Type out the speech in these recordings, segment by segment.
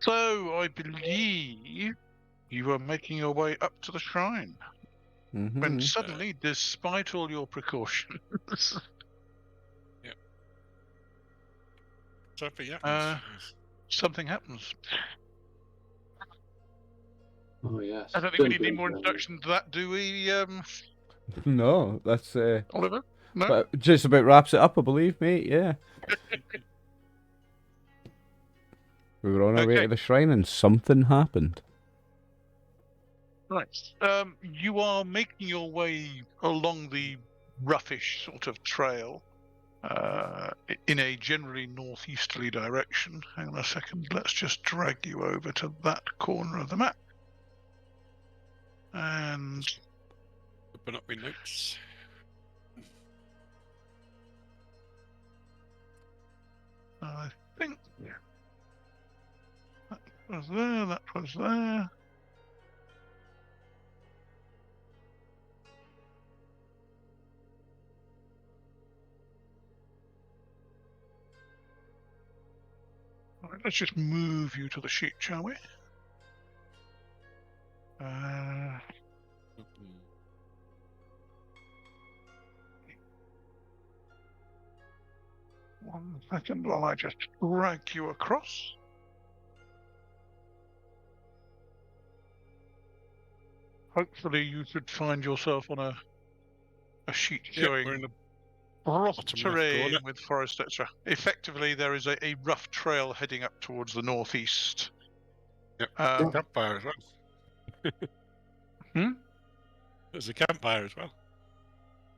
So, I believe you are making your way up to the shrine. When suddenly, despite all your precautions... Something happens. Something happens. Oh, yes. I don't think we need any more introduction to that, do we, No, that's Oliver? No? but just about wraps it up, I believe, mate. Yeah. We were on our way to the shrine and something happened. Right. You are making your way along the roughish sort of trail in a generally northeasterly direction. Hang on a second. Let's just drag you over to that corner of the map. And open up my notes. I think that was there, that was there. Right, let's just move you to the sheet, shall we? One second while I just drag you across. Hopefully you should find yourself on a sheet showing we're in the rough terrain with forest, etc. Effectively, there is a rough trail heading up towards the northeast. Yep. Campfire as well. There's a campfire as well.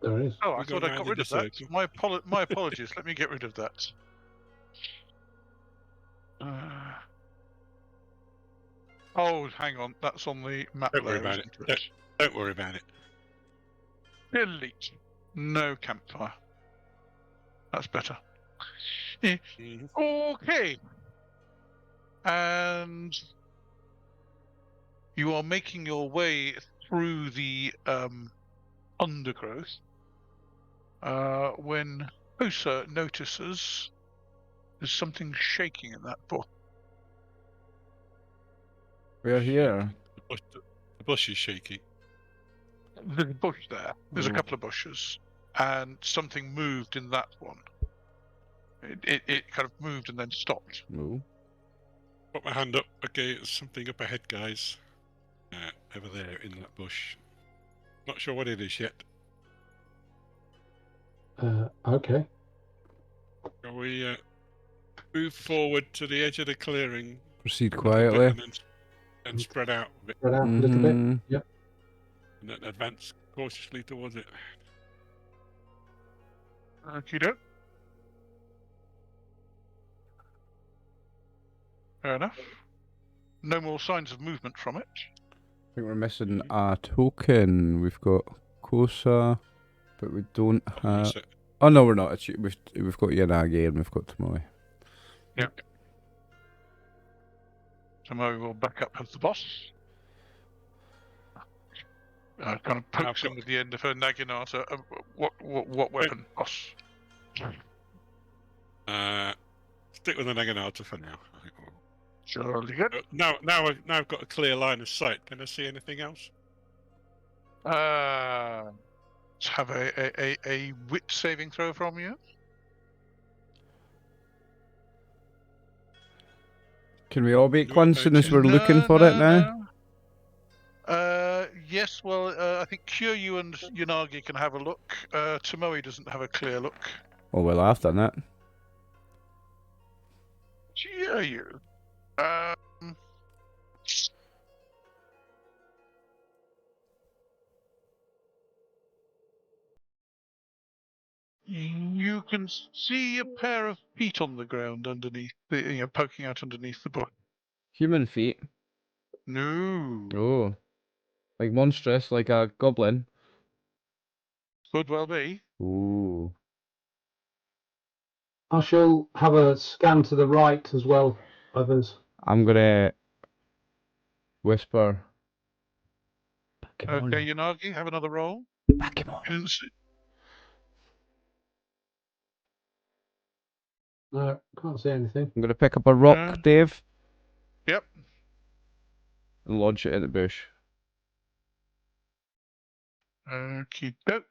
There is. Oh, I thought I got rid of that. My apologies. Let me get rid of that. Oh, hang on. That's on the map. Don't worry about it. Don't worry about it. Delete. No campfire. That's better. Okay. And you are making your way through the undergrowth when Kosa notices there's something shaking in that bush. We're here. The bush is shaking. There's a bush there. There's a couple of bushes. And something moved in that one. It kind of moved and then stopped. No. Put my hand up. Okay, there's something up ahead, guys. Over there in that bush. Not sure what it is yet. Okay. Shall we move forward to the edge of the clearing? Proceed quietly. And spread out a bit. Spread out a little bit. Yep. And then advance cautiously towards it. Okey-doke. Fair enough. No more signs of movement from it. I think we're missing a token. We've got Kosa, but we don't have... Oh no, we're not. We've got Yanagi and we've got Tomoe. Yep. Tomoe will back up as the boss. Kind of pokes him with the end of her naginata. What weapon, boss? Stick with the naginata for now. Surely good. Now I've got a clear line of sight. Can I see anything else? Let's have a wit saving throw from you. Can we all make one soon as we're looking for it now? Yes, well, I think Kyūryū and Yanagi can have a look. Tomoe doesn't have a clear look. Oh, well, I've done that. Kyūryū. You can see a pair of feet on the ground underneath, poking out underneath the bush. Human feet? No. Oh. Like monstrous, like a goblin? Could well be. Ooh. I shall have a scan to the right as well, others. I'm gonna whisper. Bakemono. Okay, Yanagi, have another roll. Bakemono. No, can't see anything. I'm gonna pick up a rock, Dave. Yep. And launch it in the bush. Okie doke.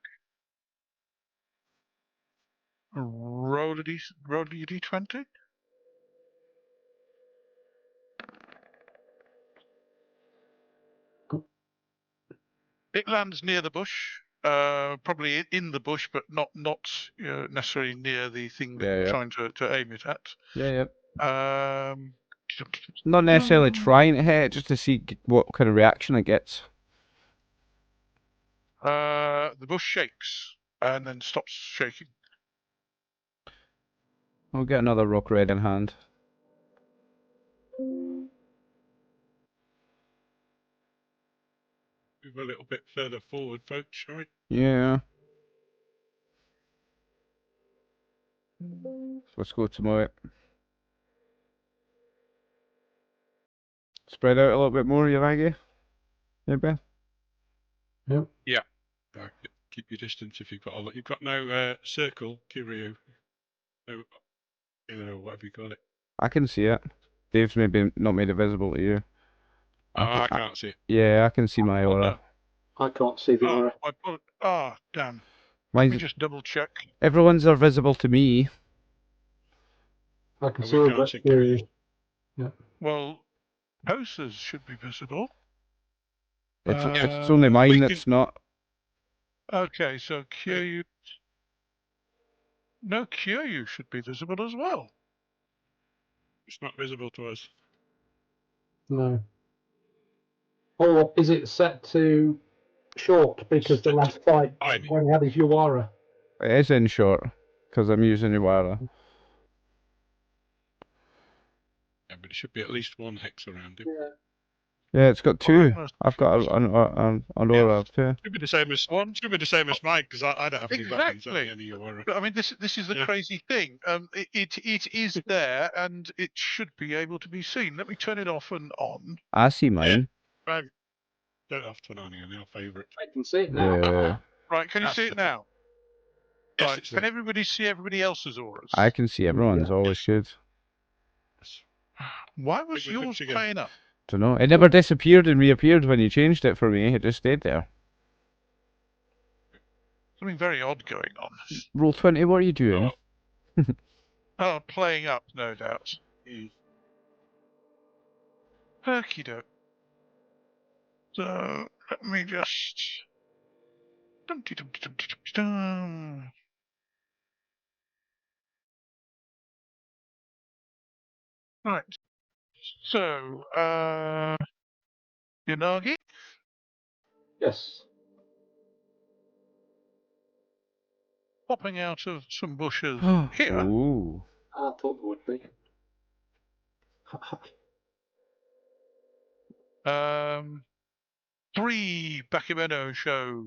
Roll your d20. It lands near the bush, probably in the bush, but not necessarily near the thing that Yeah, you're yeah. trying to aim it at. Yeah, yeah. Um, Not necessarily trying to hit it, just to see what kind of reaction it gets. the bush shakes and then stops shaking. I'll get another rock red in hand. Move a little bit further forward, folks, shall we? Yeah. So let's go to it. Spread out a little bit more, Yanagi. Maybe. Yep. Yeah. Keep your distance if you've got all. You've got no circle, Kyūryū. No, whatever you call it. I can see it. Dave's maybe not made it visible to you. I can't see it. Yeah, I can see my aura. I can't see the aura. Damn. Let Mine's, me just double check. everyone's are visible to me. I can And see we all can't but see Kyūryū. Well, Kosa's should be visible. It's only mine that's not. Okay, so Kyūryū. No, Kyūryū should be visible as well. It's not visible to us. No. Or is it set to short because the last fight when he had his Yuara? It is in short, because I'm using Iwara. Yeah, but it should be at least one hex around him. Yeah. Yeah, it's got two. Well, I've got an aura of two. Should be the same as mine because I don't have any weapons. Exactly. Any aura. But I mean, this is the crazy thing. It is there, and it should be able to be seen. Let me turn it off and on. I see mine. Right. Don't have to on your favourite. I can see it now. Yeah. Right, can you That's see it better. now? Yes, Right, it's can there. everybody see everybody else's auras? I can see everyone's. Always good. Why was Think we're good yours to go. playing up? Don't know. It never disappeared and reappeared when you changed it for me. It just stayed there. Something very odd going on. Roll 20, what are you doing? Oh, playing up, no doubt. Okie doke. So, let me just... Dum-dee-dum-dee-dum-dee-dum-dee-dum. Right. So, Yanagi, Yes. popping out of some bushes here. Ooh. I thought there would be. 3 Bakemono show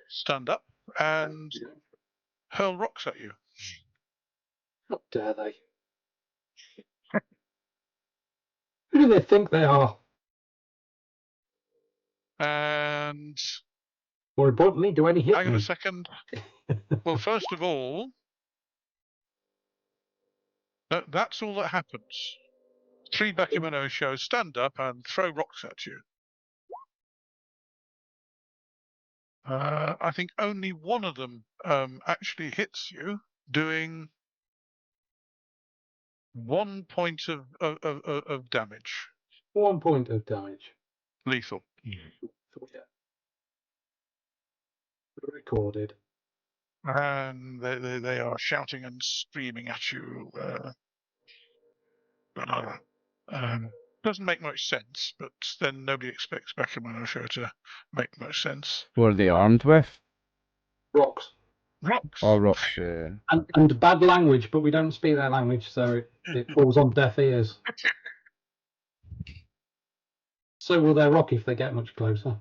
stand up and hurl rocks at you. How dare they? Who do they think they are? And More importantly, do any hit hang on me? a second. Well, first of all, that's all that happens. 3 Bakemono shows stand up and throw rocks at you. I think only one of them actually hits you, doing 1 point of damage. 1 point of damage. Lethal. So, yeah. Recorded. And they are shouting and screaming at you. Doesn't make much sense, but then nobody expects Bakemono show to make much sense. What are they armed with? Rocks. Rocks. Oh, rocks, yeah. And bad language, but we don't speak their language, so it falls on deaf ears. So will their rock if they get much closer.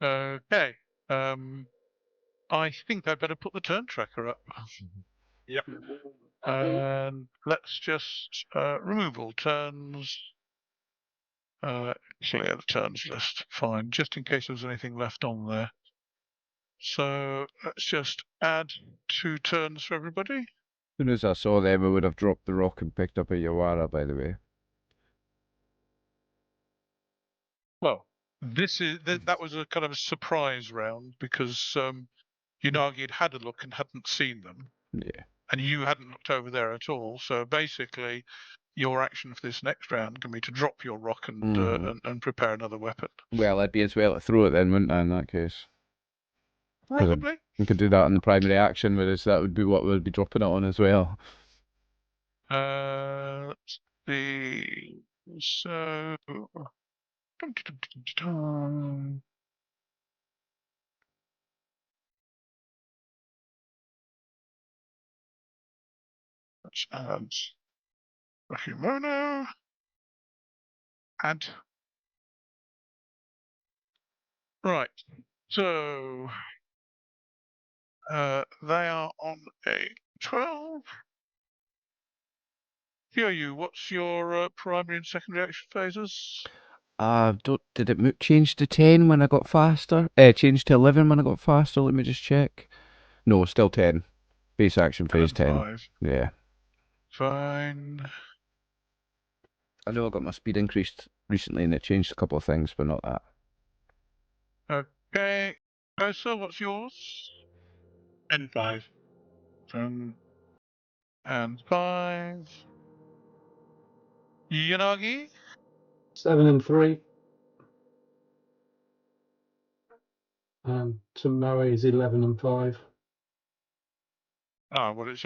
Okay. I think I'd better put the turn tracker up. Yep. And let's just remove all turns. Clear the turns list. Fine, just in case there's anything left on there. So let's just add 2 turns for everybody. soon as I saw them, I would have dropped the rock and picked up a Yawara, by the way. Well, that was a kind of a surprise round because Yanagi had a look and hadn't seen them. Yeah. And you hadn't looked over there at all. So basically, your action for this next round can be to drop your rock and prepare another weapon. Well, I'd be as well to throw it then, wouldn't I, in that case? Probably. I could do that in the primary action, whereas that would be what we'd be dropping it on as well. Let's see. So. Let's add Bakemono. Add. Right. So they are on a 12. Kyūryū, what's your primary and secondary action phases? Did it change to 10 when I got faster? Change to 11 when I got faster, let me just check. No, still 10. Base action phase 10. 5. Yeah. Fine. I know I got my speed increased recently and it changed a couple of things, but not that. Okay. Kosa, what's yours? And 5. And 5. Yanagi? 7 and 3. And Tomoe is 11 and 5. Ah, well, it's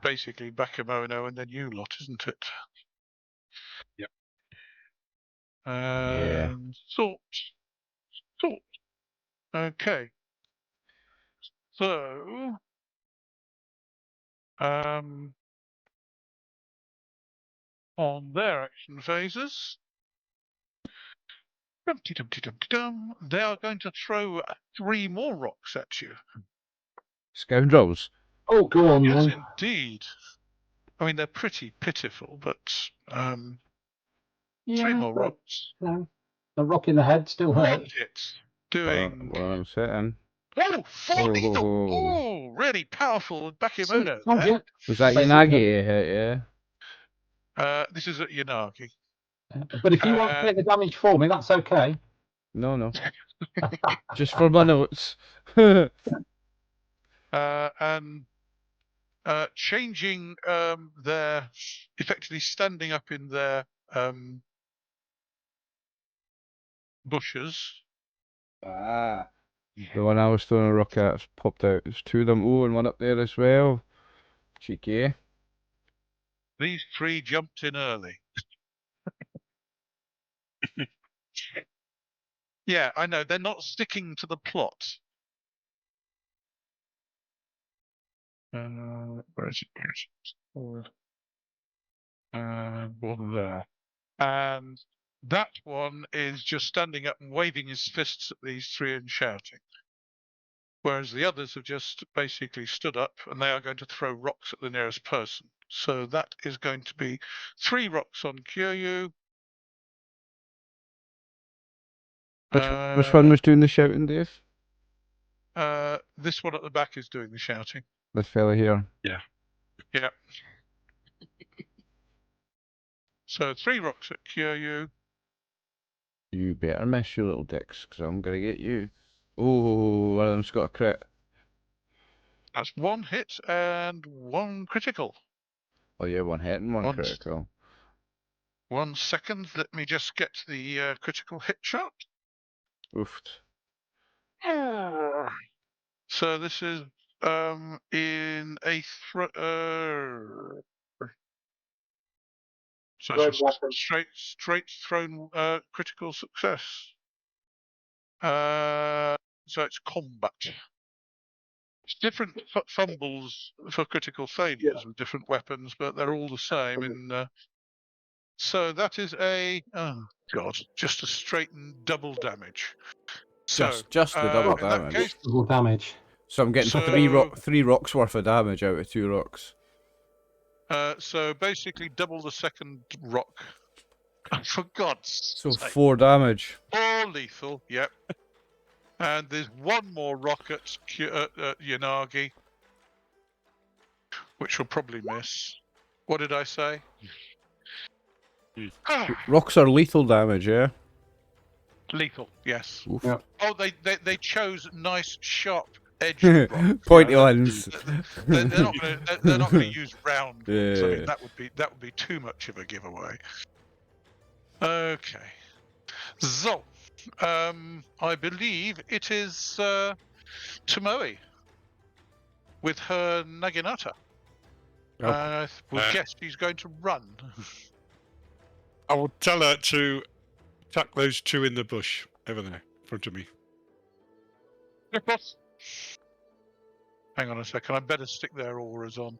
basically Bakemono and then you lot, isn't it? Yep. And Thought. Okay. So, on their action phases, they are going to throw 3 more rocks at you. Scoundrels. Oh, go on Yes, then. indeed. I mean, they're pretty pitiful, but 3 more but, rocks. A rock in the head still One hurts. hit. Doing. Well, I'm sitting. Oh, 4 lethal! Oh. Oh, really powerful Bakemono Oh, there. yeah. Was that Yanagi hit, yeah? This is at Yanagi. But if you want to take the damage for me, that's okay. No. Just for my notes. And changing their, effectively standing up in their bushes. The one I was throwing a rock at popped out. There's 2 of them. Oh, and one up there as well. Cheeky. These 3 jumped in early. Yeah, I know. They're not sticking to the plot. Where is it? Forward. One there. And that one is just standing up and waving his fists at these 3 and shouting. Whereas the others have just basically stood up and they are going to throw rocks at the nearest person. So that is going to be 3 rocks on Kyūryū. Which one was doing the shouting, Dave? This one at the back is doing the shouting. This fella here. Yeah. Yeah. So 3 rocks at Kyūryū. You better miss, you little dicks, because I'm going to get you. Oh, one of them's got a crit. That's 1 hit and 1 critical. Oh yeah, 1 hit and 1 critical. 1 second, let me just get the critical hit shot. Oofed. So this is in a so it's straight thrown critical success. So it's combat. It's different fumbles for critical failures with different weapons, but they're all the same. So that is just a straight and double damage. Just the double damage. That case, Double damage. So I'm getting 3 rocks worth of damage out of 2 rocks. So basically double the second rock. For God's sake. So 4 damage. All lethal, yep. And there's 1 more rock at Yanagi. which will probably miss. What did I say? Rocks are lethal damage, yeah? Lethal, yes. Oof. Yeah. Oh, they chose nice, sharp edged rocks. Pointy Yeah, ones. they're not going to. They're not going to use round ones. I mean, Yeah. that would be too much of a giveaway. Okay. So, I believe it is Tomoe with her Naginata. Oh. I would guess she's going to run. I will tell her to attack those two in the bush over there in front of me. Hang on a second. I better stick their auras on.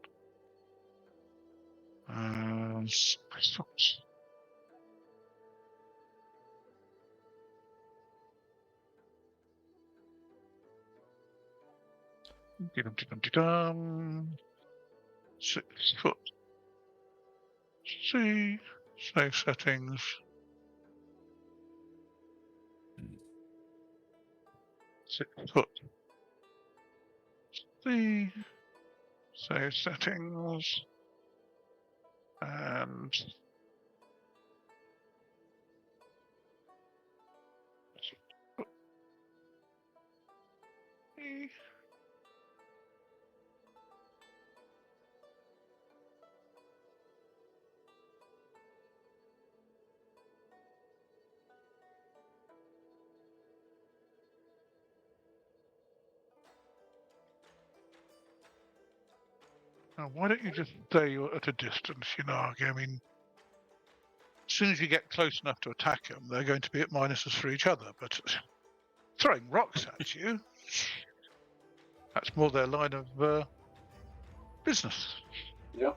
Dum-de-dum-de-dum. 6 foot. See. Save settings. Six foot. See. Save settings. And now, why don't you just stay at a distance, Yanagi? I mean, as soon as you get close enough to attack them, they're going to be at minuses for each other. But throwing rocks at you, that's more their line of business. Yeah.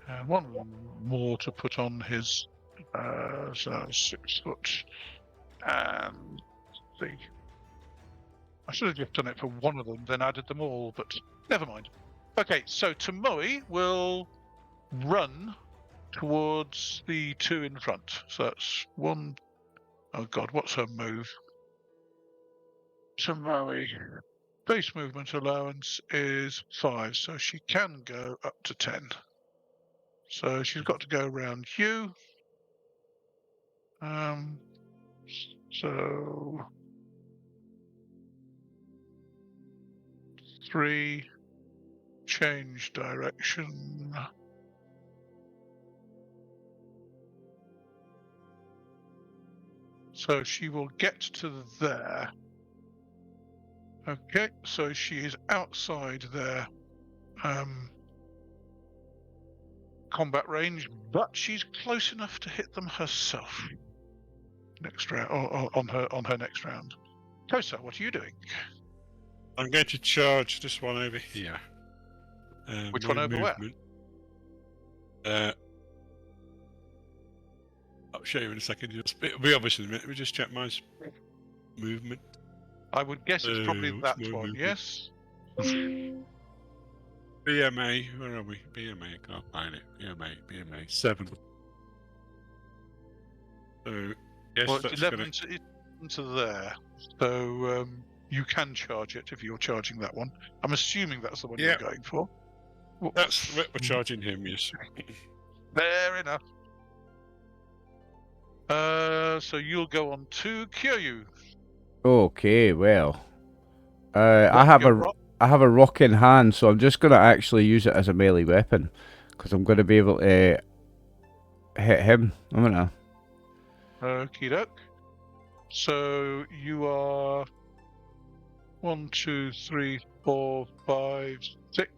And one more to put on his 6 foot. And see. I should have just done it for one of them, then added them all, but never mind. Okay, so Tomoe will run towards the two in front. So that's one. Oh god, what's her move? Tomoe. Base movement allowance is 5, so she can go up to 10. So she's got to go around you. So 3, change direction. So she will get to there. Okay, so she is outside their combat range, but she's close enough to hit them herself. Next round, or on her next round. Kosa, what are you doing? I'm going to charge this one over here. Which one over where? I'll show you in a second. It'll be obvious in a minute. Let me just check my movement. I would guess it's probably that my one, movement? yes? BMA, where are we? BMA, I can't find it. BMA, 7. So, yes, Well, that's it's 11 gonna... into there. So you can charge it if you're charging that one. I'm assuming that's the one you're going for. That's what we're charging him, yes. Fair enough. So you'll go on to Kyūryū. Okay, well, I have a rock in hand, so I'm just gonna actually use it as a melee weapon, because I'm gonna be able to hit him. I'm gonna. Okie doke. So you are 1, 2, 3, 4, 5, 6.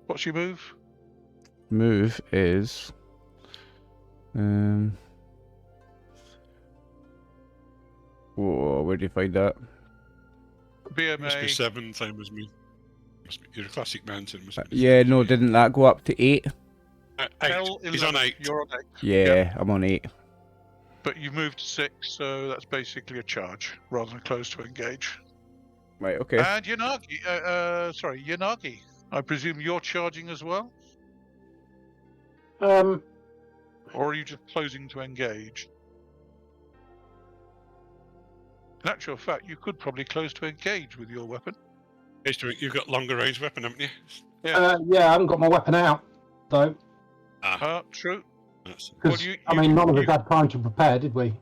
What's your move? Move is whoa, where do you find that? BMA. Must be 7, same as me. You're a classic mountain. Yeah, no, didn't that go up to 8? 8. He's on 8. You're on 8. Yeah, Yep. I'm on 8. But you moved to 6, so that's basically a charge rather than close to engage. Right, okay. And Yanagi, Yanagi. I presume you're charging as well? Or are you just closing to engage? In actual fact, you could probably close to engage with your weapon. You've got longer range weapon, haven't you? Yeah, I haven't got my weapon out, though. True. Because, none of us had time to prepare, did we?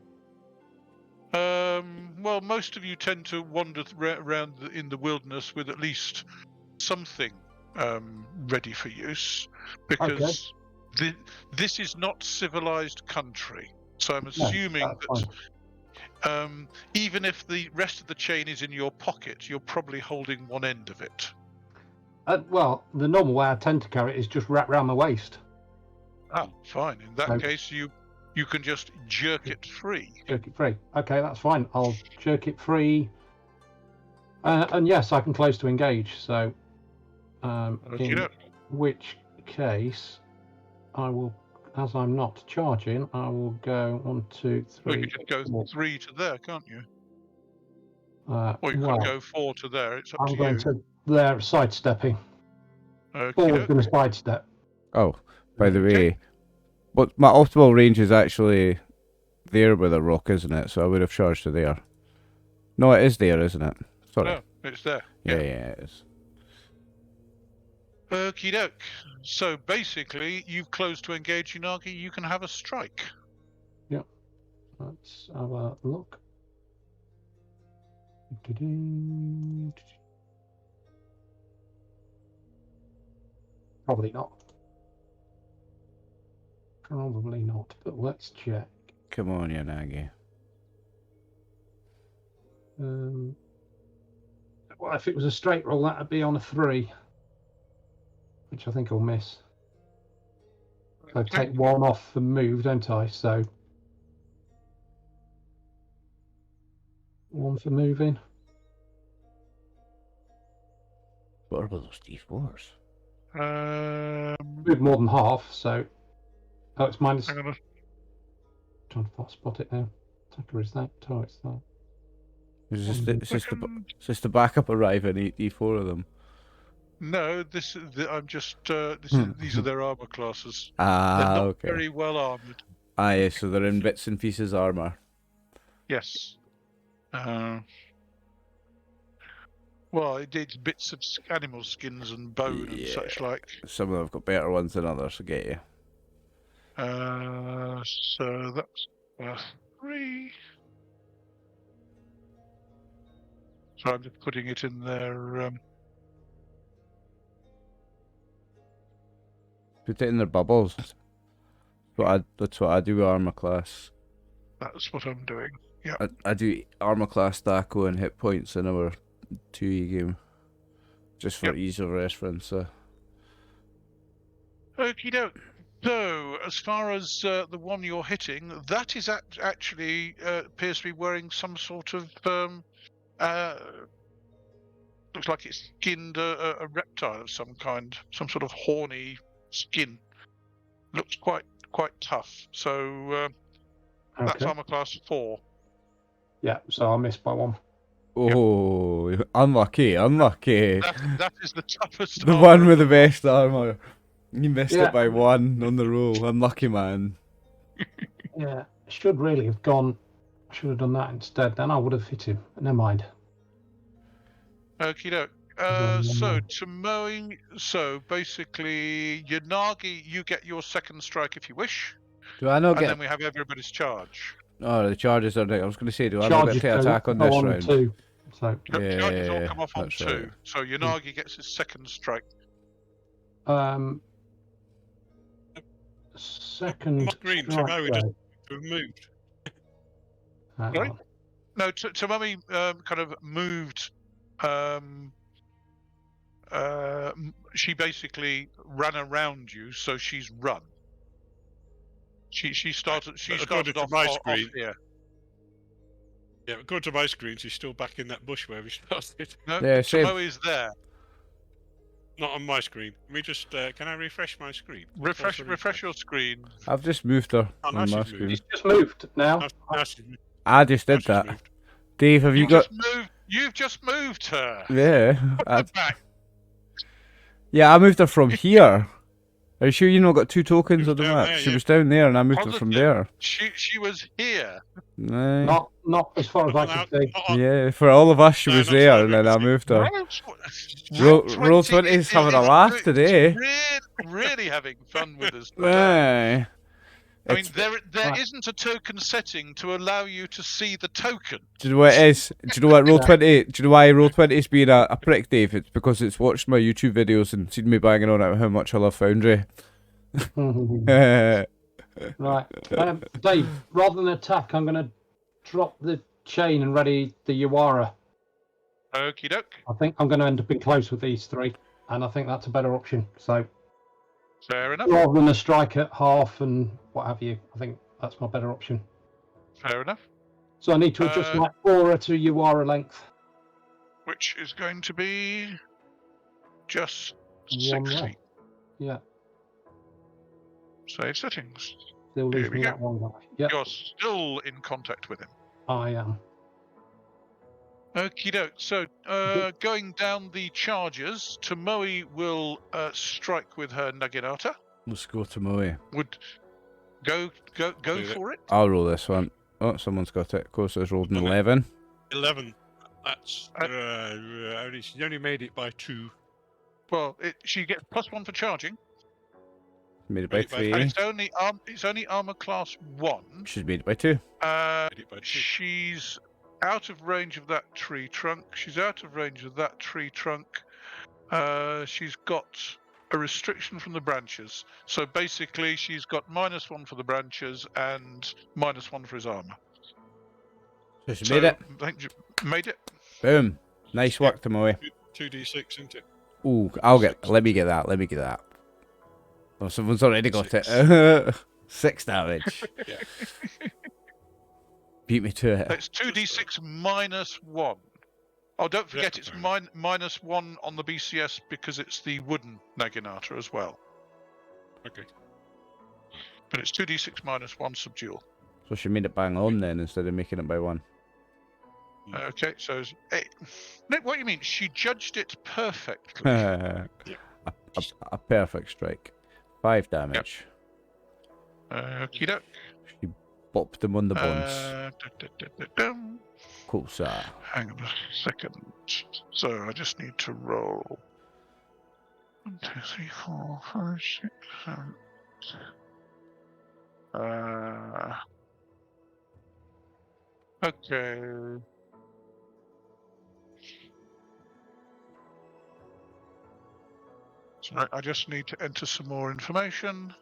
Well, most of you tend to wander around in the wilderness with at least something ready for use, because this is not civilized country. So I'm assuming that even if the rest of the chain is in your pocket, you're probably holding one end of it. Well, the normal way I tend to carry it is just wrapped around my waist. Oh, fine. In that case, you can just jerk it free. Jerk it free. Okay, that's fine. I'll jerk it free. And yes, I can close to engage. So, in which case, I will, as I'm not charging, I will go 1, 2, 3. Well, you could just go 3 to there, can't you? Or you well, could go 4 to there. It's up to you. I'm going to there sidestepping. Okay, Forward going to sidestep. Oh, by the way, but my optimal range is actually there with a rock, isn't it? So I would have charged to there. No, it is there, isn't it? Sorry. No, it's there. Yeah, it is. Okie doke. So basically, you've closed to engage Yanagi. You can have a strike. Yep. Let's have a look. Probably not. Probably not, but let's check. Come on, Yanagi. Well, if it was a straight roll, that'd be on a 3, which I think I'll miss. So I take 1 off for move, don't I? So 1 for moving. What are those D4s? Move more than half, so it's minus. Hang on. Trying to spot it now. Attacker is that? It's that. It's just the backup arriving. E4 of them. No, these are their armor classes. They're not very well armored. Yeah, so they're in bits and pieces armor. Yes. Well, it did bits of animal skins and bone and such like. Some of them have got better ones than others, I get you. So that's 3. So I'm just putting it in there. Put it in their bubbles. That's what I do with armor class. That's what I'm doing. Yeah. I do armor class Daco and hit points in our 2E game, just for ease of reference. Okie doke. So, as far as the one you're hitting, that is actually appears to be wearing some sort of looks like it's skinned a reptile of some kind, some sort of horny skin. Looks quite tough. So that's armor class 4. Yeah, so I missed by 1. Oh, unlucky. That is the toughest. The one with the best armor. You missed it by 1 on the roll. Unlucky, man. Yeah, should really have gone. Should have done that instead. Then I would have hit him. Never mind. Okie doke. So Tomoe. So basically, Yanagi, you get your second strike if you wish. Do I not get? And then we have everybody's charge. Oh, the charges are. I was going to say, do I not get to attack on this round? 2. So charges all come off on 2. Right. So Yanagi gets his second strike. Second. Green, Tomoe just moved. Right? No, Tomoe kind of moved. She basically ran around you, so she's run. She started off here. Yeah, according to my screen, she's still back in that bush where we started. No, Yeah, Tomoe is there. Not on my screen. Let me just, can I refresh my screen? Refresh your screen. I've just moved her on my moved. screen. He's just moved now. I just did that. Moved. Dave, have you got? You've just moved her. Yeah. Back. Yeah, I moved her from here. Are you sure you not got 2 tokens on the down map? there, She yeah. was down there and I moved her Positive. from there. She was here. Aye. Not as far as I can see. Yeah, for all of us she No, was not there so and then I obviously. moved her. Roll Roll 20's having a laugh today. Really having fun with us today. Aye. I mean, It's- there isn't a token setting to allow you to see the token. Do you know what it is? Do you know what Roll Yeah. 20? Do you know why Roll 20 is being a prick, Dave? It's because it's watched my YouTube videos and seen me banging on about how much I love Foundry. Right. Dave, rather than attack, I'm going to drop the chain and ready the Yuara. Okie doke. I think I'm going to end up in close with these 3, and I think that's a better option. So Fair enough. rather than a strike at half and what have you, I think that's my better option. Fair enough. So I need to adjust my aura to Yuara length. Which is going to be just 1 60. way. Yeah, Save settings. still Here leaves we me go. that 1 guy. Yeah, You're still in contact with him. I am. Okie doke. So, going down the charges, Tomoe will strike with her Naginata. Let's go to Moe. Would go Do it. for it. I'll roll this one. Oh, someone's got it. Kosa's rolled an Okay. 11. 11. That's she only made it by 2. Well, she gets +1 for charging, Made it by Made it by 3. and it's only armor class 1. She's made it by 2. Made it by 2. She's out of range of that tree trunk. She's out of range of that tree trunk. She's got a restriction from the branches. So basically, she's got -1 for the branches and -1 for his armor. So she So, made it. I think she made it. Boom. Nice work, Tomoe. 2d6, isn't it? Ooh, let me get that. Oh, someone's already got 6. it. 6 damage. Yeah. Beat me to it. It's 2d6 -1. Oh, don't forget it's -1 on the BCS because it's the wooden Naginata as well. Okay. But it's 2d6 -1 subdual. So she made it bang on then instead of making it by 1. Okay, so Nick, what do you mean? She judged it perfectly. a perfect strike. 5 damage. Okie doke. She bopped them on the buns. Kosa. Hang on a second. So I just need to roll. 1, 2, 3, 4, 5, 6, 7. Okay. So I just need to enter some more information.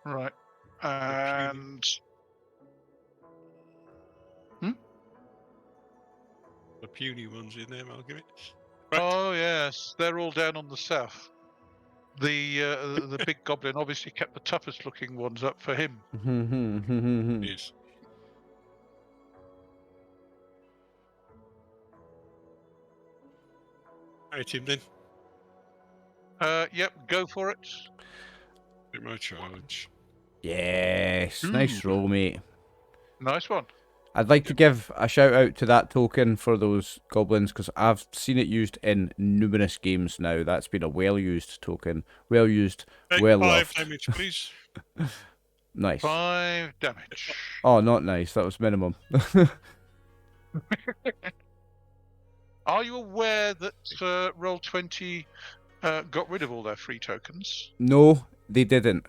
Right. And The puny ones in there, I'll give it. oh yes, they're all down on the south. The big goblin obviously kept the toughest looking ones up for him. Yes. Alright, Tim, then. Yep, go for it. Get my charge. Yes, nice roll, mate. Nice one. I'd like to give a shout out to that token for those goblins because I've seen it used in numerous games now. That's been a well used token. Well used, Take well 5 loved. damage, please. Nice. 5 damage. Oh, not nice. That was minimum. Are you aware that Roll20 got rid of all their free tokens? No, they didn't.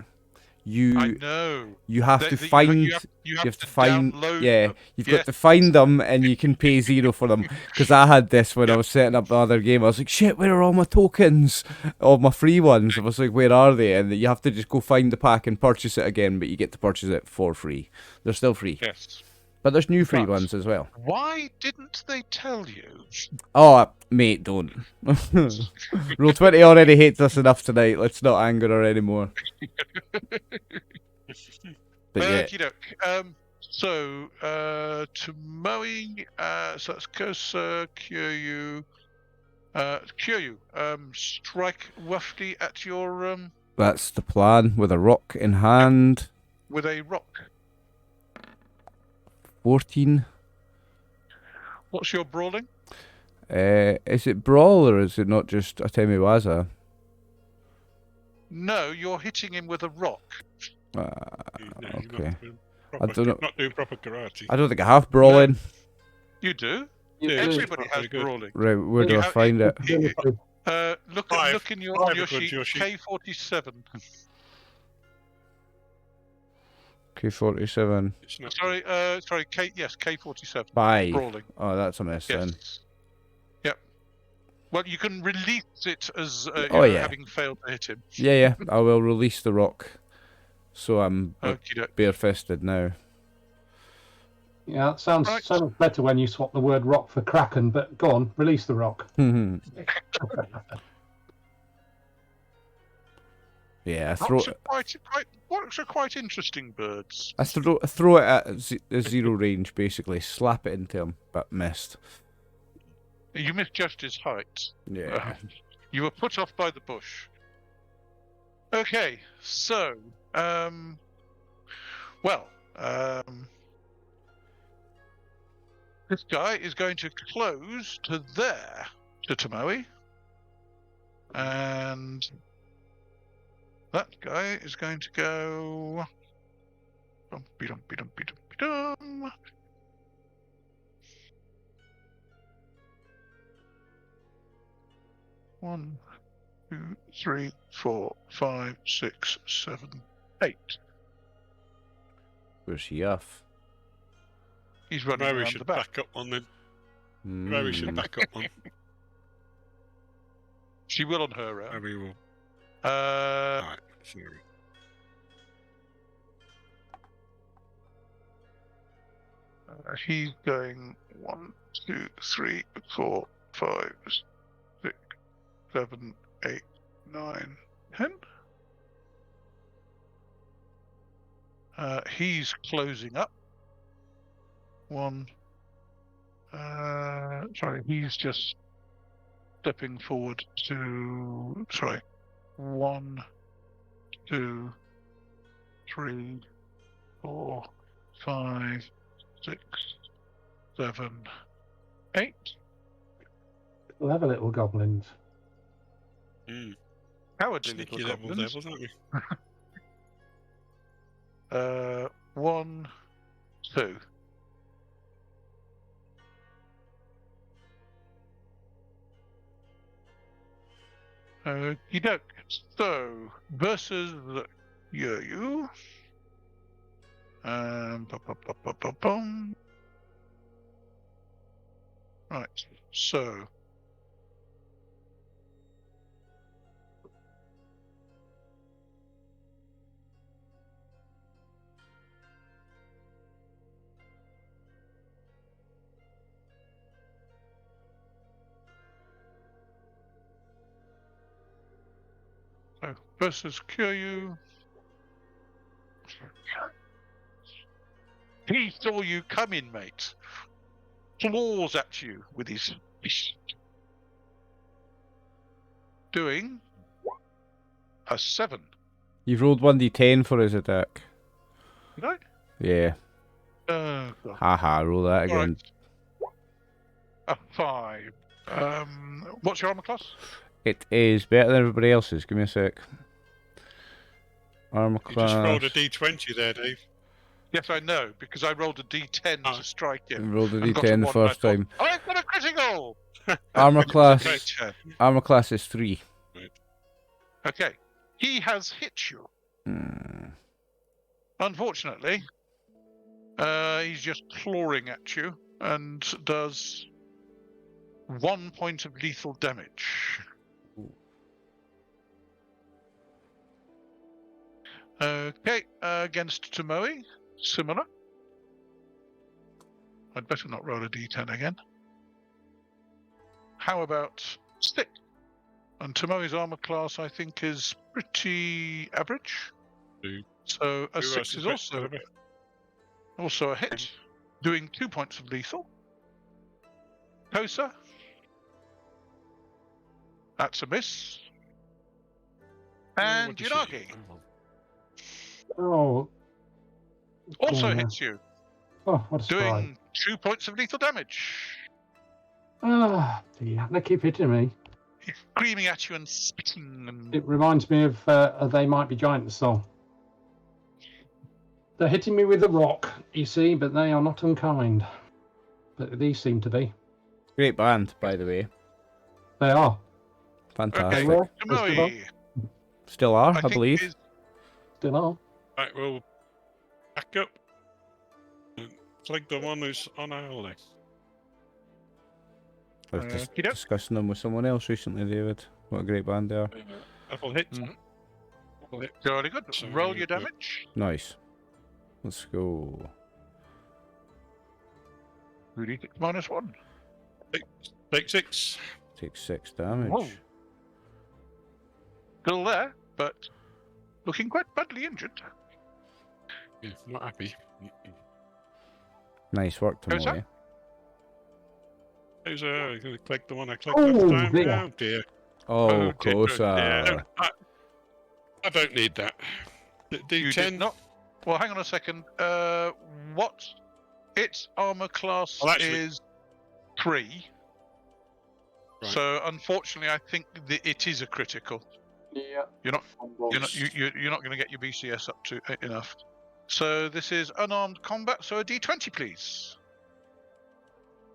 I know. You have to They- find. You have to find. download Yeah, them. you've Yeah. got to find them, and you can pay 0 for them. Because I had this when I was setting up the other game. I was like, "Shit, where are all my tokens? All my free ones." I was like, "Where are they?" And you have to just go find the pack and purchase it again, but you get to purchase it for free. They're still free, Yes. but there's new free But- ones as well. Why didn't they tell you? Oh, mate, don't. Roll20 already hates us enough tonight. Let's not anger her anymore. But yeah, Okie doke. So Tomoe, so that's Kosa, Kyūryū, Kyūryū, strike Wafty at your That's the plan, with a rock in hand. with a rock. 14. What's your brawling? Is it brawl or is it not just a Temiwaza? No, you're hitting him with a rock. No, you're Okay. Not don't know. Not doing proper karate. I don't think I have brawling. You do. You Yeah, do. Everybody not has very good. brawling. Right, where do You I have- find it? Look Five. in your Five on your are good, sheet. your sheet. K47. K47. It's not. Sorry. K47. Bye. Brawling. Oh, that's a mess then. Yes. Yep. Well, you can release it as yeah. having failed to hit him. Yeah, I will release the rock. So I'm Okey-doke. bare-fisted now. Yeah, it sounds Right. so much better when you swap the word rock for kraken, but go on, release the rock. Yeah, Rocks are quite interesting birds. I throw it at the zero range, basically. Slap it into him, but missed. You misjudged his height. Yeah. You were put off by the bush. Okay, so, this guy is going to close to there, to Tomoe. And that guy is going to go... Dum-be-dum-be-dum-be-dum-be-dum. One, 2, 3, 4, 5, 6, 7, 8. Where's he off? He's running Maybe we around should the back. back up on then. Maybe we should back up on. She will on her own. Maybe we'll. Uh, Alright, sorry. He's going 1, 2, 3, 4, 5, 6, 7, 8, 9, 10. He's closing up. He's just stepping forward to. 1, 2, 3, 4, 5, 6, 7, 8. Clever little goblins. Cowardly little Sneaky little goblins. devils, aren't we? 1, 2. Okey-doke. So, versus Kyūryū. Ba-ba-ba-ba-ba-bum. Right, so. So, versus Kyūryū. He saw you coming, mate. Claws at you with his fist. Doing a 7. You've rolled 1d10 for his attack. Did I? Yeah. Oh, God. Haha, roll that again. Right. A 5. What's your armor class? It is better than everybody else's. Give me a sec. Armor You just rolled class. a d20 there, Dave. Yes, I know, because I rolled a d10 to strike him. Rolled a and got a d10 the 1, first and I time. thought, I've got a critical! Armor class. Great. Armor class is 3. Okay. He has hit you. Unfortunately, he's just clawing at you and does 1 point of lethal damage. Okay, against Tomoe, similar. I'd better not roll a d10 again. How about 6? And Tomoe's armor class, I think, is pretty average. 2. So a Who 6 else is better? also a hit, doing 2 points of lethal. Kosa, That's a miss. Oh, And what does she- Yanagi Oh, also yeah. hits you, oh, what a surprise. doing 2 points of lethal damage. Ah, dear. They keep hitting me. He's screaming at you and spitting. And... It reminds me of They Might Be Giants song. They're hitting me with a rock, you see, but they are not unkind. But these seem to be. Great band, by the way. They are. Fantastic. Okay, Well, Kamui, Still are, I think believe. is- Still are. Right, we'll back up and flag the one who's on our list. I was just okey-doke. discussing them with someone else recently, David. What a great band they are. Double hit. Mhm. Double hit. Very good. So, Roll your damage. Nice. Let's go. 2d6 minus 1. Take 6. Take 6 damage. Whoa. Still there, but looking quite badly injured. Yeah, not happy. Nice work, Kosa? Tomoe. How's going to collect the one I collected Oh, last time? dear. Oh dear. Oh, dear. Kosa. I don't need that. You D10. did not. Well, hang on a second. What? Its armor class Well, actually- is 3. Right. So unfortunately, I think it is a critical. Yeah. You're not going to get your BCS up to enough. So this is unarmed combat. So a D20, please.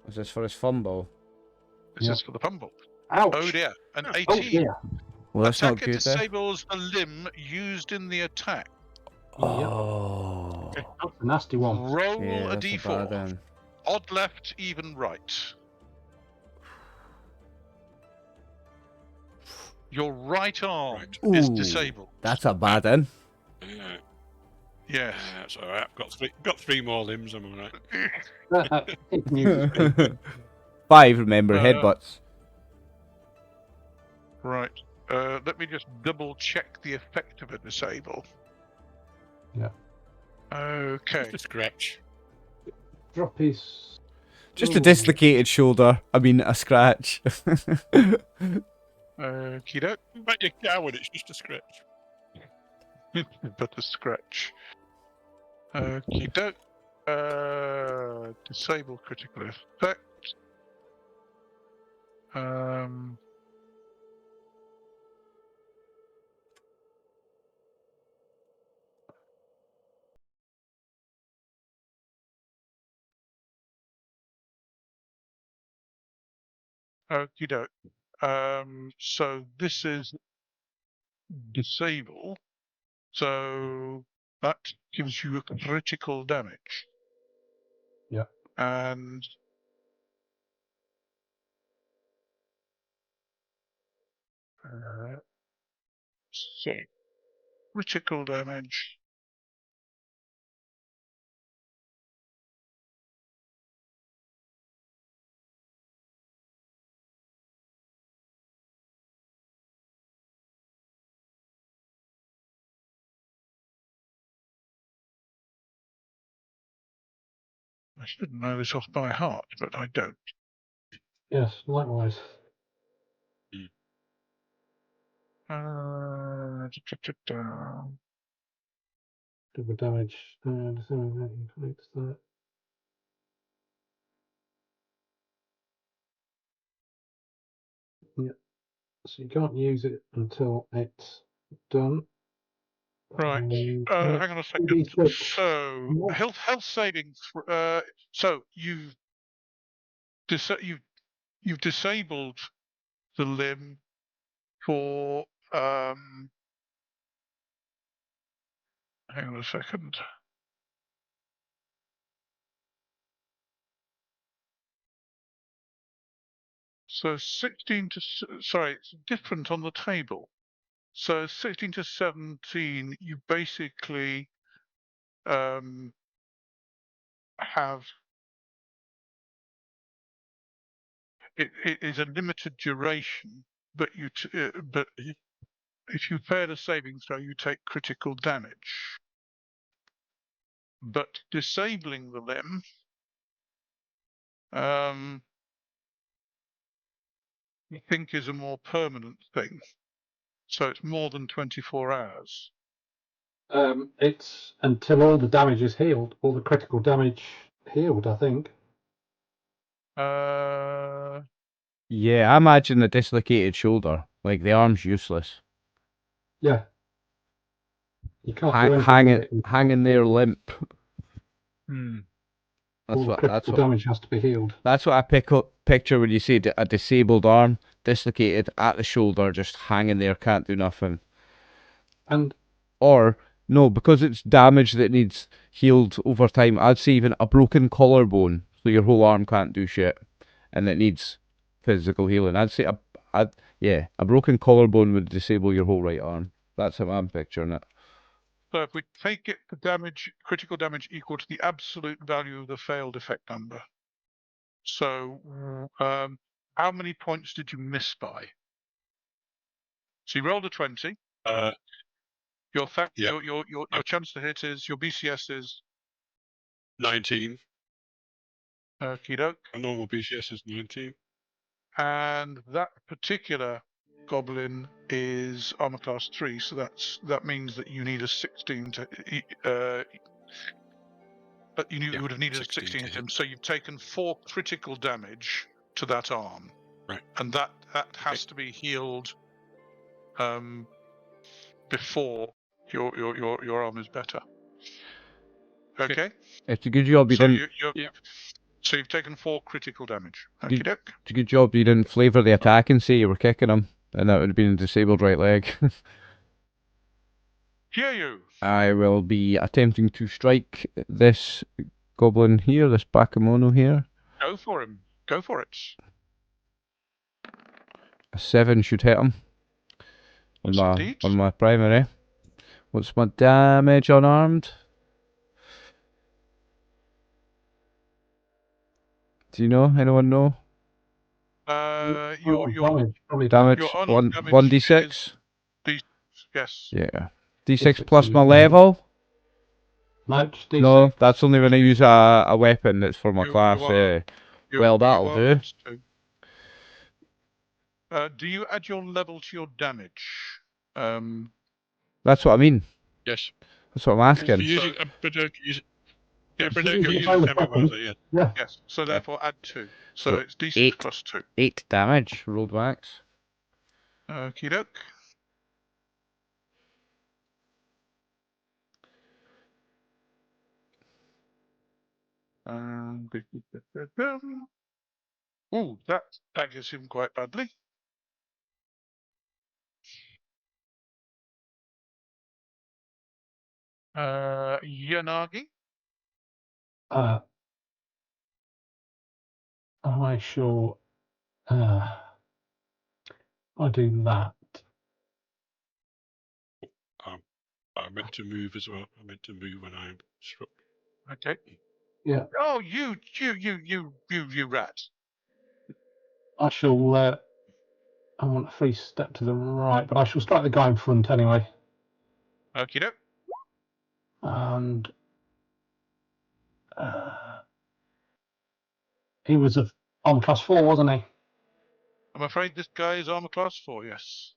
Is this for his fumble? This Yeah. is for the fumble. Ouch. Oh dear, an Oh, 18. Oh, dear. Well, that's not Attacker good there. disables the limb used in the attack. Oh. That's a nasty one. Roll Yeah, a that's a D4. bad one. Odd left, even right. Your right arm Right. is Ooh. disabled. That's a bad one. Yes. That's all right. I've got 3 more limbs. I'm all right. He can use his feet. 5, remember, Uh, headbutts. Right. Let me just double check the effect of a disable. Yeah. Okay. Just a scratch. Drop his. Just a Ooh. dislocated shoulder. I mean, a scratch. Kido. But you coward, it's just a scratch. But a scratch. Kido. Disable critical effect. Okie doke. So this is disable. So that gives you a critical damage. Yeah. And so critical damage. I should know this off by heart, but I don't. Yes, likewise. Double damage. Collects that. Yeah. So you can't use it until it's done. Right. And, Hang on a second. 2d6. So Yeah. health savings. So you've disabled the limb for hang on a second. So 16 to sorry, it's different on the table. So 16 to 17, you basically have it is a limited duration, but but if you fail a saving throw, you take critical damage. But disabling the limb you think is a more permanent thing. So it's more than 24 hours. It's until all the damage is healed, all the critical damage healed, I think. Yeah, I imagine the dislocated shoulder, like the arm's useless. Yeah. You can't do anything with it. Hanging there limp. All the critical damage has to be healed. That's what I picture when you say a disabled arm, dislocated at the shoulder, just hanging there, can't do nothing. Or, no, because it's damage that needs healed over time, I'd say even a broken collarbone, so your whole arm can't do shit, and it needs physical healing. I'd say, a broken collarbone would disable your whole right arm. That's how I'm picturing it. So if we take it for damage, critical damage equal to the absolute value of the failed effect number. So how many points did you miss by? So you rolled a 20. Your chance to hit is, your BCS is 19. Okie doke. A normal BCS is 19. And that particular goblin is armor class 3, so that means that you need a 16 to but you would have needed a 16 to him. So you've taken 4 critical damage to that arm. Right. And that has to be healed before your arm is better. Okay? It's a good job you didn't... So you've taken 4 critical damage. Okie doke. It's a good job you didn't flavour the attack and say you were kicking him, and that would have been a disabled right leg. Kyūryū. I will be attempting to strike this goblin here, this Bakemono here. Go for him. Go for it. A 7 should hit him. On my primary. What's my damage unarmed? Do you know? Anyone know? Your damage your 1d6. Yes. Yeah. D6 plus my level. No, that's only when I use a weapon that's for my class. Well, that'll do. Do you add your level to your damage? That's what I mean. Yes. That's what I'm asking. Using Yes. So therefore add 2. So it's D6 plus 2. 8 damage. Rolled wax. Okie doke. Ooh, that daggers him quite badly. Yanagi. I shall. I do that. I meant to move as well. I meant to move when I'm struck. Okay. Yeah. Oh, you rat. I shall. I want a free step to the right, but I shall strike the guy in front anyway. Okie doke. And he was armor class 4, wasn't he? I'm afraid this guy is armor class 4. Yes.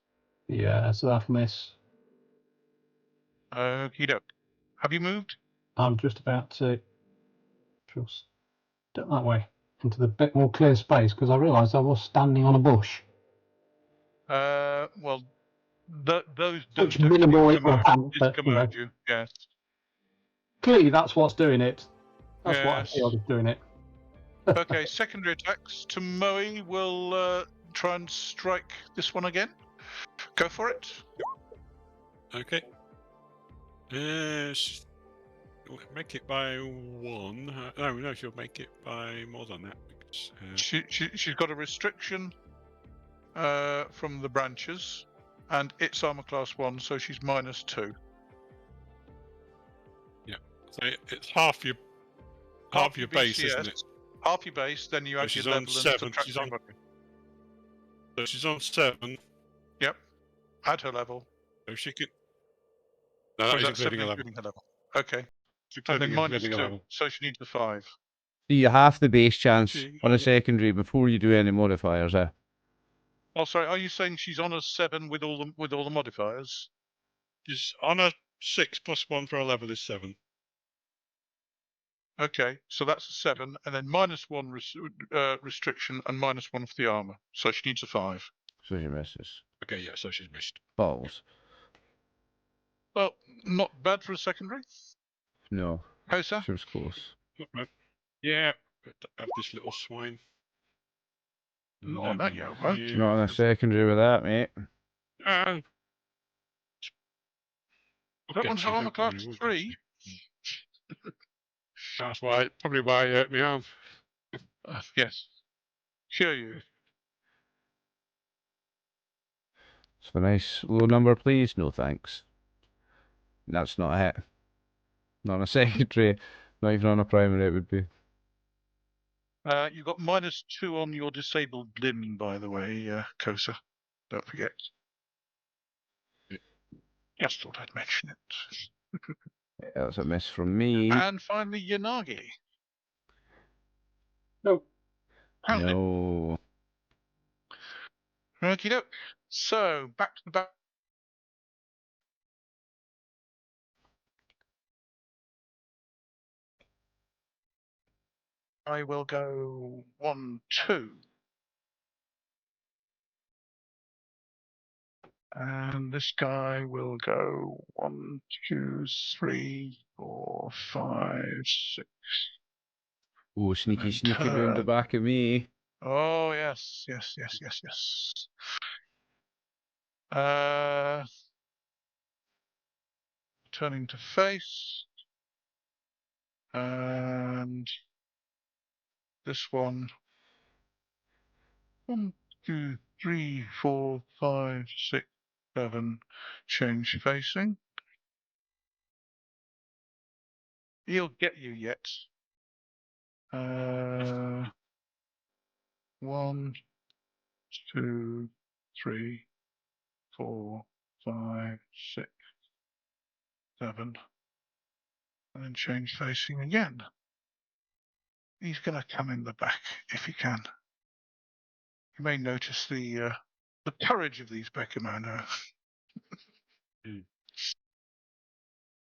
Yeah, so that'll miss. Okie doke. Have you moved? I'm just about to step that way into the bit more clear space because I realised I was standing on a bush. Well, those which minimal it will have, but discommode you. Yes. Clearly, that's what's doing it. That's yes. what I feel is doing it. Okay, secondary attacks. Tomoe will try and strike this one again. Go for it. Okay. Make it by 1. No, she'll make it by more than that. Because, she's got a restriction from the branches, and it's armor class 1, so she's -2. Yeah. So it's half your base, BCS, isn't it? Half your base, then you add your level. She's on 7. So she's on 7. Yep. Add her level. So she can. No, that is including her level. Okay. And then -2, so she needs the 5. So you half the base chance on a secondary before you do any modifiers, Oh, sorry. Are you saying she's on a 7 with all the modifiers? She's on a 6 plus 1 for a level is 7. Okay, so that's a 7, and then -1 restriction and -1 for the armor. So she needs a 5. So she misses. Okay, yeah, so she's missed. Balls. Well, not bad for a secondary. No. Kosa? She was close. Not bad. Yeah, but have this little swine. No, no, you won't. Yeah. Not on a secondary with that, mate. That one's armor class 3. That's why, probably why I hurt my arm. Yes. Kyūryū. So a nice low number, please. No thanks. That's not a hit. Not on a secondary. Not even on a primary, it would be. You've got -2 on your disabled limb, by the way, Kosa. Don't forget. Just thought I'd mention it. Yeah, that's a miss from me. And finally, Yanagi. No. Apparently. No. Okie doke. So, back to the back. I will go 1, 2. And this guy will go 1, 2, 3, 4, 5, 6. Oh, sneaky, And sneaky round the back of me. Oh, yes, yes, yes, yes, yes. Turning to face. And this one. 1, 2, 3, 4, 5, 6, 7. Change facing. He'll get you yet. 1, 2, 3, 4, 5, 6, 7. And then change facing again. He's going to come in the back if he can. You may notice the courage of these Bakemono.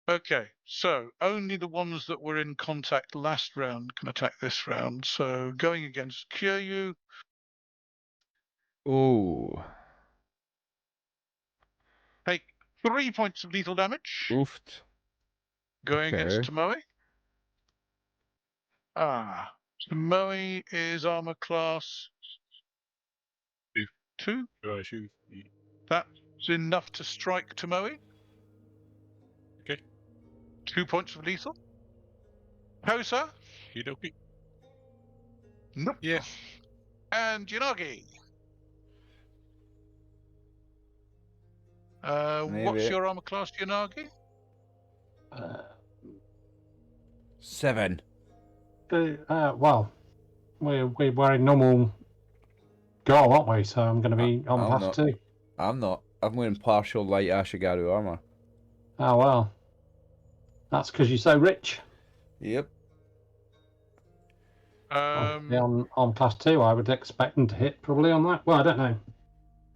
Okay, so only the ones that were in contact last round can attack this round. So going against Kyūryū. Oh. Take 3 points of lethal damage. Oofed. Going Okay. against Tomoe. Tomoe is armor class 2. That's enough to strike Tomoe. Okay. 2 points of lethal. Kosa? Okie. Nope. Yeah. And Yanagi? What's your armor class, Yanagi? 7. Well, we're wearing normal goal, aren't we? So I'm going to be on class 2. I'm not. I'm wearing partial light Ashigaru armor. Oh, well. That's because you're so rich. Yep. On class 2, I would expect them to hit probably on that. Well, I don't know.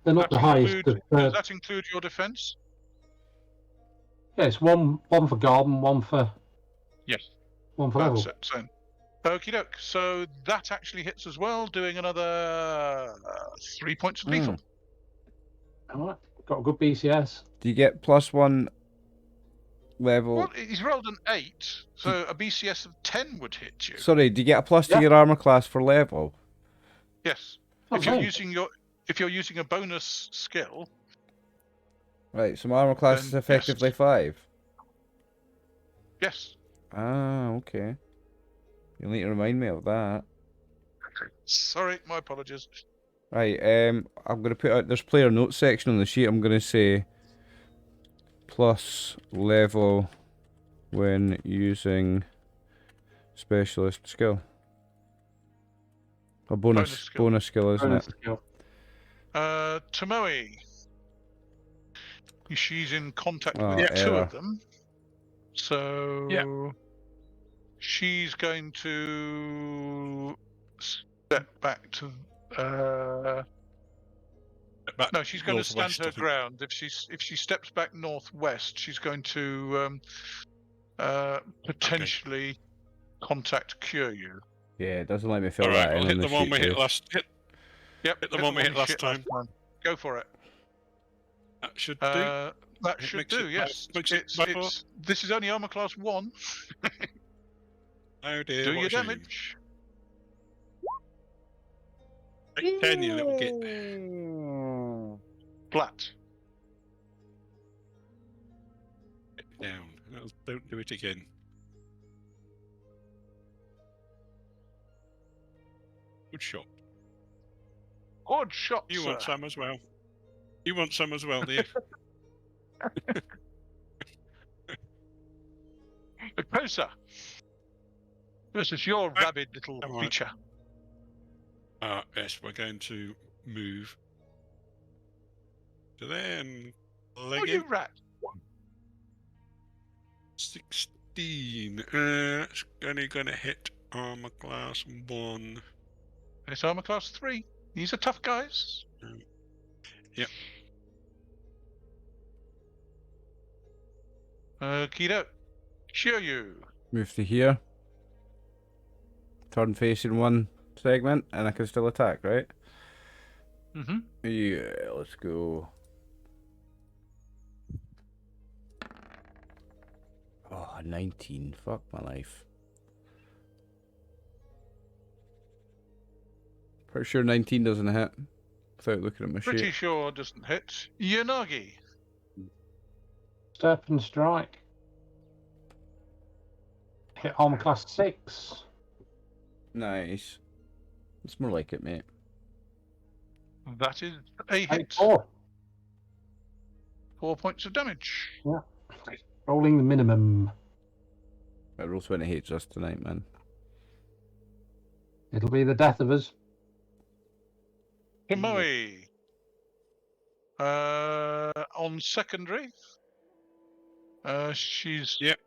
They're not the highest. Does that include your defense? Yeah, it's one for guard and one for. Yes. One for level. Okie doke. So that actually hits as well, doing another 3 points of lethal. All right. Got a good BCS. Do you get +1 level? Well, he's rolled an 8, so a BCS of 10 would hit you. Sorry, do you get a plus to your armor class for level? Yes. Oh, if you're using a bonus skill. Right, so my armor class is effectively 5. Yes. Ah, okay. You'll need to remind me of that. Sorry, my apologies. Right, I'm gonna put out. There's player notes section on the sheet. I'm gonna say plus level when using specialist skill. A bonus skill, isn't it? Tomoe. She's in contact with 2 of them. So she's going to step back to Back No, she's going to stand northwest, I her think. ground. If she steps back northwest, she's going to potentially contact Kyūryū. Yeah, it doesn't let me fill All right, that I'll in hit on the the one sheet. we hit Dave. last. Yep, Hit the one we hit last time. Go for it. That should do. That It should makes do. it Yes. makes it by four. This is only armor class 1. Oh dear, Do what your a shame. damage. Take 10, you little git. Flat. Down. Don't do it again. Good shot. Good shot, You sir. want some as well. You want some as well, do you? Kosa. Versus your rabid little Come on. creature. Yes, we're going to move to there and Oh, leg you it. rat. 16. It's only going to hit armor class 1. It's armor class 3. These are tough guys. Yep. Kido. Kyūryū. Move to here. Turn facing one segment, and I can still attack, right? Mm-hmm. Yeah, let's go. Oh, 19. Fuck my life. Pretty sure 19 doesn't hit without looking at my Pretty sheet. sure doesn't hit. Yanagi. Step and strike. Hit armor class 6. Nice. It's more like it, mate. That is a hit. 4. 4 points of damage. Rolling the minimum. I roll 20 hits just tonight, man. It'll be the death of us. Tomoe. On secondary. She's Yep.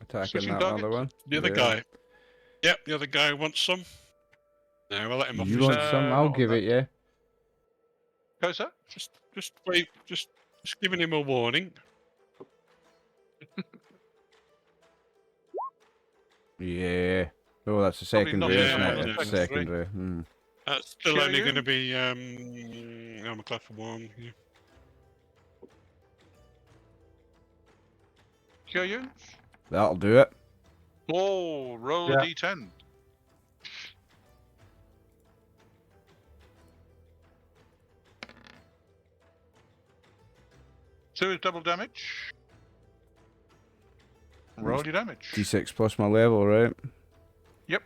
Attacking Switching that targets? other one. The other Yeah. guy. Yep, the other guy wants some. No, we'll let him off. You his- want some? I'll not give that. it, yeah. Kosa. Just wait. Just giving him a warning. Yeah. Oh, that's a Probably not secondary, enough isn't on it? the That's secondary. secondary. That's still only Kyūryū? going to be armor class 1. Yeah. Kyūryū. That'll do it. Oh, roll Yeah. a d10. Two is double damage. Roll your damage. D6 plus my level, right? Yep.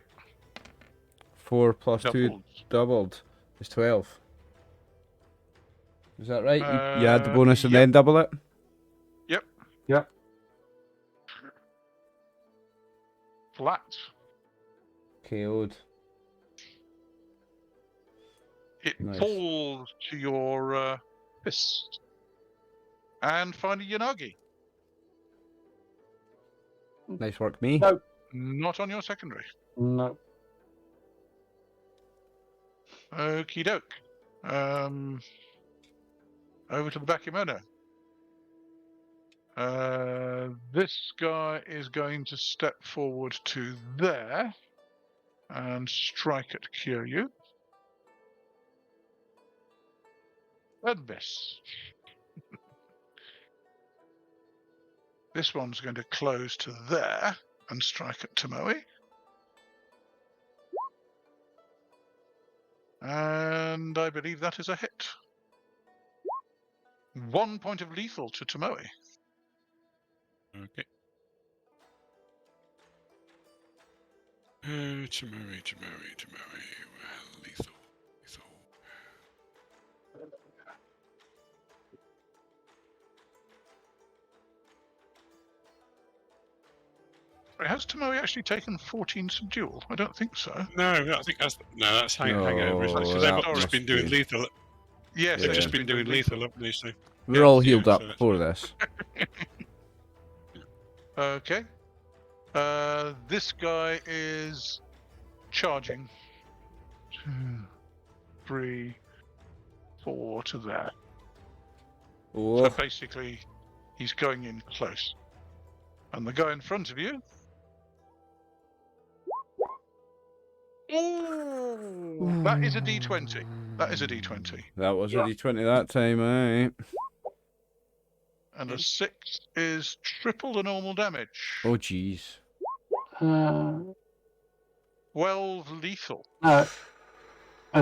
4 plus 2 Doubled. doubled is 12. Is that right? You add the bonus and yep. then double it? Yep. Flat. KO'd. It Nice. falls to your fist. And finally, Yanagi. Nice work, me. No. Not on your secondary. No. Okie doke. Over to the Bakemono. This guy is going to step forward to there and strike at Kyūryū. And miss. This one's going to close to there and strike at Tomoe. And I believe that is a hit. 1 point of lethal to Tomoe. Okay. Tomoe. Well, lethal. Has Tomoe actually taken 14 subdual? I don't think so. No, I think that's hangover. Isn't it? No, Because that they've just been must doing be. lethal. Yes, They've Yeah. just been doing lethal, haven't they? So We're Yeah, all yeah, healed so up that's for this. Okay. This guy is charging. 3, 4 to there. Oh, So basically, he's going in close. And the guy in front of you. Ooh, that is a D20. That is a D20. that was a D20 that time, eh? And a 6 is triple the normal damage. Oh, jeez. 12 lethal. A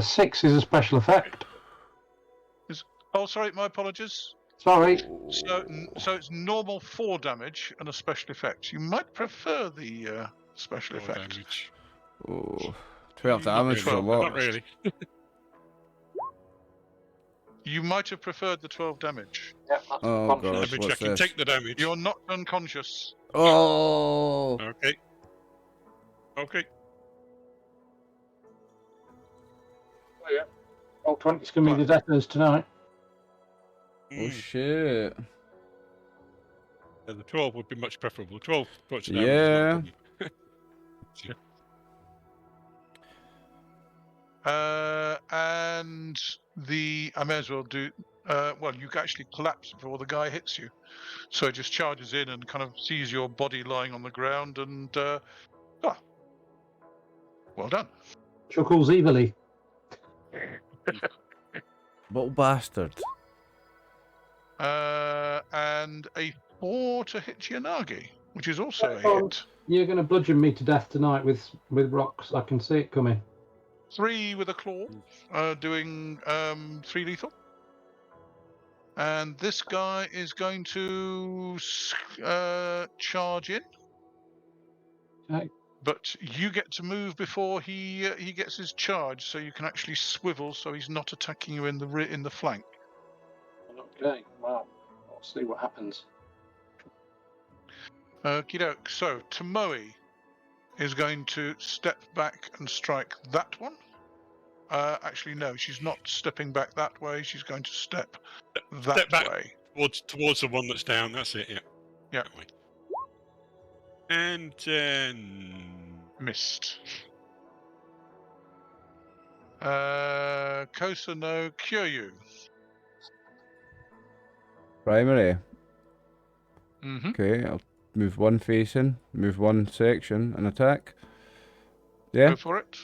6 is a special effect. Oh, sorry, my apologies. Sorry. So it's normal 4 damage and a special effect. You might prefer the special effect. Damage. Oh, 12 Not damage is a really. lot. Not really. You might have preferred the 12 damage. Yep, that's Oh, conscious. God. Damage, I what's can this? take the damage. You're not unconscious. Oh! Okay. Okay. Roll 20's going to be the deathers tonight. Oh, shit. The 12 would be much preferable. 12 points of Yeah. damage is not good. And I may as well do. Well, you can actually collapse before the guy hits you. So it just charges in and kind of sees your body lying on the ground and. Well done. Chuckles evilly. Little bastard. And a 4 to hit Yanagi, which is also a Oh. hit. You're going to bludgeon me to death tonight with rocks. I can see it coming. 3 with a claw, doing 3 lethal. And this guy is going to charge in. Okay. But you get to move before he gets his charge, so you can actually swivel, so he's not attacking you in the flank. Okay, well, I'll see what happens. Okie doke. So Tomoe is going to step back and strike that one. Actually, no, she's not stepping back that way. She's going to step that back. way. Towards the one that's down. That's it. Yeah. Yeah. That way. And Missed. Kosa no Kyūryū. Primary. Mm-hmm. Okay, I'll move one facing, move one section, and attack. Yeah, Go for it.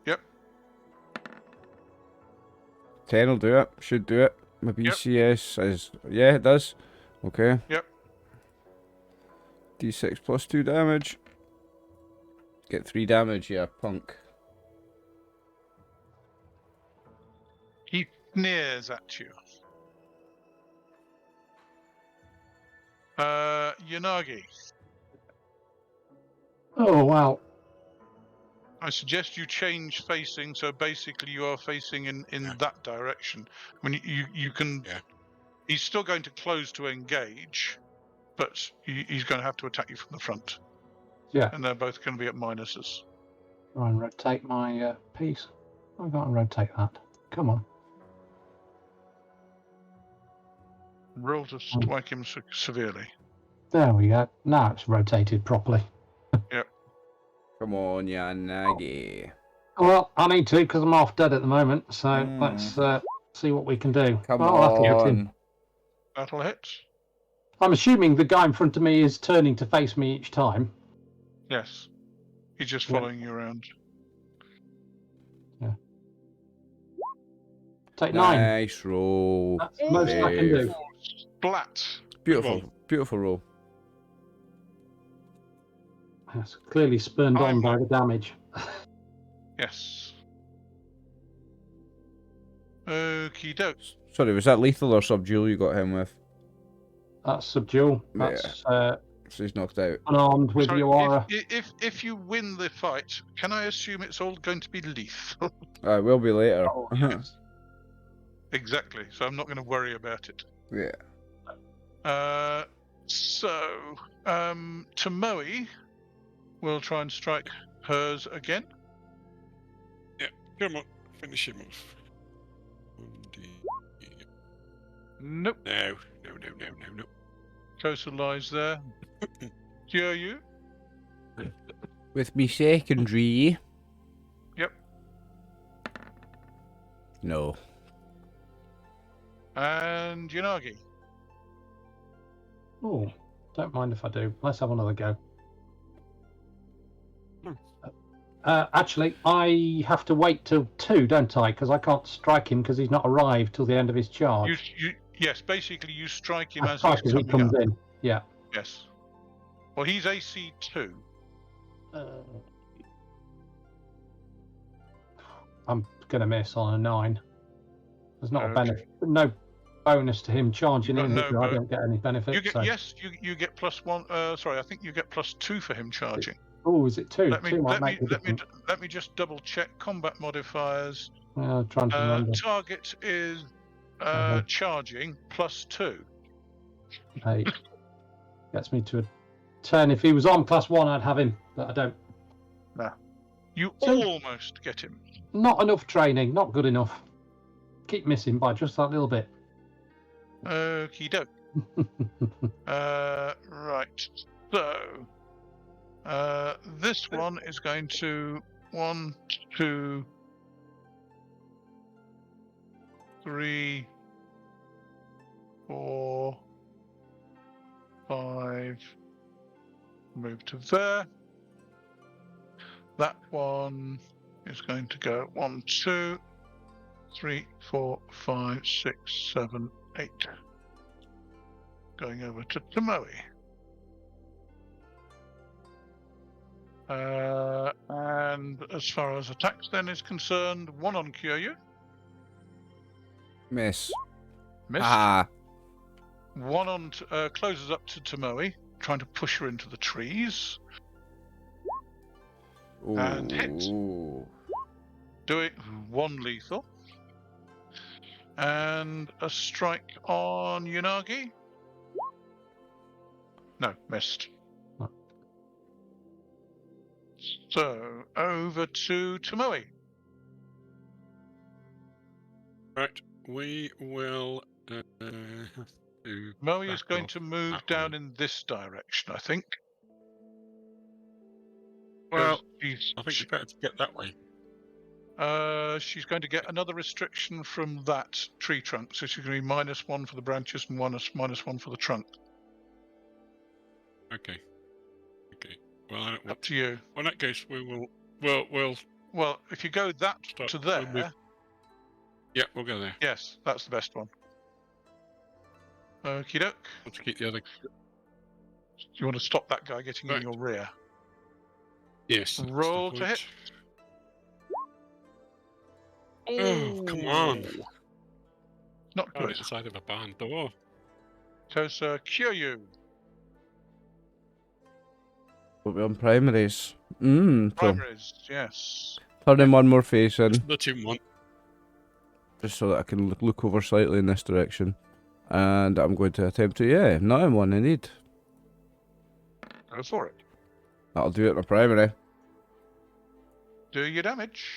Yep. 10 will do it. Should do it. My BCS is... Yeah, it does. Okay. Yep. D6 plus 2 damage. Get 3 damage, yeah, punk. He sneers at you. Yanagi, Oh, wow. I suggest you change facing, so basically you are facing in that direction. I mean, you can... Yeah. He's still going to close to engage, but he's going to have to attack you from the front. Yeah. And they're both going to be at minuses. Try and rotate my piece. I've got to rotate that. Come on. Roll to strike him severely. There we go. Now it's rotated properly. Come on, Yanagi. Well, I need to because I'm half dead at the moment. So let's see what we can do. Come that'll hit him. on. That'll hit. I'm assuming the guy in front of me is turning to face me each time. Yes. He's just following you around. Yeah. Take 9. Nice roll. That's the most I can do. Splat. Beautiful, beautiful roll. That's clearly spurned on by the damage. Yes. Okie doke. Sorry, was that lethal or subdual you got him with? That's subdual. That's So he's knocked out. unarmed with Sorry, your aura. if you win the fight, can I assume it's all going to be lethal? It will be later. Oh, yes. Exactly. So I'm not going to worry about it. Yeah. So Tomoe will try and strike hers again. come on, finish him off. Nope. No. Kosa lies there. Kyūryū. With me secondary. Yep. No. And Yanagi. Oh, don't mind if I do. Let's have another go. Actually, I have to wait till 2, don't I? Because I can't strike him because he's not arrived till the end of his charge. Yes, basically you strike him I as strike he's as he coming comes up. in. Yeah. Yes. Well, he's AC 2. I'm going to miss on a 9. There's not a Okay. benefit. No bonus to him charging You've in. got no I don't get any benefit. You get so. yes, you get +1. Sorry, I think you get +2 for him charging. Oh, is it 2? Let me 2 might make a difference. let me just double check combat modifiers. Trying to remember. Target is charging +2. 8 gets me to a 10. If he was on +1, I'd have him, but I don't. Nah. You So- almost get him. Not enough training. Not good enough. Keep missing by just that little bit. Okie doke. Right. So this one is going to 1, 2, 3, 4, 5. Move to there. That one is going to go 1, 2, 3, 4, 5, 6, 7, 8. Going over to Tomoe. And as far as attacks then is concerned, 1 on Kyūryū. Miss. Missed. Ah. 1 on closes up to Tomoe, trying to push her into the trees. And hit. Ooh. Do it 1 lethal. And a strike on Yanagi. No, missed. Oh. So over to Tomoe. Right, we will. Moe is back going off to move that down one. in this direction, I think. Well, She's, I think it's better to get that way. she's going to get another restriction from that tree trunk, so she's going to be -1 for the branches and -1 for the trunk. Okay. Okay. Well, I don't Up want. to you. Well, in that case, we will. We'll Well, if you go that start. to We'll there, move. Yeah, we'll go there. yes, that's the best one. Okie doke. Want to keep the other. You want to stop that guy getting in Right. your rear. Yes. that's the Roll to point. hit. Oh, come on! Not Oh, good. the side of a barn door. Kosa, Kyūryū. Put me on primaries. So Primaries, yes. turning one more face in, The team one. just so that I can look over slightly in this direction. And I'm going to attempt to, not in one indeed. Go for it. That'll do it in a primary. Do your damage.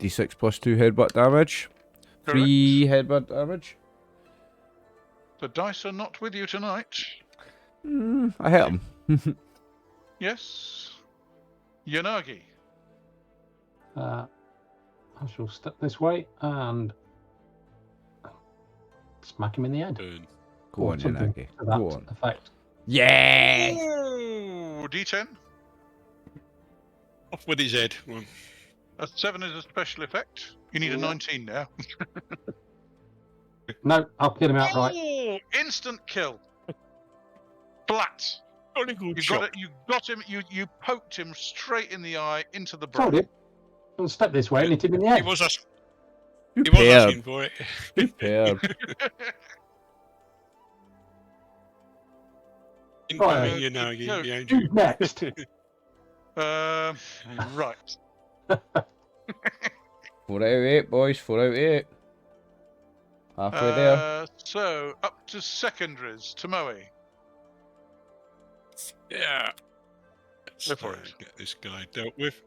D6 plus 2 headbutt damage. 3 headbutt damage. The dice are not with you tonight. I hit him. Yes. Yanagi. I shall step this way and smack him in the head. Turn. Go Or on, something Yanagi. to that Go on. effect. Yeah! Ooh, D10. Off with his head. One. A 7 is a special effect. You need a 19 now. No, I'll kill him outright. Oh, instant kill. Flat. Only good You shot. got it. You got him. You poked him straight in the eye into the Told brain. him. I'll step this way and hit him in the He head. was asking. You He was paired. asking for it. You paired. Right. You know, No. behind you. Who's next? Right. 4 out of 8, boys. 4 out of 8. Halfway there. So up to secondaries. Tomoe. Yeah. Let's Go for it. get this guy dealt with.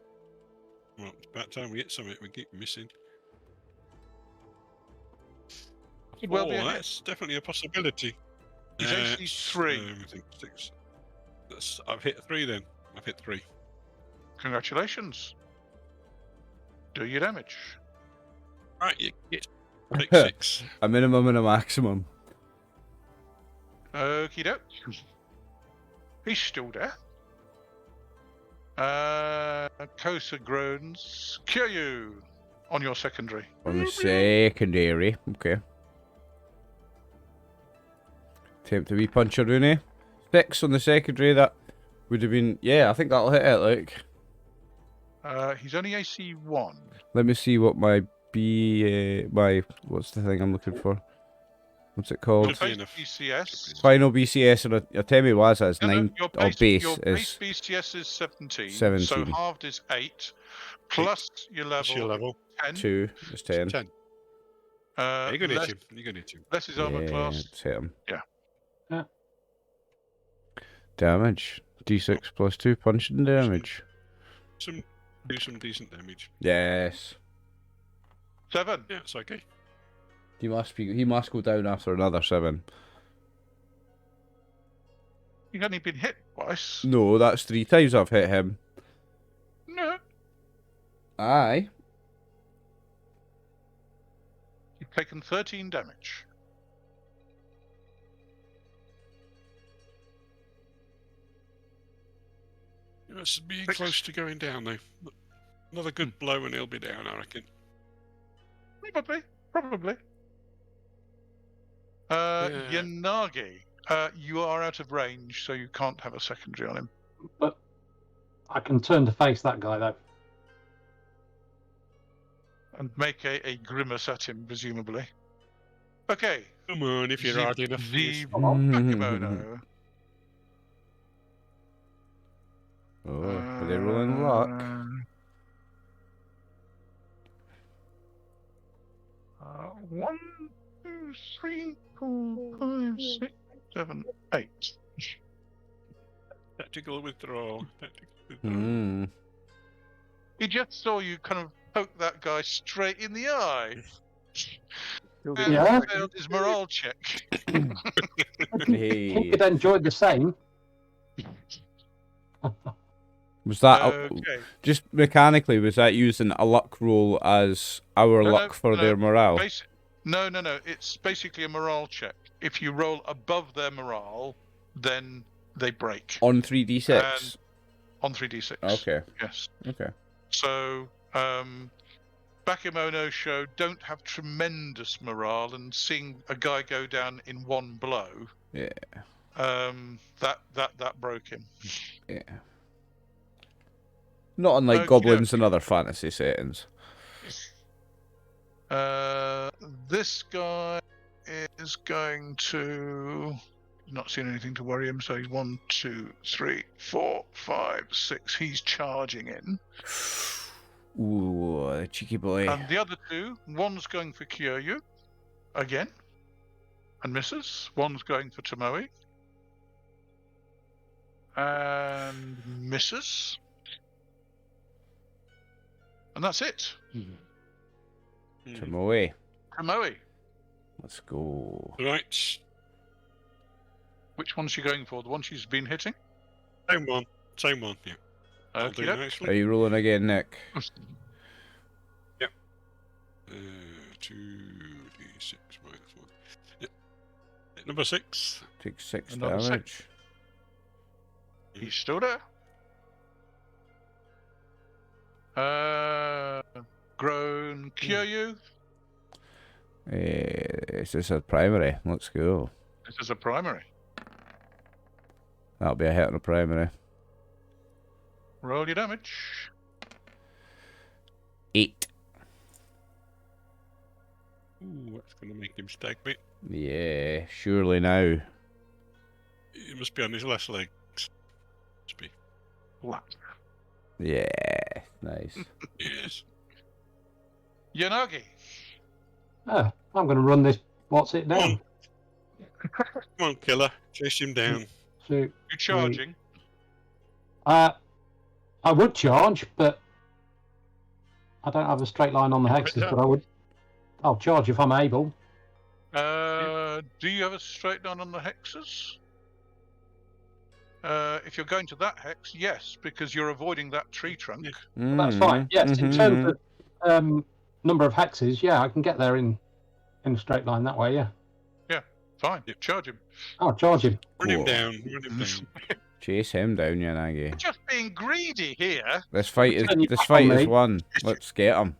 Well, it's about time we get something. We keep missing. Could well Oh, be a hit. that's definitely a possibility. He's AC 3. I think 6. I've hit 3 then. I've hit 3. Congratulations. Do your damage. Right, you get take 6. A minimum and a maximum. Okie doke. He's still there. Kosa groans. Kyūryū on your secondary. On the secondary. Okay. Attempt to wee punch a Rooney. 6 on the secondary. That would have been. Yeah, I think that'll hit it. Like. He's only AC 1. Let me see what my what's the thing I'm looking for? What's it called? Your base BCS. Final BCS and a Temi Waza is 9. Your Or base, base your is base BCS is 17. 17. So halved is 8. Plus your What's your level, level? 10. 2. It's 10. 10. You're going to less, hit him. You're going to hit him. less his armor Yeah, class. let's hit him. Yeah. Damage. D6 plus 2 punching damage. Do some decent damage. Yes. 7. Yeah, it's okay. He must go down after another 7. You've only been hit twice. No, that's 3 times I've hit him. No. Aye. You've taken 13 damage. It's being close to going down, though. Another good blow and he'll be down, I reckon. Probably. Yanagi, you are out of range, so you can't have a secondary on him. But I can turn to face that guy, though. And make a grimace at him, presumably. Okay. Come on, if you're hard enough. The Bakemono. Oh, are they rolling luck? 1, 2, 3, 4, 5, 6, 7, 8. Tactical withdrawal. He just saw you kind of poke that guy straight in the eye. And Yeah. failed his morale check. He could enjoy the same. Was that Okay. just mechanically? Was that using a luck roll as our luck for their morale? No. It's basically a morale check. If you roll above their morale, then they break. On 3d6. On 3d6. Okay. Yes. Okay. So, Bakemono show don't have tremendous morale, and seeing a guy go down in one blow, Yeah. That broke him. Yeah. Not unlike goblins and other fantasy settings. This guy is going to not seen anything to worry him, so he's 1, 2, 3, 4, 5, 6. He's charging in. Ooh, cheeky boy. And the other 2, one's going for Kyūryū again and misses. One's going for Tomoe and misses. And that's it. Tomoe. Tomoe. Let's go. Right. Which one's she going for? The one she's been hitting? Same one, yeah. Okay. Are you rolling again, Nick? Yep. 2d6 minus 1. Yep. Number 6. Take 6 Another damage. 6. He's still there. Grown Kyūryū. This is a primary. Let's go. This is a primary. That'll be a hit on a primary. Roll your damage. 8. Ooh, that's going to make him stag bit. Yeah, surely now. He must be on his last legs. Must be. Flat. Yeah, nice. Yes. Yanagi. I'm going to run this. What's it down? Come on, killer. Chase him down. So, You're charging. I would charge, but I don't have a straight line on the hexes, but I'll charge if I'm able. Do you have a straight line on the hexes? If you're going to that hex, yes, because you're avoiding that tree trunk. That's fine. Yes, in terms of number of hexes, yeah, I can get there in a straight line that way. Yeah. Fine. Charge him. I'll charge him. Run him Cool. down. Run him down. Chase him down, Yanagi. We're just being greedy here. This fight is Turn your back on me. won. Let's get him.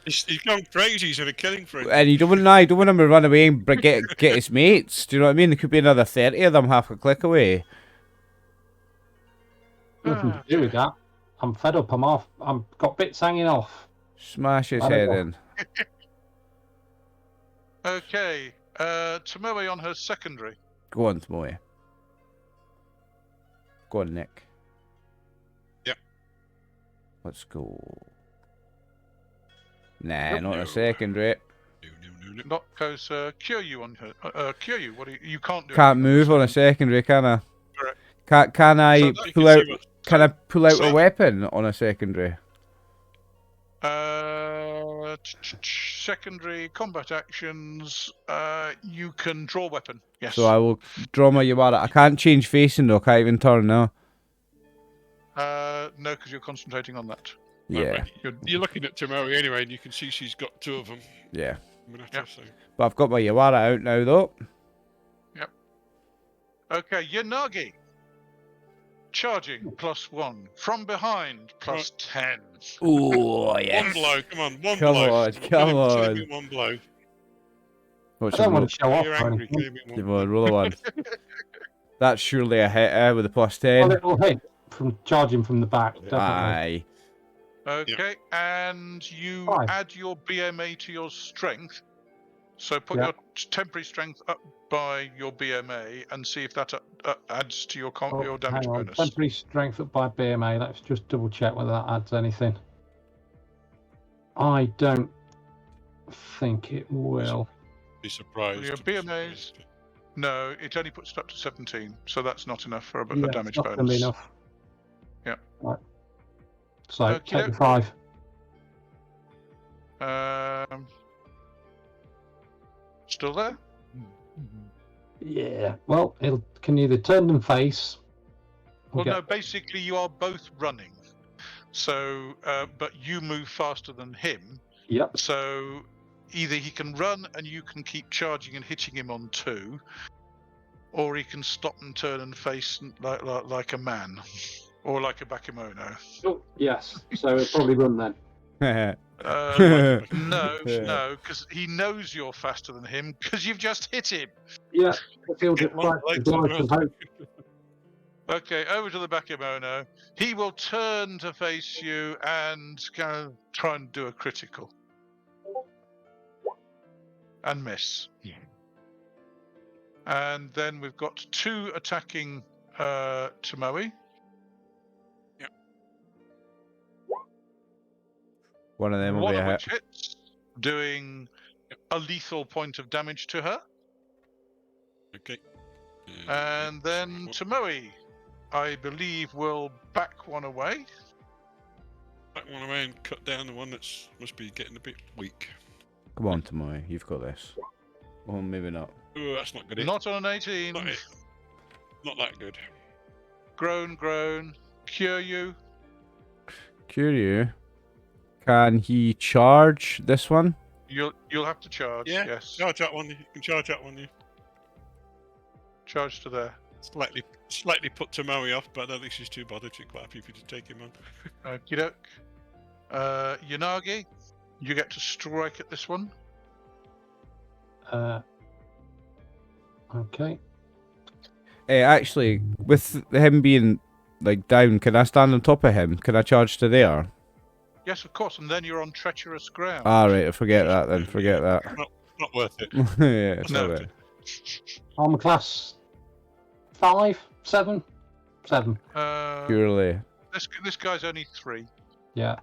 He's gone crazy. He's had a killing free. And you don't want him to run away and get his mates. Do you know what I mean? There could be another 30 of them half a click away. Nothing to do with that. I'm fed up. I'm off. I've got bits hanging off. Smash his I don't head know. in. Okay. Tomoe on her secondary. Go on, Tomoe. Go on, Nick. Yep. Let's go. Nah, not a secondary. No. Not Kosa. Kyūryū on her. Kyūryū, what do you can't do? Can't anything move on on a this secondary, can I? Correct. Can I So that You pull can out? see what- Can I pull out a So- weapon on a secondary? Secondary combat actions. You can draw weapon. Yes. So I will draw my Yawara. I can't change facing though. Can't even turn now. No, because you're concentrating on that. Yeah, You're looking at Tomoe anyway, and you can see she's got two of them. yeah. Yep. So. But I've got my Yawara out now though. Okay, Yanagi. Charging +1. From behind +10. Oh One blow, come on, one Come blow. on, Kill come him on. in one blow. What's I don't your want to show off. You're or angry, anything. kill him in one Come on, blow. roll a one. That's surely a hit with a Well, +10. it'll hit from charging from the back. Definitely. Aye. Okay, and you Five. add your BMA to your strength. So put Yeah. your temporary strength up by your BMA and see if that adds to your Oh, your damage hang on. bonus. Temporary strength up by BMA. Let's just double check whether that adds anything. I don't think it will. Be surprised. Your to be BMAs. surprised. No, it only puts it up to 17, so that's not enough for a Yeah, damage it's not gonna be bonus. enough. Yeah. Right. So Okey take the doke. 5. Still there? Yeah. Well, it can either turn and face. or Well, get- no, basically you are both running. So, but you move faster than him. Yep. So either he can run and you can keep charging and hitting him on 2, or he can stop and turn and face like a man, or like a Bakemono. Oh, yes. So it'll probably run then. No, because he knows you're faster than him because you've just hit him. Yeah. I feel Get it one right leg as well, to I should run. hope. Okay, over to the Bakemono. He will turn to face you and kind of try and do a critical. And miss. Yeah. And then we've got 2 attacking Tomoe. One of them will One be of a hit. which hits, doing a lethal point of damage to her. Okay. And then Tomoe, I believe, will back one away. Back one away and cut down the one that's must be getting a bit weak. Come on, Tomoe, you've got this. Oh, maybe not. Oh, that's not good. Not on an 18. Not it. Not that good. Groan. Kyūryū. Kyūryū. Can he charge this one? You'll have to charge. Yeah. Yes. Charge that one. You can charge that one. Yeah. Charge to there. Slightly put Tomoe off, but I don't think she's too bothered. She's quite happy if you to take him on. Okie doke. Yanagi, you get to strike at this one. Okay. Actually, with him being like down, can I stand on top of him? Can I charge to there? Yes, of course, and then you're on treacherous ground. Right, forget that then. Forget that. Not worth it. Yeah, it's No. alright. Armor class 5, 7, 7. Purely. This guy's only 3. Yeah.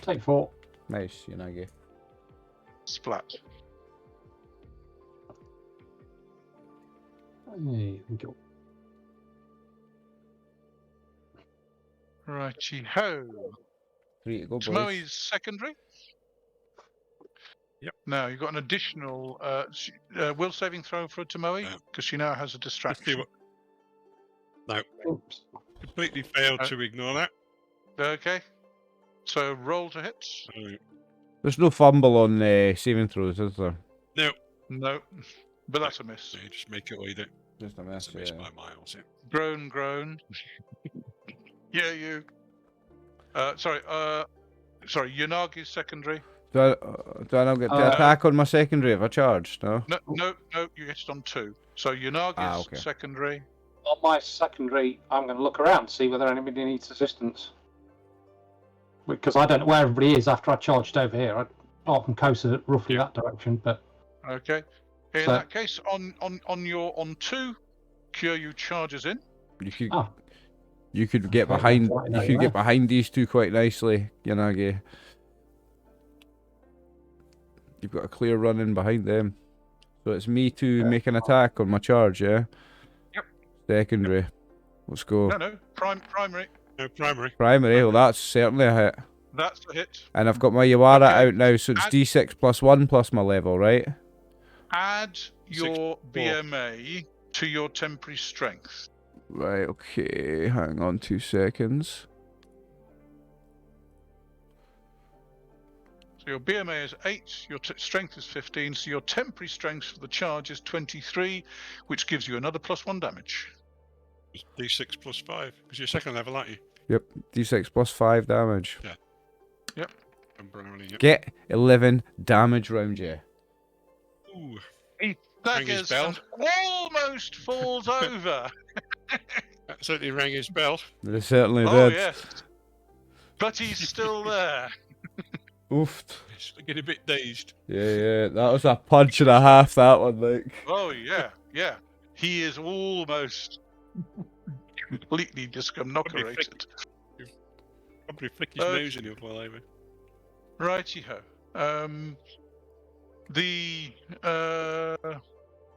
Take 4. Nice, Yanagi. Splat. There we go. Righty ho. 3 to go, boys. Tomoe's secondary. Yep. Now you've got an additional will saving throw for Tomoe because she now has a Let's see distraction. what. Oops. Completely failed to ignore that. Okay. So roll to hit. So, There's no fumble on saving throws, is there? No. No, but that's a miss. So you just make it or you don't. Just a It's a miss by miles. Yeah. Groan. Yeah, you. Sorry, Yanagi's secondary. Do I not get to attack on my secondary if I charge? No? No, you hit it on 2. So Yanagi's secondary. On my secondary, I'm going to look around to see whether anybody needs assistance. Because I don't know where everybody is after I charged over here. Apart from Kosa, roughly that direction, but... Okay. In that case, on 2, Kyūryū charges in. You could get behind. You could get behind these two quite nicely, Yanagi. You've got a clear run in behind them. So it's me to make an attack on my charge, yeah? Yep. Secondary. Let's go. No, primary. No, primary. Primary, well that's certainly a hit. That's a hit. And I've got my Yawara out now, so it's D6 plus 1 plus my level, right? Add your BMA to your temporary strength. Right, okay. Hang on 2 seconds. So your BMA is 8, your strength is 15, so your temporary strength for the charge is 23, which gives you another +1 damage. D6 plus 5, because you're second level, aren't you? Yep, D6 plus 5 damage. Yeah. Yep. Yep. Get 11 damage round you. Ooh. He daggers and almost falls over. Absolutely rang his bell. They certainly did. Oh, yes. But he's still there. Oofed. He's getting a bit dazed. Yeah, that was a punch and a half, that one, like. Oh, yeah. He is almost completely discombobulated. Probably flick his nose in your fall over. Righty-ho.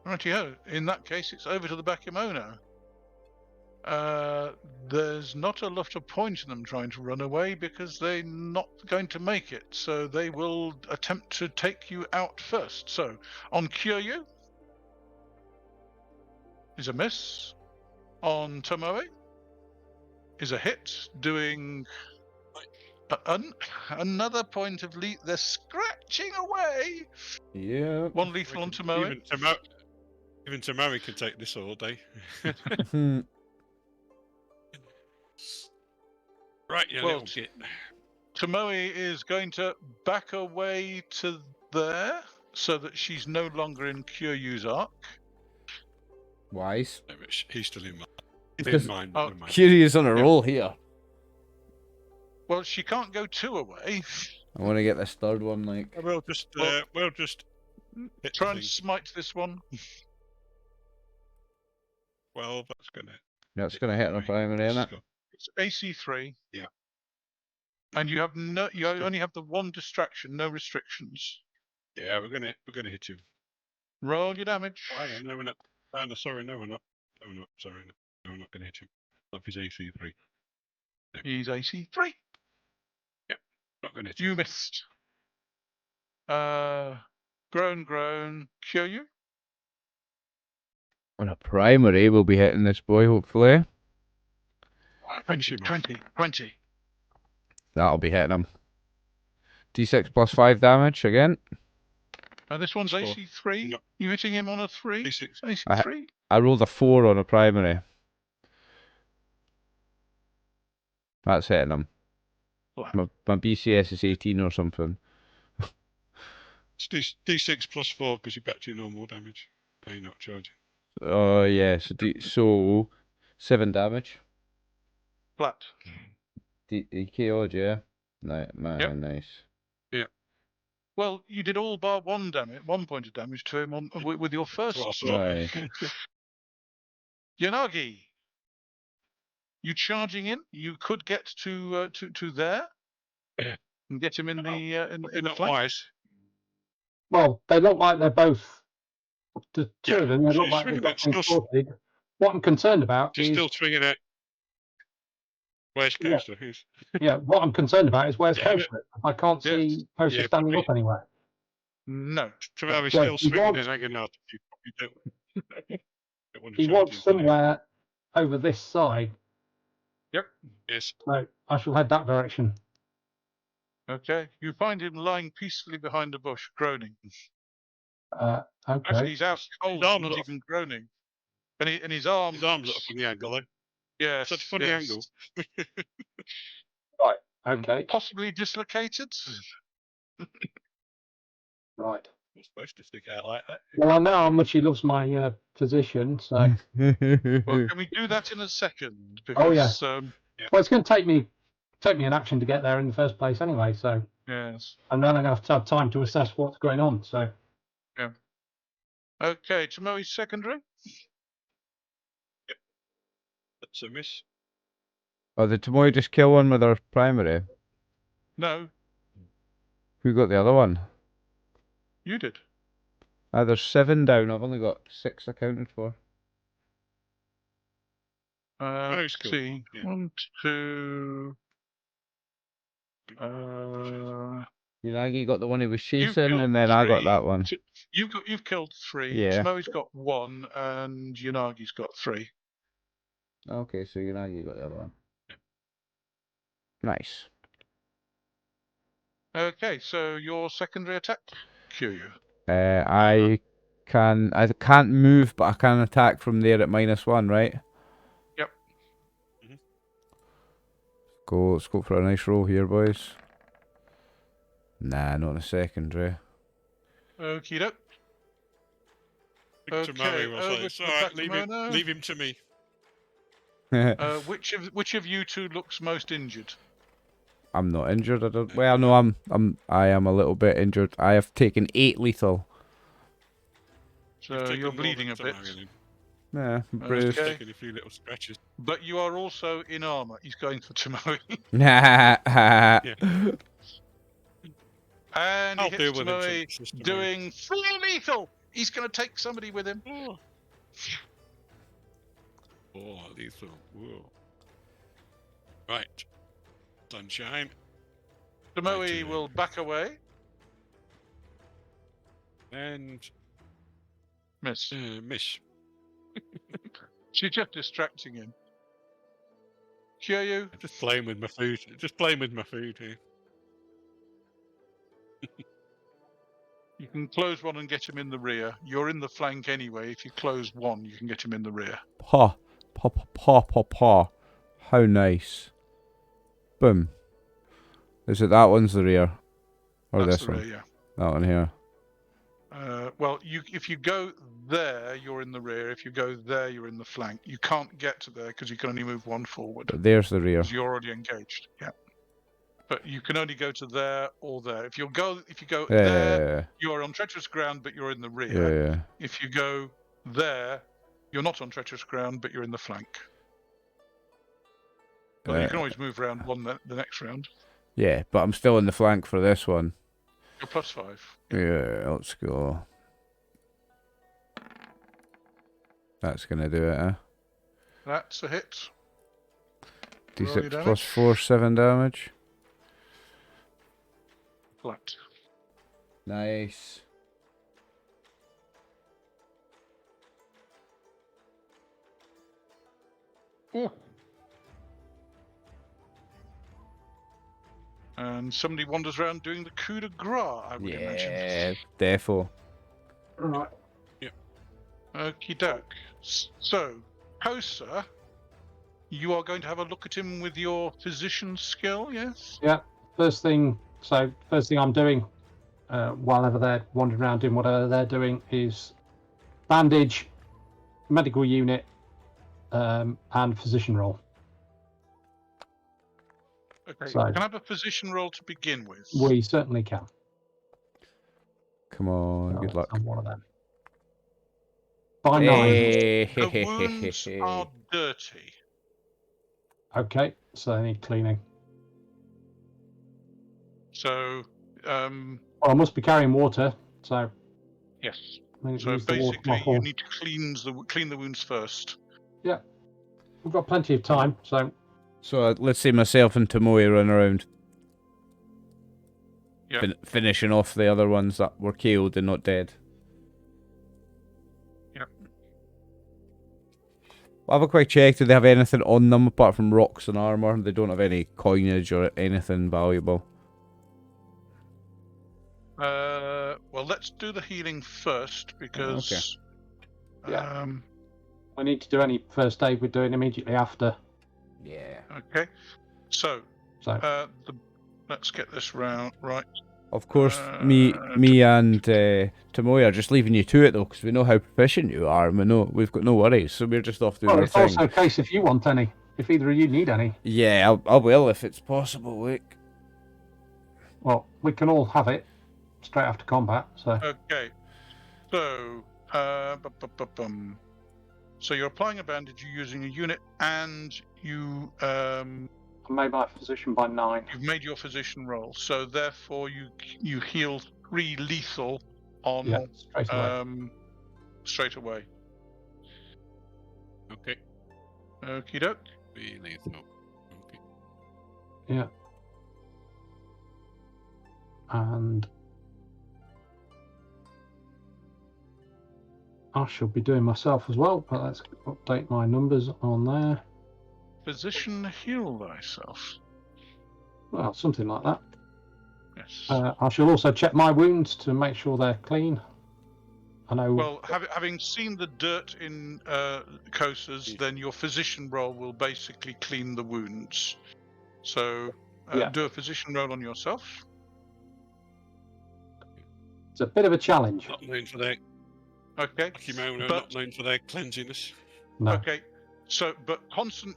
Righty-ho. In that case, it's over to the Bakemono. There's not a lot of point in them trying to run away because they're not going to make it. So they will attempt to take you out first. So, on Kyūryū is a miss. On Tomoe is a hit, doing another point of they're scratching away. Yeah. 1 lethal on Tomoe. Even Tomoe can take this all day. Right, you little git. Tomoe is going to back away to there so that she's no longer in Kyūryū's arc. Wise. No, he's still in mine. Because Kyūryū is on a roll here. Well, she can't go 2 away. I want to get this third one, like. We'll just try and smite this one. Well, that's gonna. That's gonna hit on primary, isn't it? It's AC3. Yeah. And you have you only have the 1 distraction, no restrictions. Yeah, we're gonna hit you. Roll your damage. No, we're not. No, sorry, no, we're not. No, we're not. Sorry, no, we're not gonna hit him. Not if he's AC3. No. He's AC3. Yep. Not gonna hit him. You missed. Groan. Kyūryū. On a primary, we'll be hitting this boy, hopefully. 20. That'll be hitting him. D6 plus 5 damage again. This one's AC3. No. You hitting him on a 3? AC3? I rolled a 4 on a primary. That's hitting him. My BCS is 18 or something. It's D6 plus 4 because you're back to your normal damage. You're not charging. Oh, yeah. So 7 damage. Flat. He KO'd, yeah? Nice. Yeah. Well, you did all bar 1 point of damage to him with your first strike. Right. Yanagi, you charging in? You could get to there and get him in the flank. Wise. Well, they look like they're both. The two of them, they look like they've got sorted. What I'm concerned about is still swinging it. Where's Coaster? Yeah, what I'm concerned about is where's Coaster? I can't see Coaster standing up anywhere. No. He's still swinging and hanging out. He wants somewhere over this side. Yep. Yes. So I shall head that direction. Okay. You find him lying peacefully behind a bush, groaning. Okay. Actually, he's out cold, arms not up. even groaning. And his arms. His arms up from the angle, though. Yes. Such a funny angle. Right. Okay. Possibly dislocated. Right. It's supposed to stick out like that. Well, I know how much he loves my position, so. Well, can we do that in a second? Because, Oh, yeah. Yeah. Well, it's going to take me an action to get there in the first place anyway, so. Yes. And then I'm going to have time to assess what's going on, so. Yeah. Okay, Tomoe's secondary. That's a miss. Oh, did Tomoe just kill one with our primary? No, Who got the other one? you did. There's 7 down. I've only got 6 accounted for. Let's cool. see. Yeah. 1, 2. Yanagi got the one he was chasing, killed and then I got 3. that one. You've killed 3. Yeah. Tomoe's got 1, and Yanagi's got 3. Okay, so Yanagi got the other one. Nice. Okay, so your secondary attack, Kyūryū. I can't move, but I can attack from there at -1, right? Yep. Let's go for a nice roll here, boys. Nah, not in a secondary. Okie doke. Okay, Okay, will over say, it's to all right, Bakemono. leave him to me. Which of you two looks most injured? I'm not injured. Well, no, I am a little bit injured. I have taken 8 lethal. So You've taken you're more bleeding than a bit. Tomoe, then. Yeah, bruised. Okay. Taken a few little scratches. But you are also in armor. He's going for Tomoe. Yeah. And he I'll deal hits with him Tomoe, since Tomoe. doing full lethal. He's going to take somebody with him. Oh, lethal. Whoa. Right. Sunshine. Tomoe Right, will back away. And Miss. miss. She's just distracting him. Kyūryū, I'm just playing with my food. Just playing with my food here. you can close one and get him in the rear. You're in the flank anyway. If you close one, you can get him in the rear. Paw. Paw, paw, paw, paw, paw. How nice. Boom. Is it that one's the rear? Or That's this the one? rear, yeah. That one here. Well, if you go there, you're in the rear. If you go there, you're in the flank. You can't get to there because you can only move one forward. But there's the rear. Because you're already engaged. Yeah. But you can only go to there or there. If you go there, you're on treacherous ground, but you're in the rear. Yeah. If you go there, you're not on treacherous ground, but you're in the flank. But you can always move round the next round. Yeah, but I'm still in the flank for this one. You're +5. Yeah, let's go. That's gonna do it, huh? That's a hit. D6 damage. +4, 7 damage. Flat. Nice. Ooh. And somebody wanders around doing the coup de grace, I would imagine. Yeah, defo. Right. Okie doke. So, Kosa, you are going to have a look at him with your physician skill, yes? Yeah. First thing I'm doing, while they're wandering around doing whatever they're doing, is bandage, medical unit, and physician roll. Okay. So- Can I have a physician roll to begin with? We certainly can. Come on, good luck. I'm one of them. By 9. The wounds are dirty. Okay, so they need cleaning. So, Well, I must be carrying water, so. yes. I need to So use the water basically, bottle. you need to clean the wounds first. We've got plenty of time, so. So let's say myself and Tomoe run around. Yeah. Finishing off the other ones that were killed and not dead. Yeah. Well, have a quick check. Do they have anything on them apart from rocks and armor? They don't have any coinage or anything valuable. Well, let's do the healing first because. Yeah. We need to do any first aid we're doing immediately after. Yeah. Okay. So. Let's get this round right. Of course, me and Tomoe are just leaving you to it though, because we know how proficient you are, and we've got no worries, so we're just off doing our Well, it's thing. also a case if you want any, if either of you need any. Yeah, I will if it's possible, Wick. Well, we can all have it straight after combat. So. Okay. So, so you're applying a bandage. You're using a unit, and you I made my physician by 9. You've made your physician roll, so therefore you heal 3 lethal on straight away. Okay. Okie doke. 3 lethal. Okay. Yeah. And I shall be doing myself as well, but let's update my numbers on there. Physician heal thyself. Well, something like that. Yes. I shall also check my wounds to make sure they're clean. I know. Well, having seen the dirt in Kosa's, then your physician roll will basically clean the wounds. So do a physician roll on yourself. It's a bit of a challenge. Not known for their Okay. Bakemono, not known for their cleansiness. No. Okay. So, but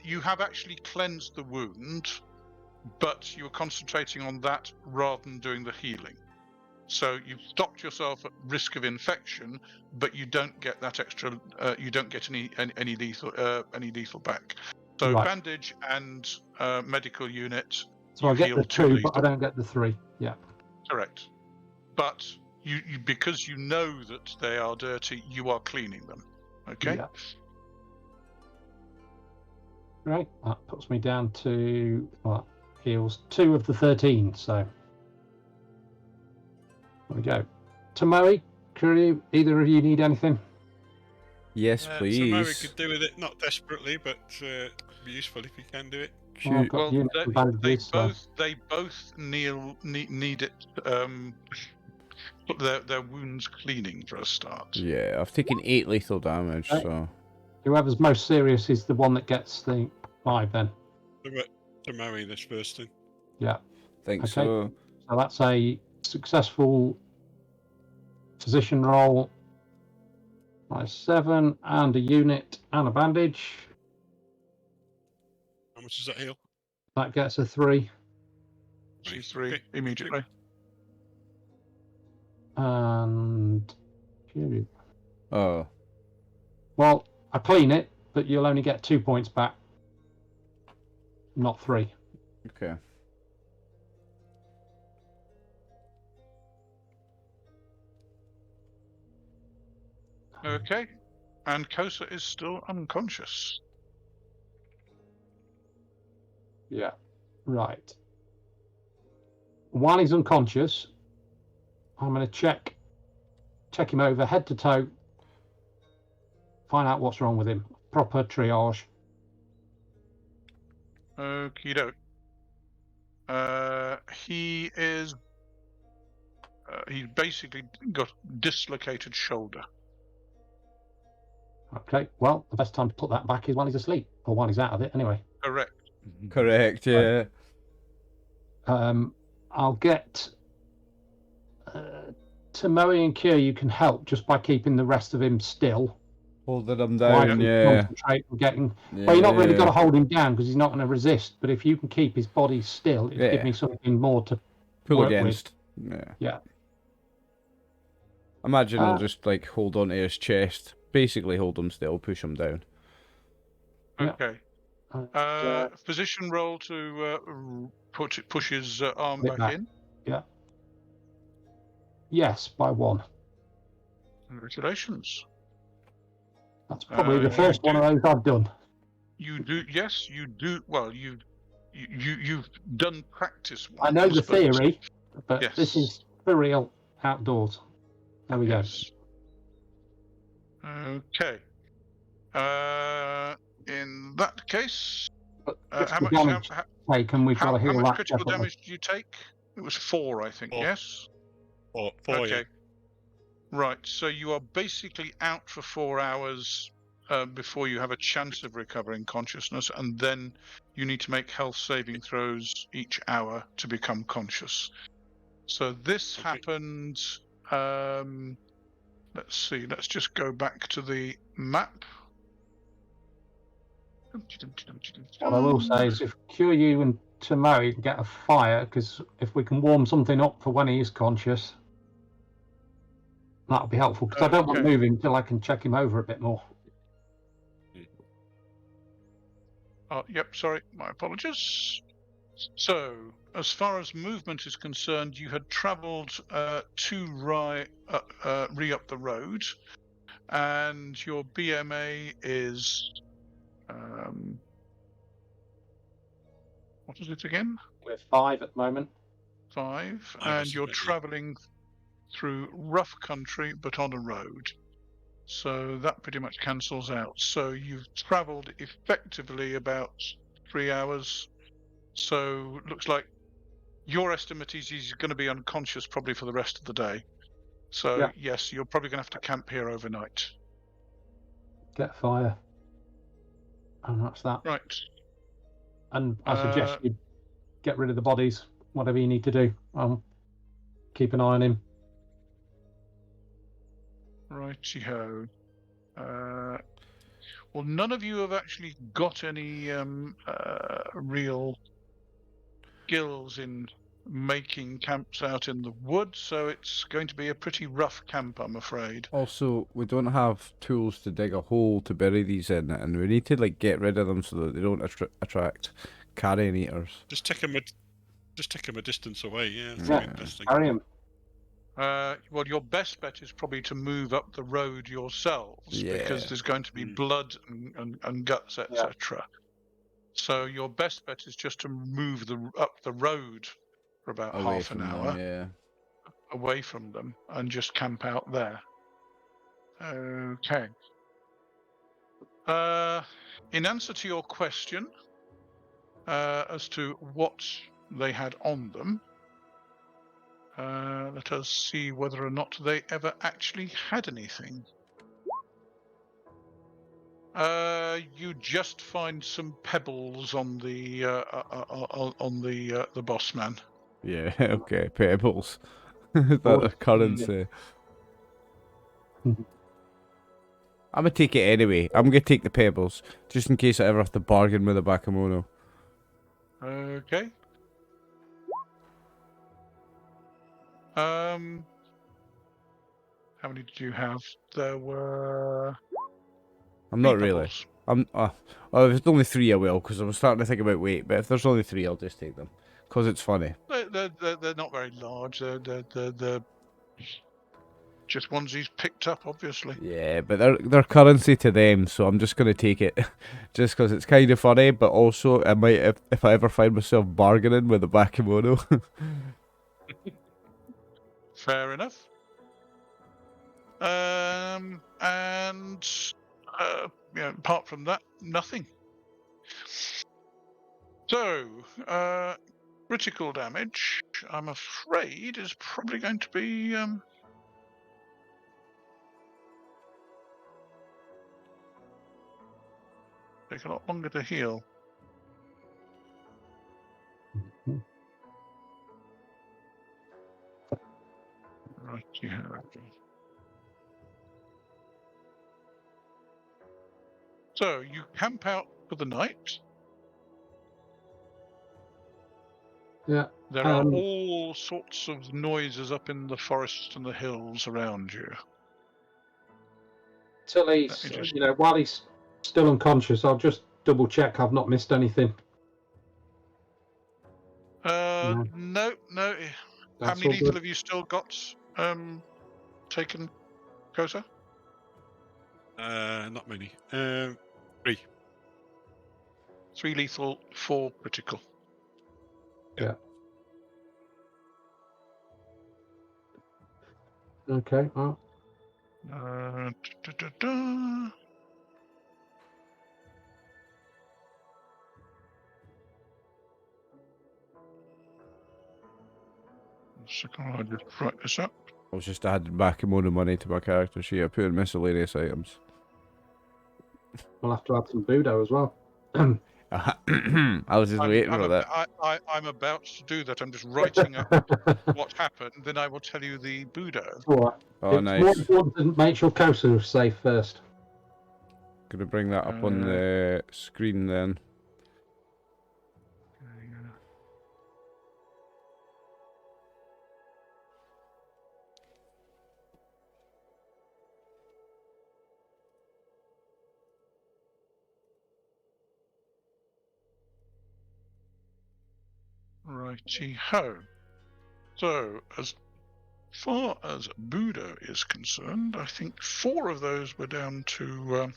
you have actually cleansed the wound, but you were concentrating on that rather than doing the healing. So you've stopped yourself at risk of infection, but you don't get that extra. You don't get any lethal back. So bandage and medical unit. So I get the 2, but I don't get the 3. Yeah. Correct. But you because you know that they are dirty, you are cleaning them. Okay. Yeah. Right. That puts me down to heals 2 of the 13. So. There we go. Tomoe, Kyūryū, either of you need anything? Yes, please. Tomoe could do with it, not desperately, but be useful if you can do it. Well, they both need it. Their wounds cleaning for a start. Yeah, I've taken 8 lethal damage, so. Whoever's most serious is the one that gets the 5 then. Tomoe this first thing. Yeah. Think so. So that's a successful physician roll by 7 and a unit and a bandage. How much does that heal? That gets a 3. 3 immediately. And oh. Well, I clean it, but you'll only get 2 points back, not 3. Okay. Okay, and Kosa is still unconscious. Yeah, right. While he's unconscious, I'm going to check him over head to toe, find out what's wrong with him. Proper triage. Okie doke. He is. He's basically got dislocated shoulder. Okay, well, the best time to put that back is while he's asleep, or while he's out of it, anyway. Correct, yeah. I'll get Tomoe and Kyūryū, you can help just by keeping the rest of him still. Holding him down, yeah. Concentrate on getting... Well, you're not really got to hold him down because he's not going to resist, but if you can keep his body still, it'll give me something more to pull work against. With. Yeah. Imagine I'll just like hold on to his chest, basically hold him still, push him down. Okay. Physician roll to push his arm back in. Yeah. Yes, by 1. Congratulations. That's probably the first one of those I've done. You do, yes, you do. Well, you've done practice. I know the theory, but this is for real outdoors. There we go. Okay. In that case, how much damage taken? We've got to heal that. How much critical damage did you take? It was 4, I think. 4. Yes. Or Okay. Right, so you are basically out for 4 hours before you have a chance of recovering consciousness, and then you need to make health saving throws each hour to become conscious. So this happened. Let's see. Let's just go back to the map. What I will say is if Kyūryū and Tamari can get a fire, because if we can warm something up for when he is conscious, that'll be helpful, because I don't want Okay. moving until I can check him over a bit more. Yep, sorry, my apologies. So, as far as movement is concerned, you had travelled 2 re-up the road, and your BMA is what is it again? We're 5 at the moment. 5, I and was you're a bit, yeah. travelling through rough country but on a road. So that pretty much cancels out. So you've travelled effectively about 3 hours. So looks like your estimate is he's going to be unconscious probably for the rest of the day. So Yeah. yes, you're probably going to have to camp here overnight. Get a fire. And that's that. Right. And I suggest you get rid of the bodies, whatever you need to do. I'll keep an eye on him. Righty-ho. Well, none of you have actually got any real skills in making camps out in the woods, so it's going to be a pretty rough camp, I'm afraid. Also, we don't have tools to dig a hole to bury these in, and we need to like get rid of them so that they don't attract carrion eaters. Just take him a distance away. Yeah, that's Yeah. the best thing. Carry him. Well, your best bet is probably to move up the road yourselves, because Yeah. there's going to be blood and guts, etc. So your best bet is just to move up the road for about Away half an from hour, them, yeah. away from them, and just camp out there. Okay. In answer to your question as to what they had on them, let us see whether or not they ever actually had anything. You just find some pebbles on the boss man. Yeah, okay, pebbles. Is that the currency? I'm gonna take it anyway. I'm gonna take the pebbles, just in case I ever have to bargain with a Bakemono. Okay. How many did you have? There were. I'm not 3 really. pebbles. Oh, if it's only 3, I will, because I was starting to think about weight. But if there's only 3, I'll just take them, because it's funny. They're not very large. They're just ones he's picked up, obviously. Yeah, but they're currency to them, so I'm just gonna take it, just because it's kind of funny. But also, I might if I ever find myself bargaining with a Bakemono. Fair enough. And apart from that, nothing. So, critical damage, I'm afraid, is probably going to be take a lot longer to heal. Right, yeah. So you camp out for the night. Yeah. There are all sorts of noises up in the forests and the hills around you. Till he's, while he's still unconscious, I'll just double check I've not missed anything. No. How many lethal have you still got taken, Kosa? Not many. 3. 3 lethal, 4 critical. Yeah. Okay. Well. second, I'll just write this up. I was just adding Bakemono money to my character sheet. I put in miscellaneous items. We'll have to add some Budo as well. I was just waiting for that. I'm about to do that. I'm just writing up what happened. Then I will tell you the Budo. All right. Oh, It's nice. more important to make sure Kosa is safe first. Gonna bring that up on the screen then. Righty-ho. So, as far as Budo is concerned, I think 4 of those were down to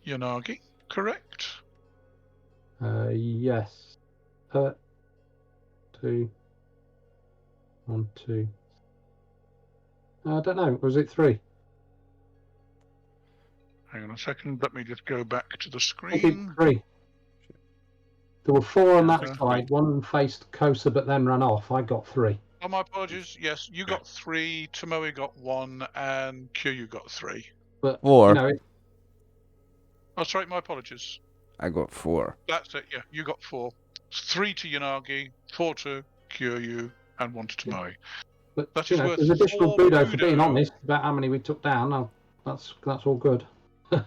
Yanagi, correct? Yes. 2. 1, 2. I don't know. Was it 3? Hang on a second. Let me just go back to the I think screen. 3. There were 4 on that Okay. side. One of them faced Kosa, but then ran off. I got 3. Oh, my apologies. Yes, you got 3, Tomoe got 1, and Kyūryū got 3. But 4. you know, Oh, sorry, my apologies. I got 4. That's it, yeah, you got 4. 3 to Yanagi, 4 to Kyūryū, and 1 to Tomoe. but That you is know, worth there's additional 4 Budo for being Budo. honest about how many we took down. That's all good. So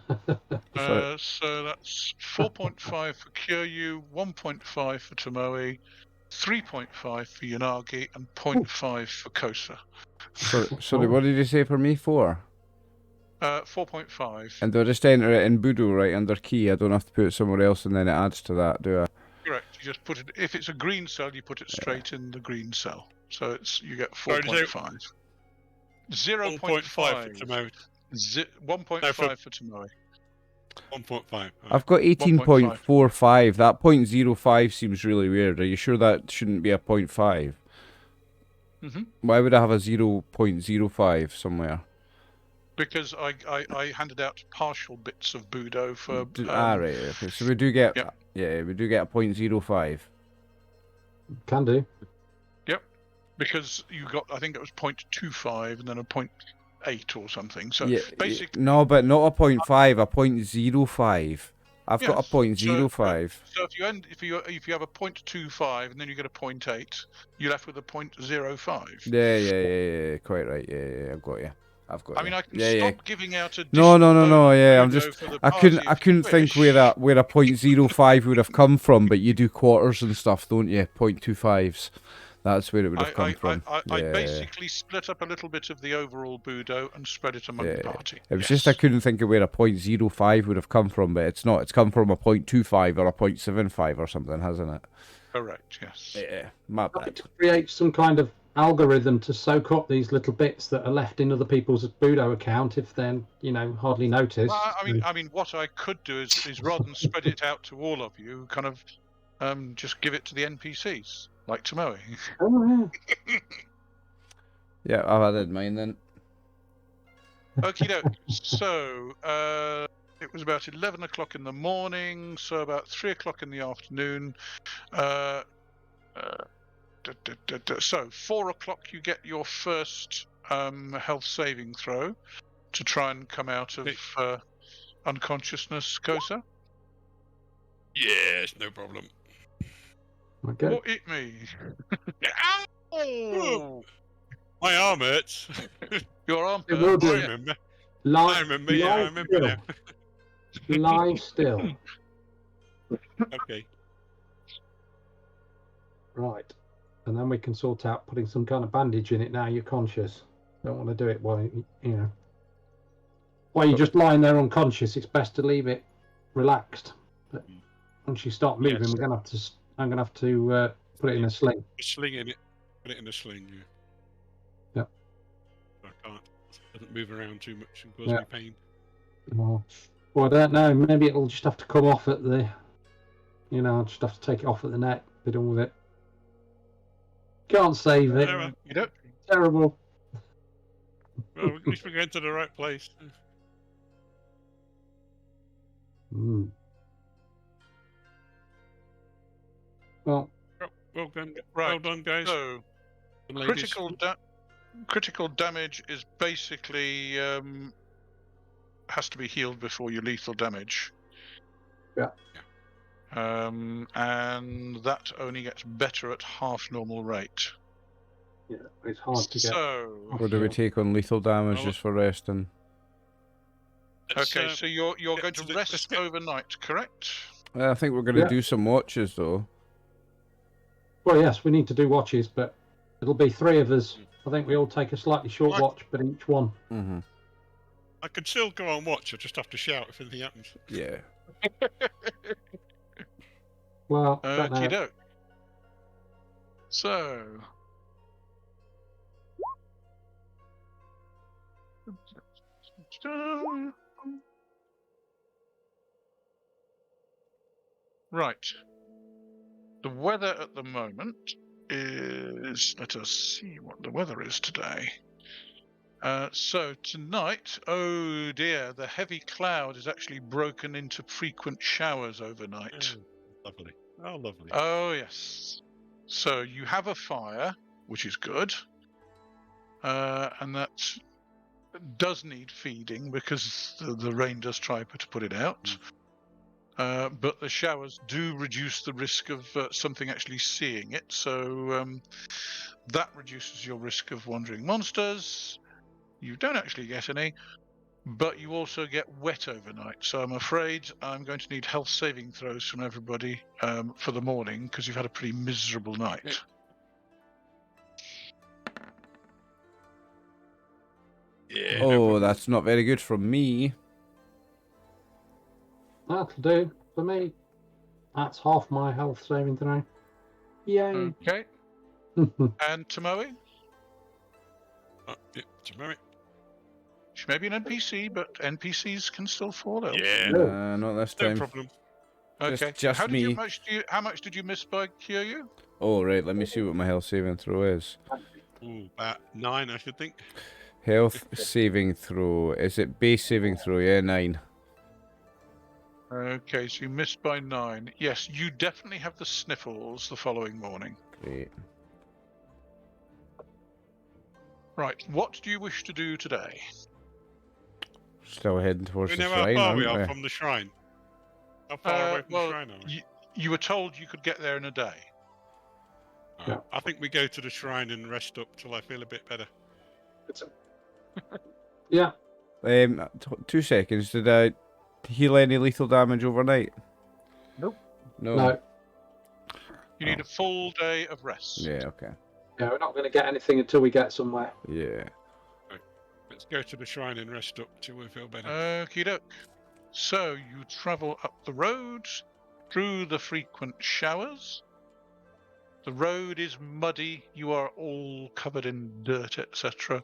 that's 4.5 for Kyūryū, 1.5 for Tomoe, 3.5 for Yanagi, and 0.5 for Kosa. Sorry, what did you say for me? 4? 4.5. And do I just enter it in Budo right under key? I don't have to put it somewhere else and then it adds to that, do I? Correct. You just put it. If it's a green cell, you put it straight in the green cell. So you get Sorry, 4.5. 0.5 for Tomoe. 1.5 for Tomoe. 1.5. I've got 18.45. That 0.05 seems really weird. Are you sure that shouldn't be a 0.5? Mm-hmm. Why would I have a 0.05 somewhere? Because I handed out partial bits of Budo for. Right. Okay. So we do get. Yeah, we do get a 0.05. Can do. Yep. Because you got, I think it was 0.25 and then a 0.8 or something. So basically. No, but not a 0.5, a 0.05. I've got a 0.05. So if you have a 0.25 and then you get a 0.8, you're left with a 0.05. Yeah, quite right. Yeah, I've got you. I mean, I can stop giving out a. No. Yeah, I'm just. I couldn't think where a 0.05 would have come from, but you do quarters and stuff, don't you? 0.25s. That's where it would have come from. I basically split up a little bit of the overall Budo and spread it among the party. It was just I couldn't think of where a 0.05 would have come from, but it's not. It's come from a 0.25 or a 0.75 or something, hasn't it? Correct. Yes. Yeah, my bad. To create some kind of algorithm to soak up these little bits that are left in other people's Budo account if they're hardly noticed. Well, I mean, what I could do is rather than spread it out to all of you, kind of just give it to the NPCs like Tomoe. Oh, yeah. Yeah, I've added mine then. Okie doke. So it was about 11 o'clock in the morning, so about 3 o'clock in the afternoon. So 4 o'clock you get your first health saving throw to try and come out of unconsciousness, Kosa. Yes, no problem. Okay. What hit me? Ow! My arm hurts. Your arm It will hurts. do. I remember. I remember now. Lie still. Okay. Right. And then we can sort out putting some kind of bandage in it now you're conscious. Don't want to do it while while you're just lying there unconscious. It's best to leave it relaxed. But once you start moving, I'm gonna have to put it in a sling. A sling in it. Put it in a sling. Yeah. I can't. It doesn't move around too much and cause me pain. Well, I don't know. Maybe it'll just have to come off at the. I'll just have to take it off at the neck. Be done with it. Can't save it. You don't. Terrible. Well, at least we're going to the right place. Well, Well done, Right. well done, guys. So, and ladies. critical damage is basically has to be healed before your lethal damage. Yeah. And that only gets better at half normal rate. Yeah, it's hard to get. So, What do we take on lethal damage Oh. just for resting? Let's, okay, so you're get going to to the- rest let's get- overnight, correct? I think we're going to Yeah. do some watches though. Well, yes, we need to do watches, but it'll be 3 of us. I think we all take a slightly short Right. watch, but each one. Mm-hmm. I can still go on watch. I just have to shout if anything happens. Yeah. Well, don't know. Okie doke. So. Right. The weather at the moment is. Let us see what the weather is today. So tonight, oh dear, the heavy cloud is actually broken into frequent showers overnight. Oh, lovely. Oh, lovely. Oh, yes. So you have a fire, which is good. And that does need feeding because the rain does try to put it out. But the showers do reduce the risk of something actually seeing it. So that reduces your risk of wandering monsters. You don't actually get any, but you also get wet overnight. So I'm afraid I'm going to need health saving throws from everybody for the morning because you've had a pretty miserable night. Yeah. Oh, that's not very good from me. That'll do for me. That's half my health saving throw. Yay! Okay. And Tomoe? Yeah, tomorrow. She may be an NPC, but NPCs can still fall ill. Yeah, Not this no time. problem. Okay. Just how me. How much did you miss by Kyūryū? Oh, right. Let me see what my health saving throw is. Ooh, about 9, I should think. Health saving throw. Is it base saving throw? Yeah, 9. Okay, so you missed by 9. Yes, you definitely have the sniffles the following morning. Great. Right. What do you wish to do today? Still heading towards We the know how shrine, far we aren't are we? from the shrine. How far away from the shrine are we? You were told you could get there in a day. Yeah. I think we go to the shrine and rest up till I feel a bit better. Yeah. 2 seconds. Did I heal any lethal damage overnight? Nope. No. You need a full day of rest. Yeah, okay. Yeah, we're not going to get anything until we get somewhere. Yeah. Let's go to the shrine and rest up till we feel better. Okie doke. So you travel up the road through the frequent showers. The road is muddy. You are all covered in dirt, etc.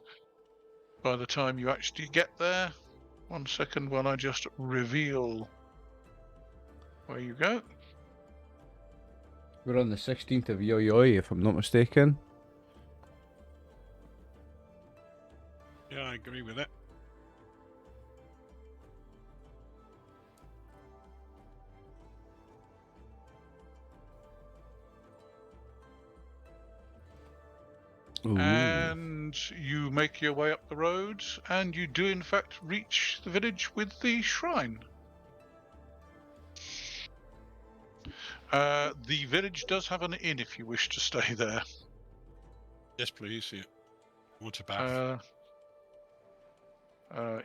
By the time you actually get there, 1 second while I just reveal where you go. We're on the 16th of Yoyoi, if I'm not mistaken. Yeah, I agree with that. Ooh. And you make your way up the road, and you do in fact reach the village with the shrine. The village does have an inn if you wish to stay there. Yes, please. Yeah. Want a bath?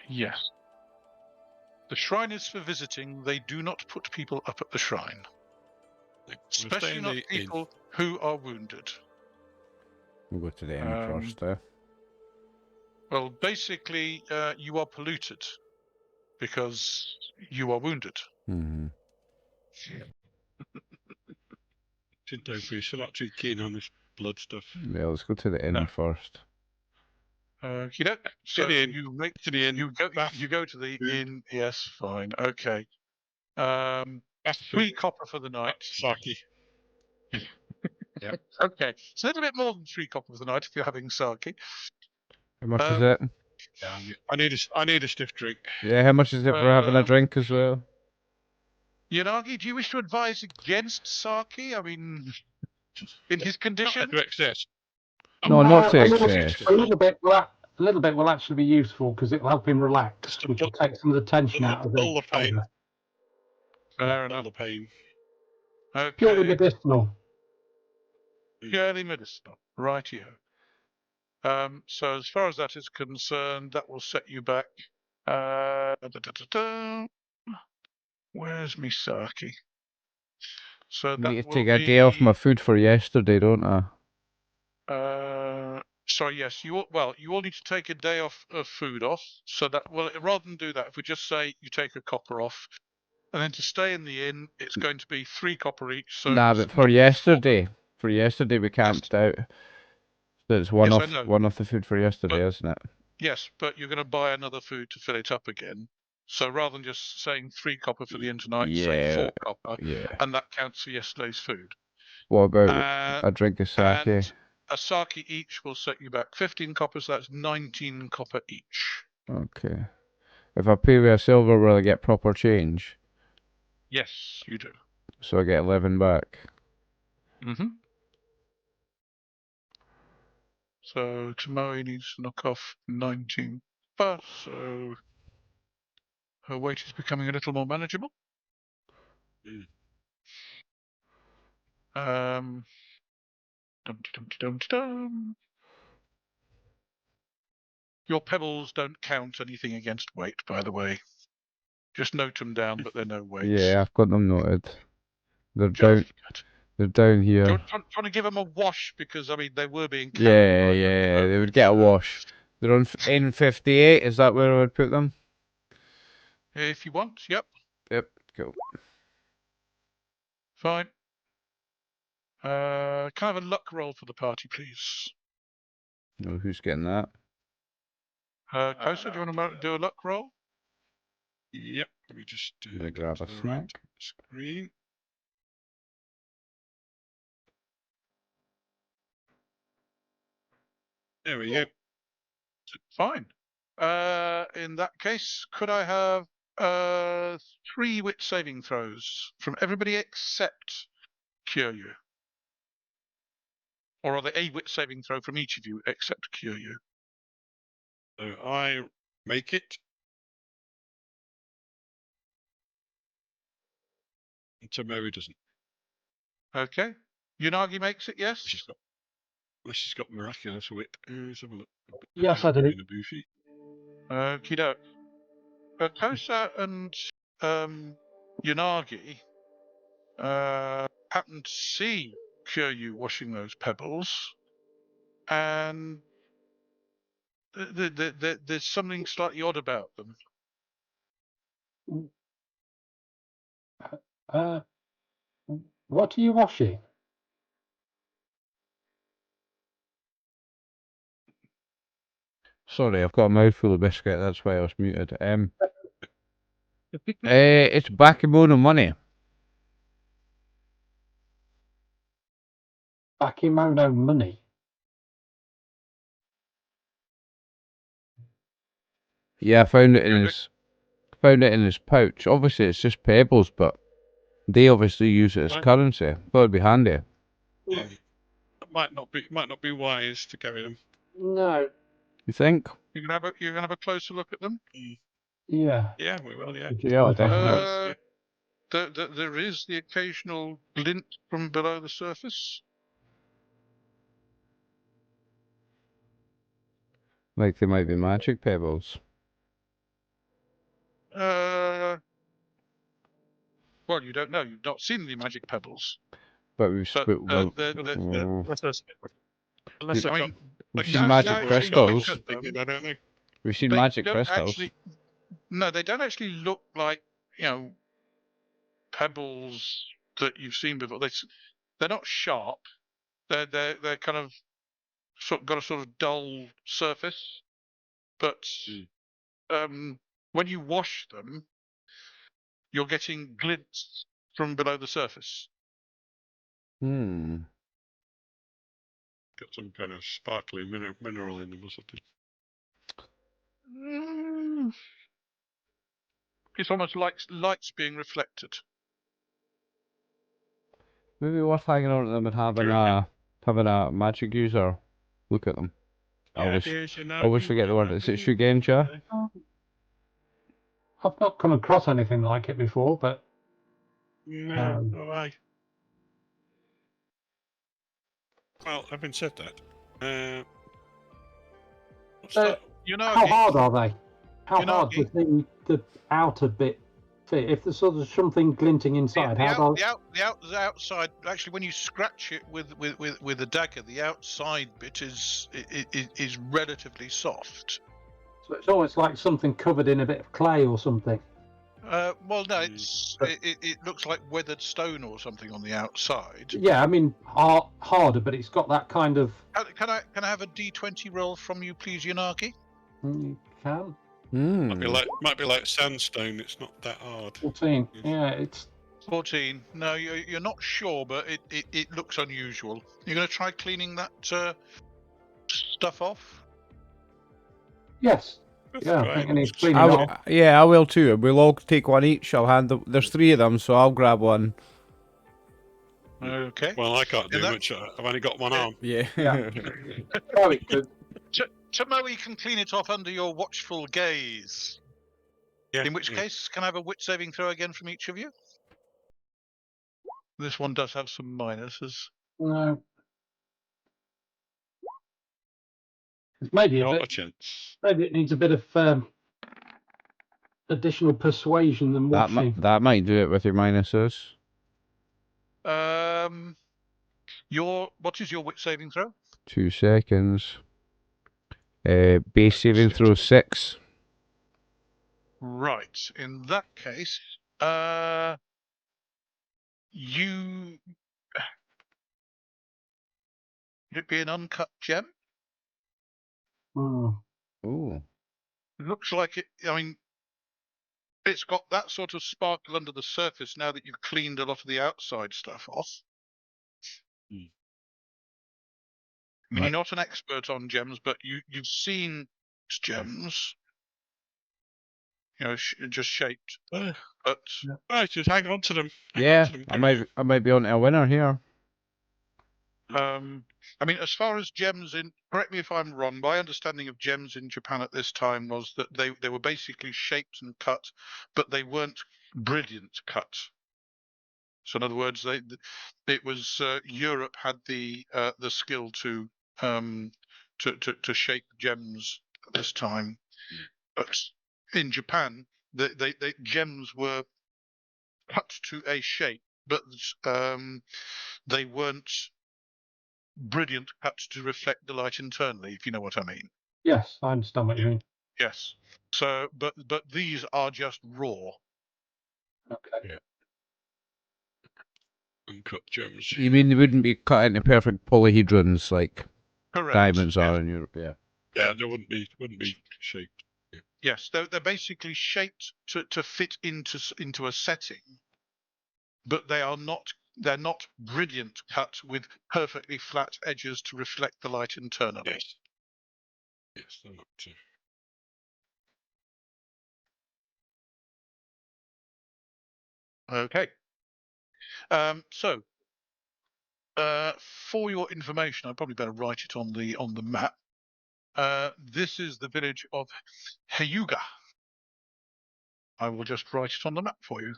Yes. The shrine is for visiting. They do not put people up at the shrine, We'll stay especially in not the inn. people who are wounded. We'll go to the end first there. Well, basically, you are polluted because you are wounded. Mm-hmm. Shintoku, still not too keen on this blood stuff. Yeah, let's go to the inn No. first. So the inn. you make To the inn. you go Bath. you go to the Food. inn. Yes, fine, okay. That's 3 copper for the night. Sake. Okay, it's a little bit more than 3 copper for the night if you're having sake. How much is it? Yeah, I need a stiff drink. Yeah, how much is it for having a drink as well? Yanagi, do you wish to advise against sake? I mean, In his condition? To excess. No, not to A little excess. A little bit will actually be useful because it'll help him relax, Just to which will dull- take some of the tension out of dull the pain. shoulder. Fair All enough. the pain. Purely Okay. medicinal. Purely medicinal. Rightio. So as far as that is concerned, that will set you back. Where's Misaki? So I that need to will take a day off my be. food for yesterday, don't I? Sorry, yes. You all need to take a day off of food off. So that rather than do that, if we just say you take a copper off, and then to stay in the inn, it's going to be 3 copper each. So Nah, it's but for not yesterday, we camped out. So it's one Yes, I off, know. one off the food for yesterday, isn't it? Yes, but you're going to buy another food to fill it up again. So rather than just saying 3 copper for the inn tonight, say 4 copper, Yeah. and that counts for yesterday's food. What about a drink of sake? And a sake each will set you back 15 coppers. That's 19 copper each. Okay. If I pay with a silver, will I get proper change? Yes, you do. So I get 11 back. Mm-hmm. So Tomoe needs to knock off 19 copper, so her weight is becoming a little more manageable. Dum-de-dum-de-dum-de-dum. Your pebbles don't count anything against weight, by the way. Just note them down, but they're no weights. Yeah, I've got them noted. They're Jolly down. good. They're down here. Trying to give them a wash because I mean they were being counted. Yeah, by yeah, they would get a wash. They're on N58. Is that where I would put them? If you want, yep, Yep. Cool. fine. Can I have a luck roll for the party, please? No, who's getting that? Kosa, do you want to do a luck roll? Yep. Let me just I'm gonna grab a snack. Screen. There we go. Fine. In that case, could I have 3 wit saving throws from everybody except Kyūryū? Or are they a wit saving throw from each of you except Kyūryū? So I make it. And Tomoe doesn't. Okay. Yanagi makes it, yes? Unless she's got miraculous wit. Let's have a look. Yes, I did it. In a Bushi. Okie doke. Kosa and Yanagi happen to see Kyūryū washing those pebbles, and there's something slightly odd about them. What are you washing? Sorry, I've got a mouthful of biscuit. That's why I was muted. It's Bakemono money. Bakemono money. Yeah, I found it in his pouch. Obviously, it's just pebbles, but they obviously use it as currency. Thought it'd be handy. It might not be wise to carry them. No. You think? You're gonna have a closer look at them. Yeah. Yeah, we will. Yeah. Yeah, definitely. There is the occasional glint from below the surface. Like they might be magic pebbles. Well, you don't know. You've not seen the magic pebbles. But we've But Unless I I've mean, we've they seen don't magic actually crystals. look at them. I don't know. We've seen They magic don't crystals. actually. No, they don't actually look like pebbles that you've seen before. They're not sharp. They're kind of got a sort of dull surface, but when you wash them, you're getting glints from below the surface. Hmm. Got some kind of sparkly mineral in them or something. It's almost like light's being reflected. maybe worth hanging on to them and having a magic user look at them. I always forget the word. Is it Shugenja? I've not come across anything like it before, but No, no. Well, having said that, what's So, that? how hard are they? How hard Yanagi. does the outer bit fit? If there's sort of something glinting inside, The outside, actually, when you scratch it with a dagger, the outside bit is relatively soft. So it's almost like something covered in a bit of clay or something. Well, no, it looks like weathered stone or something on the outside. Yeah, I mean harder, but it's got that kind of. Can I have a D20 roll from you, please, Yanagi? You can. Might be like sandstone. It's not that hard. 14. Yeah, it's 14. No, you're not sure, but it looks unusual. You're going to try cleaning that stuff off? yes. That's Yeah, I right. think I need to clean it off. I will too. We'll all take one each. I'll hand them. There's 3 of them, so I'll grab one. Okay. Well, I can't do much. I've only got one arm. Yeah. Very good. Tomoe can clean it off under your watchful gaze. Yeah. In which case, can I have a wit saving throw again from each of you? This one does have some minuses. No. Maybe Not a chance. Maybe it needs a bit of additional persuasion than watching. That might do it with your minuses. What is your wit saving throw? 2 seconds. Base saving throw 6. Right. In that case, you would it be an uncut gem? Oh. Ooh. Looks like it. I mean, it's got that sort of sparkle under the surface now that you've cleaned a lot of the outside stuff off. I mean, you're not an expert on gems, but you've seen gems. You know, just shaped. But I should hang on to them. Yeah, I might be on to a winner here. I mean, as far as gems correct me if I'm wrong, my understanding of gems in Japan at this time was that they were basically shaped and cut, but they weren't brilliant cut. So in other words, it was Europe had the skill to shape gems at this time, but in Japan, the gems were cut to a shape, but they weren't brilliant cut to reflect the light internally, if you know what I mean. Yes, I understand what you mean. Yes. So, but these are just raw. Okay. Yeah. Uncut gems. You mean they wouldn't be cut into perfect polyhedrons like Correct. diamonds are in Europe? Yeah. Yeah, they wouldn't be shaped. Yeah. Yes, they're basically shaped to fit into a setting, but they're not brilliant cut with perfectly flat edges to reflect the light internally. Yes. Yes, they're not too. Okay. So, for your information, I probably better write it on the map. This is the village of Hyuga. I will just write it on the map for you.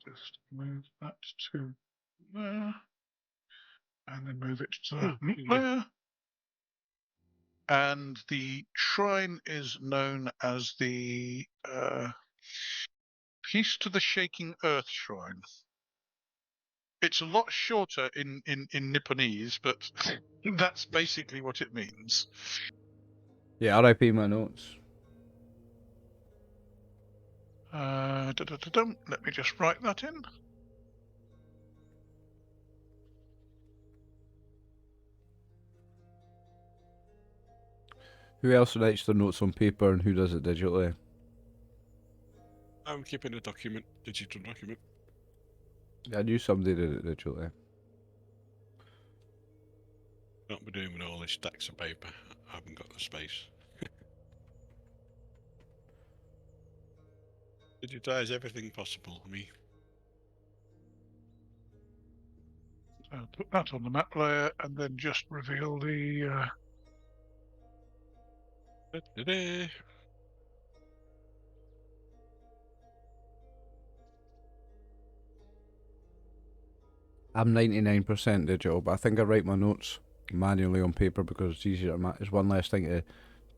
Just move that to there, and then move it to there. And the shrine is known as the Peace to the Shaking Earth Shrine. It's a lot shorter in Nipponese, but that's basically what it means. Yeah, RIP my notes. Let me just write that in. Who else writes their notes on paper and who does it digitally? I'm keeping a document, digital document. I knew somebody did it digitally. Not be doing with all these stacks of paper. I haven't got the space. Digitize everything possible. Me. Put that on the map layer and then just reveal the. Da-da-da. I'm 99% digital, but I think I write my notes manually on paper because it's easier to it's one less thing to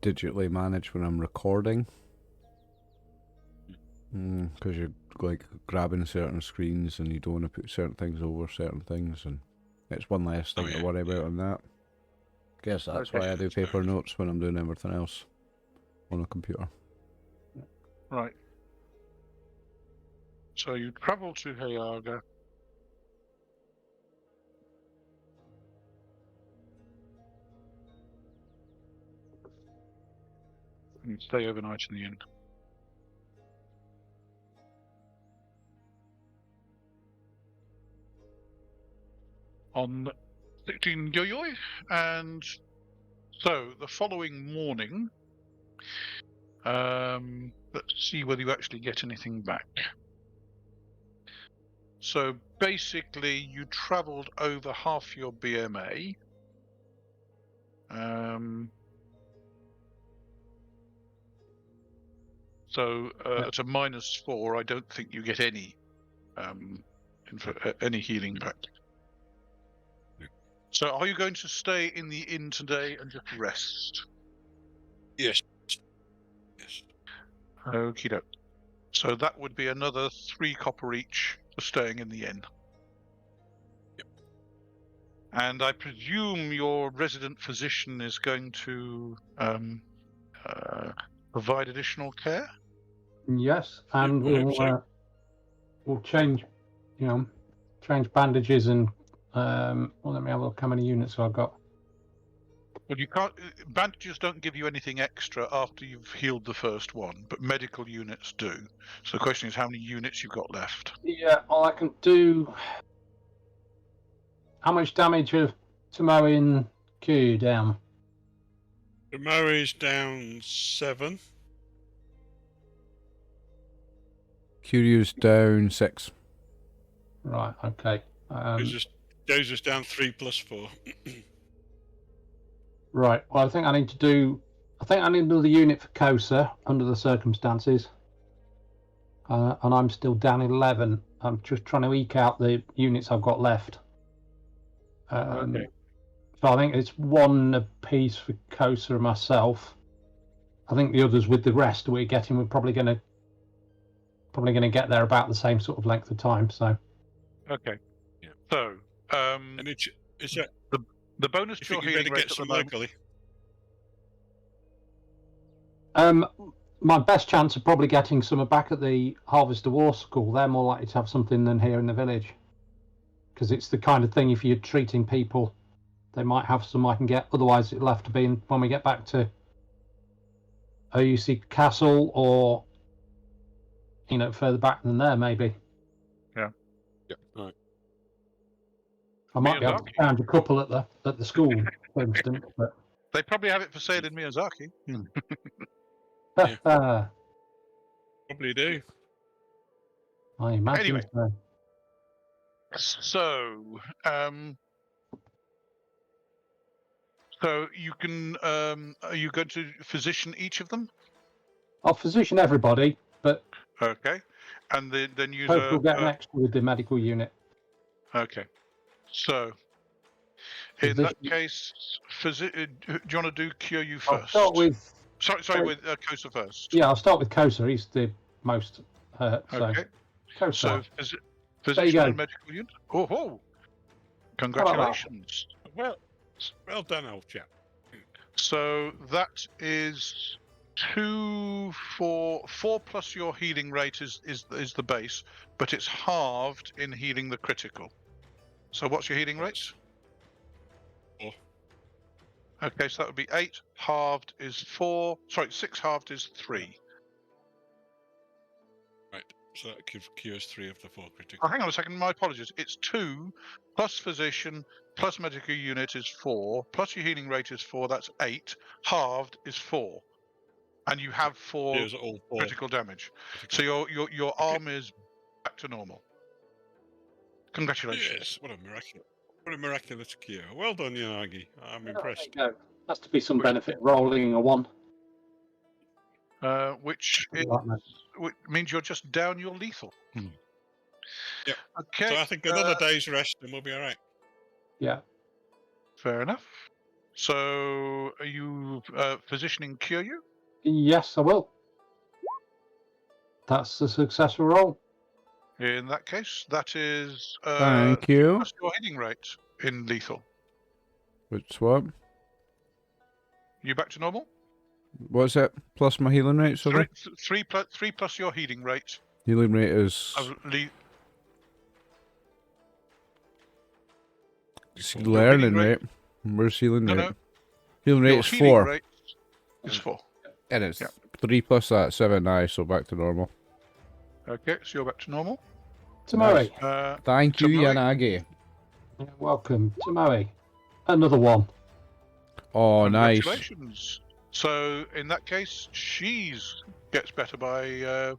digitally manage when I'm recording. Because you're like grabbing certain screens and you don't want to put certain things over certain things, and it's one less thing to worry about on that. Guess that's why I do paper notes when I'm doing everything else on a computer. Right. So you travel to Hayaga. And you stay overnight in the inn. On 16 Kyūryū, and so the following morning, let's see whether you actually get anything back. So basically, you travelled over half your BMA. So at a -4, I don't think you get any any healing back. So are you going to stay in the inn today and just rest? Yes. Yes. Okie doke. So that would be another 3 copper each for staying in the inn. Yep. And I presume your resident physician is going to provide additional care? Yes, and I hope so. we'll change, change bandages and well, let me have a look how many units I've got. Well, you can't. Bandages don't give you anything extra after you've healed the first one, but medical units do. So the question is, how many units you've got left? Yeah, all I can do. How much damage of Tomo in Kyūryū down? The Murray's down 7. Kyūryū's down 6. Right, okay. Joseph's down 3 plus 4. Right, well, I think I need another unit for Kosa under the circumstances. And I'm still down 11. I'm just trying to eke out the units I've got left. Okay. So I think it's 1 apiece for Kosa and myself. I think the others with the rest we're getting, we're probably going to get there about the same sort of length of time. So. Okay. Yeah. So. And is that the bonus to your healing rate at the moment? locally? My best chance of probably getting some back at the Harvester War School. They're more likely to have something than here in the village, because it's the kind of thing, if you're treating people, they might have some I can get. Otherwise, it'll have to be when we get back to OUC Castle, or further back than there, maybe. Yeah. Yeah. All right. I might be able to find a couple at the school, for instance. But they probably have it for sale in Miyazaki. Yeah. Probably do. I imagine. Anyway. So. So you can. Are you going to physician each of them? I'll physician everybody, but okay, and then use we'll get an extra with the medical unit. Okay, so in that case, do you want to do Kyūryū first? I'll start with. Sorry, with Kosa first. Yeah, I'll start with Kosa. He's the most hurt. Okay. So physician and medical unit. Oh, congratulations! Well done, old chap. So that is 4 plus your healing rate is the base, but it's halved in healing the critical. So what's your healing rate? 4. Okay, so that would be 8 halved is 4. Sorry, 6 halved is 3. Right. So that cures 3 of the 4 critical. Oh, hang on a second. My apologies. It's 2 plus physician plus medical unit is 4 plus your healing rate is 4. That's 8. Halved is 4, and you have 4 Cures all 4 critical damage. critical. So your arm is back to normal. Congratulations. Yes, what a miraculous cure. Well done, Yanagi. I'm impressed. There you go. Has to be some benefit rolling a 1. Which means you're just down your lethal. Yep. Okay. So I think another day's rest and we'll be all right. Yeah. Fair enough. So are you positioning Kyūryū? Yes, I will. That's a successful roll. In that case, that is Thank you. plus your hitting rate in lethal. Which what? You back to normal? What's it? Plus my healing rate, sorry? 3 plus your healing rate. Healing rate is... learning rate. Where's healing rate? No. Healing rate is 4. Rate is 4. And it's 3 plus that, 7. Aye, so back to normal. Okay, so you're back to normal. Tomoe. Thank you, Tomoe. Yanagi. Welcome, Tomoe. Another 1. Oh, nice. Congratulations. So in that case, she's gets better by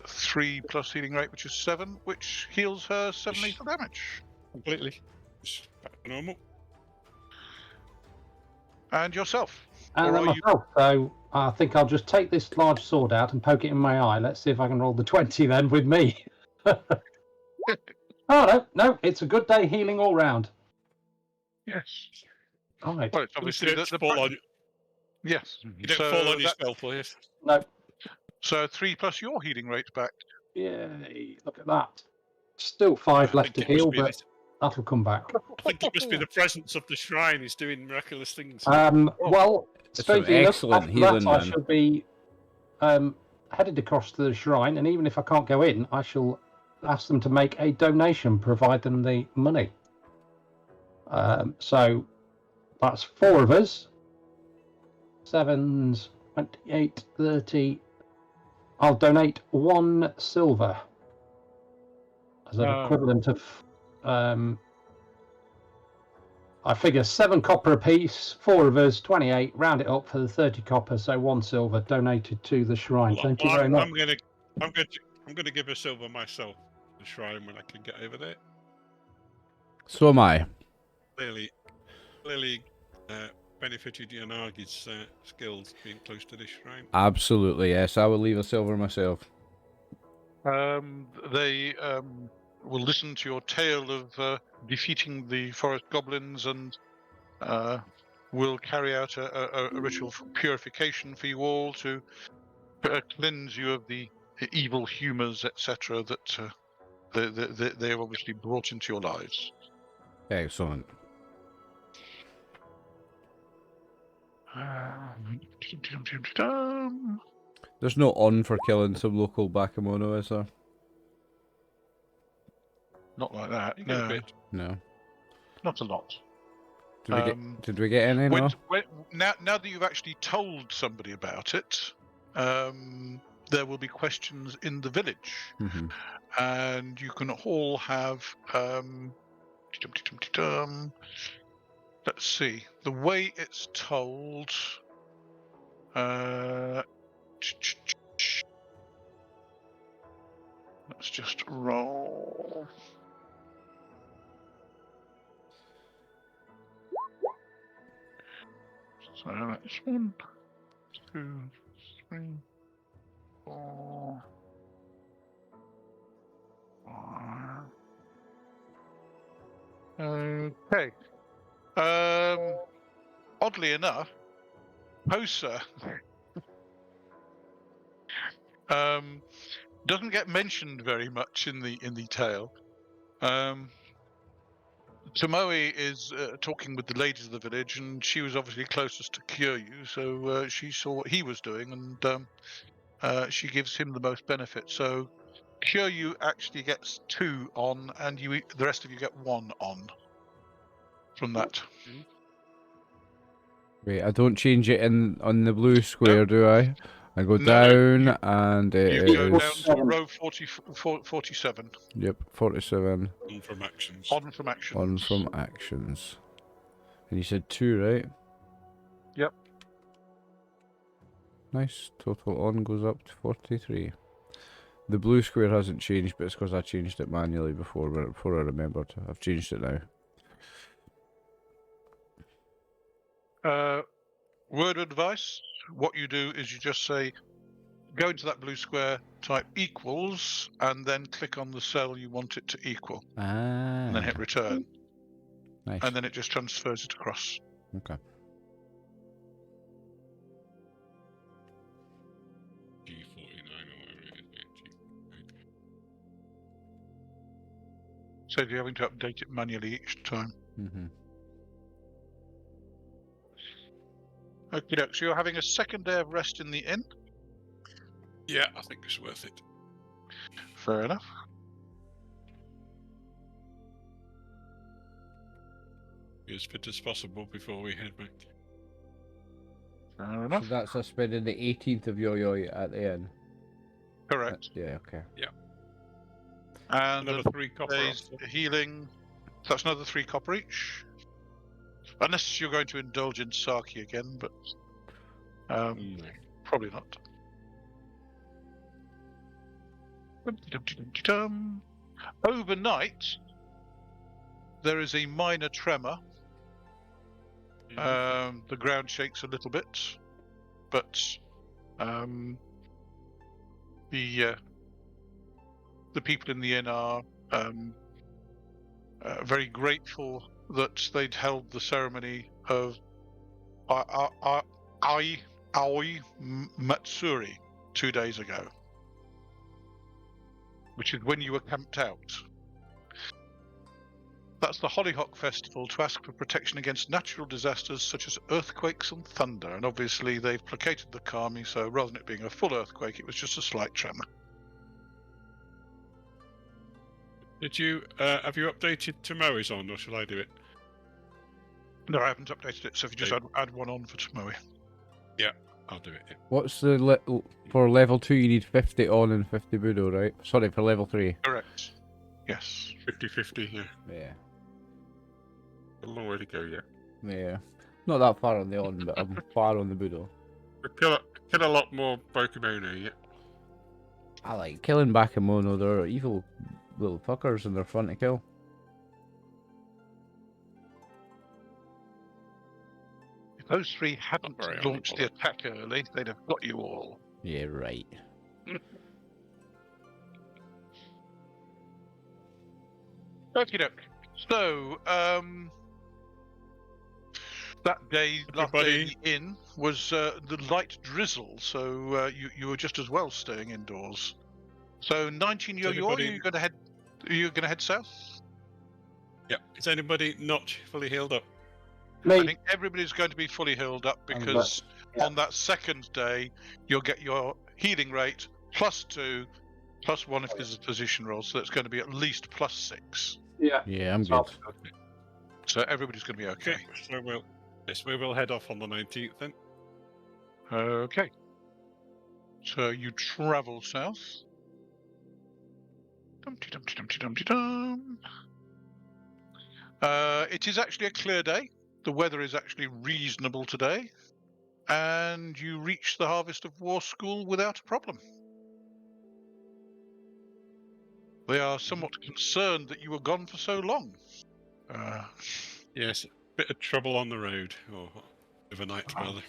3 plus healing rate, which is 7, which heals her 7 lethal damage. Completely. It's back to normal. And yourself. And Or are you- myself, so I think I'll just take this large sword out and poke it in my eye. Let's see if I can roll the 20 then with me. Oh, no, it's a good day healing all round. Yes. All right. Well, it's obviously You don't fall on, yes. you don't So fall on your that- spell, please. No. So 3 plus your healing rate back. Yay, look at that. Still 5 left to heal, but that'll come back. I think it must be the presence of the shrine is doing miraculous things. Well, That's strangely some enough, excellent after healing, that I man. shall be headed across to the shrine, and even if I can't go in, I shall ask them to make a donation, provide them the money. So that's 4 of us. 7's 28, 30. I'll donate 1 silver as an equivalent of I figure 7 copper apiece, 4 of us, 28, round it up for the 30 copper, so 1 silver donated to the shrine. Thank you very much. I'm going to give a silver myself to the shrine when I can get over there. So am I. Clearly benefited Yanagi's skills being close to this shrine. Absolutely, yes. I will leave a silver myself. They will listen to your tale of defeating the forest goblins and will carry out a ritual for purification for you all to cleanse you of the evil humours, etc. that they have obviously brought into your lives. Excellent. There's no on for killing some local Bakemono, is there? Not like that. You get a No, bit. No. not a lot. Did we get any? No? Now that you've actually told somebody about it, there will be questions in the village, Mhm. and you can all have. Let's see. The way it's told. Let's just roll. So that's 1, 2, 3, 4, 5. Okay. Oddly enough, Kosa doesn't get mentioned very much in the tale. Tomoe is talking with the ladies of the village, and she was obviously closest to Kyūryū, so she saw what he was doing, and she gives him the most benefit. So Kyūryū actually gets 2 on, and the rest of you get 1 on from that. Wait, I don't change it on the blue square, do I? I go No, down and it You go is. down to row 47. Yep, 47. On from actions. On from actions. On from actions. And you said 2, right? Yep. Nice. Total on goes up to 43. The blue square hasn't changed, but it's because I changed it manually before I remembered. I've changed it now. Word of advice, what you do is you just say, go into that blue square, type equals, and then click on the cell you want it to equal, Ah. and then hit return. Nice. And then it just transfers it across. Okay. G49 or whatever it is. So you're having to update it manually each time. Mm-hmm. Okay, so you're having a second day of rest in the inn? Yeah, I think it's worth it. Fair enough. Be as fit as possible before we head back. Fair So enough. that's us spending the 18th of Yo-Yo at the end. Correct. Yeah, okay. And Another the 3 copper. days healing, so that's another 3 copper each. Unless you're going to indulge in sake again, but probably not. Overnight, there is a minor tremor. The ground shakes a little bit, but the people in the inn are very grateful that they'd held the ceremony of Aoi Matsuri 2 days ago, which is when you were camped out. That's the Hollyhock Festival to ask for protection against natural disasters such as earthquakes and thunder. And obviously they've placated the kami, so rather than it being a full earthquake, it was just a slight tremor. Did you have you updated Tomoe's on, or shall I do it? No, I haven't updated it, so if you just add one on for Tomoe. Yeah, I'll do it. Yeah. What's the for level 2? You need 50 on and 50 Budo, right? Sorry, for level 3. Correct. Yes. 50-50, yeah. Yeah. A long way to go yet. Yeah. Not that far on the on, but I'm far on the Budo. Kill a lot more Bakemono, yeah. I like killing Bakemono. They're evil little fuckers and they're fun to kill. If those 3 hadn't very launched the attack early, they'd have got you all. Yeah, right. Okie doke. So, that day, last day in the inn was the light drizzle, so you were just as well staying indoors. So 19 Yo-Yo, are you going to head south? Yeah. Is anybody not fully healed up? Me. I think everybody's going to be fully healed up because on that second day you'll get your healing rate +2, +1 if there's a position roll, so it's going to be at least +6. Yeah. Yeah, I'm good. So everybody's going to be okay. So we will head off on the 19th then. Okay. So you travel south. Dumpty dumpty dumpty dumpty dum. It is actually a clear day. The weather is actually reasonable today, and you reach the Harvest of War School without a problem. They are somewhat concerned that you were gone for so long. Yes, a bit of trouble on the road, or overnight rather.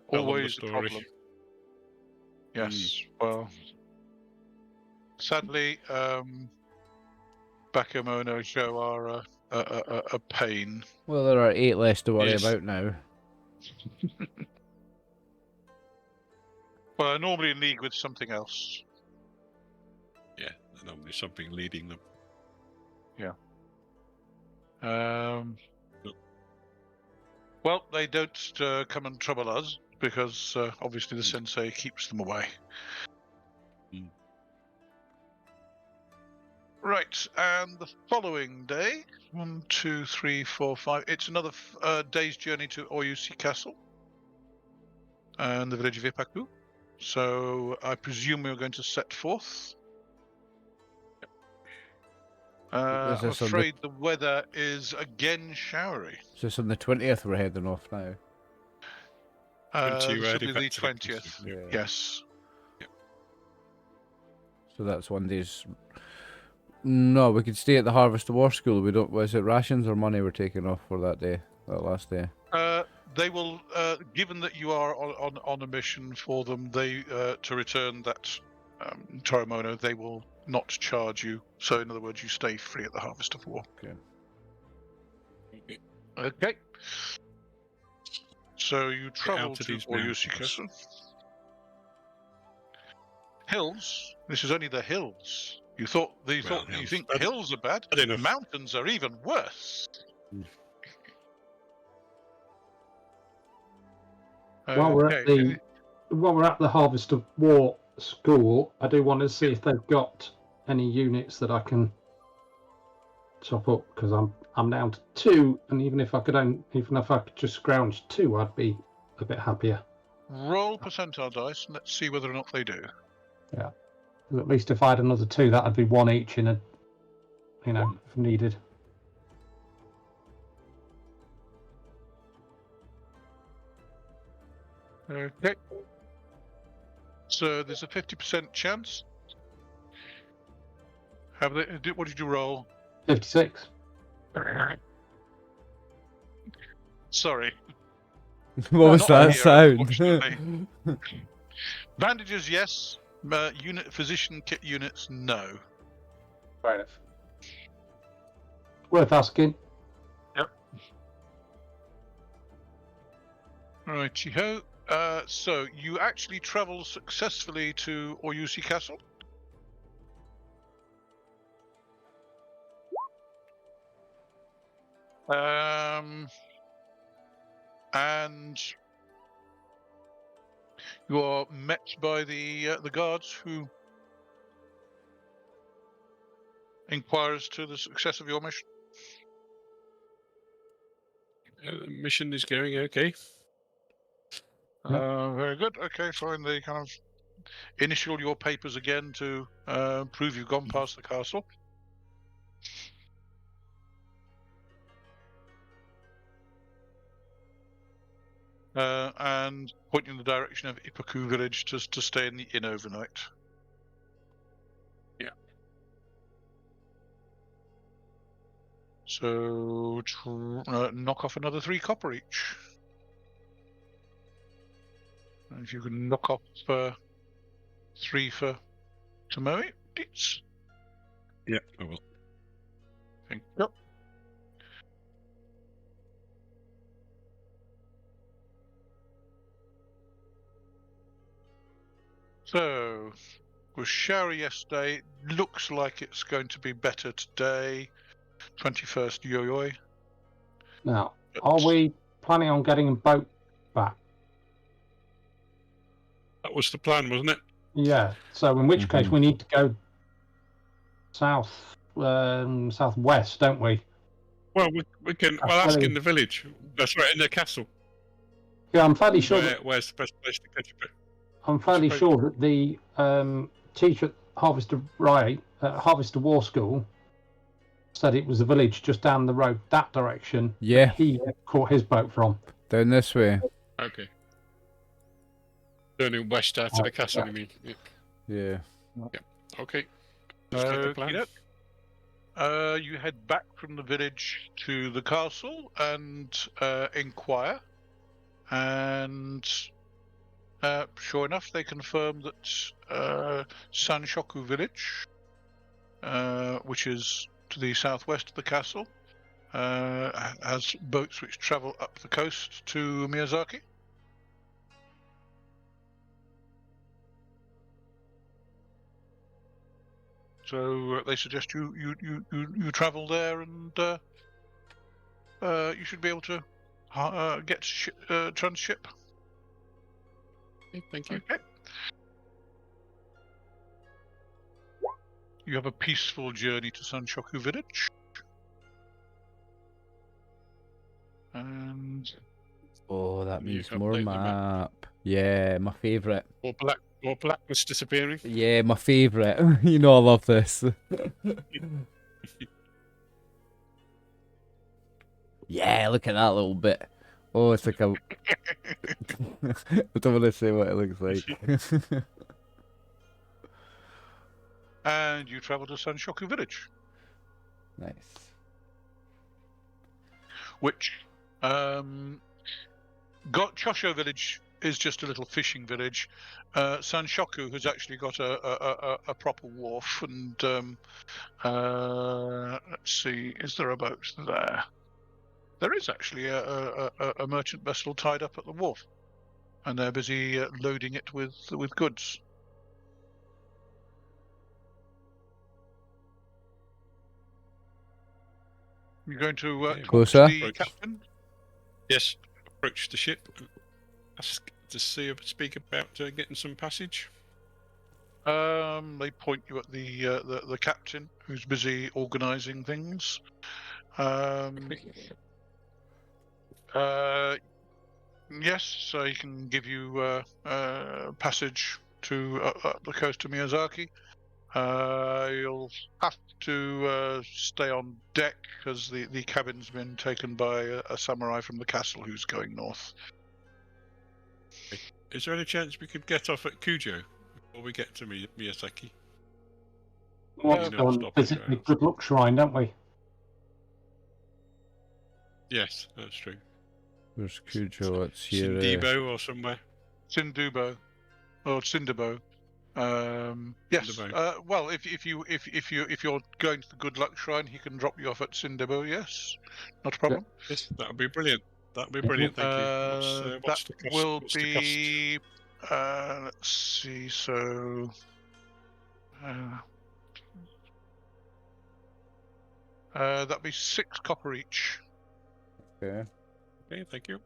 Always a problem. Yes, well, sadly, Bakemono show are a pain. Well, there are 8 less to worry Yes. about now. Well, normally in league with something else. Yeah, normally something leading them. Well, they don't come and trouble us because obviously the sensei keeps them away. Right, and the following day, 1, 2, 3, 4, 5. It's another day's journey to Oyusi Castle. and the village of Ipaku. So I presume we're going to set forth. I'm afraid the weather is again showery. Is this on the 20th we're heading off now? This will be the 20th. Yeah. Yes. Yep. So that's one day's. No, we could stay at the Harvest of War School. We don't. Was it rations or money we're taking off for that day, that last day? They will, given that you are on a mission for them, they to return that Toromono, they will not charge you. So in other words, you stay free at the Harvest of War. Okay. Okay. So you travel to these Oyushikasu. Hills. This is only the hills. You thought you think hills are bad? Mountains are even worse. While we're at the Harvest of War school, I do want to see if they've got any units that I can top up, because I'm down to 2, and even if I could just scrounge 2, I'd be a bit happier. Roll percentile dice, and let's see whether or not they do. Yeah, at least if I had another 2, that'd be 1 each in a, if needed. Okay. So there's a 50% chance. What did you roll? 56. Sorry. What was that sound? Bandages, yes. Physician kit units, no. Fair enough. Worth asking. Yep. Righty-ho. So you actually travel successfully to Oyushi Castle. And you are met by the guards who inquire as to the success of your mission. The mission is going okay. Very good. Okay, fine. They kind of initial your papers again to prove you've gone past the castle. And point you in the direction of Ipaku village to stay in the inn overnight. Yeah. So knock off another 3 copper each. And if you can knock off 3 for Tomoe, please. Yeah, I will. Thank you. So, it was showery yesterday. Looks like it's going to be better today. 21st Yoyoi. Now, are we planning on getting a boat back? That was the plan, wasn't it? Yeah. So in which case we need to go southwest, don't we? Well, we can. Well, ask in the village. That's right, in the castle. Yeah, I'm fairly sure. Where's the best place to catch a boat? I'm fairly sure that the teacher at Harvest of War School said it was a village just down the road that direction. Yeah. He caught his boat from. Down this way. Okay. Turning west out to the castle, you mean? Yeah. Okay. You head back from the village to the castle and inquire. And sure enough, they confirm that Sanshoku village, which is to the southwest of the castle, has boats which travel up the coast to Miyazaki. So they suggest you travel there, and you should be able to get transship. Okay, thank you. Okay. You have a peaceful journey to Sanshoku village. And Oh, that means can more update the map. map. Yeah, my favourite. Or blackness disappearing. Yeah, my favourite. You know I love this. Yeah, look at that little bit. Oh, it's like a... I don't want to say what it looks like. And you travel to Sanshoku Village, Nice. which Chosho Village is just a little fishing village. Sanshoku has actually got a proper wharf, and let's see, is there a boat there? There is actually a merchant vessel tied up at the wharf, and they're busy loading it with goods. You're going to talk Kosa? to the captain? Yes, approach the ship. Ask to speak about getting some passage. They point you at the captain, who's busy organising things. Yes, so he can give you passage to up the coast of Miyazaki. You'll have to stay on deck because the cabin's been taken by a samurai from the castle who's going north. Is there any chance we could get off at Kyūryū before we get to Miyazaki? We want to go and visit the Good Luck Shrine, don't we? Yes, that's true. Where's Kyūryū? It's here. Sindibo or somewhere. Sindubo or Cinderbo. Yes. Cinderbo. Well, if you're going to the Good Luck Shrine, he can drop you off at Cinderbo. Yes, not a problem. Yes, that would be brilliant. That would be brilliant. Thank you. What's the cost? Will What's the be. Let's see. So. That'd be 6 copper each. Okay. Okay, thank you.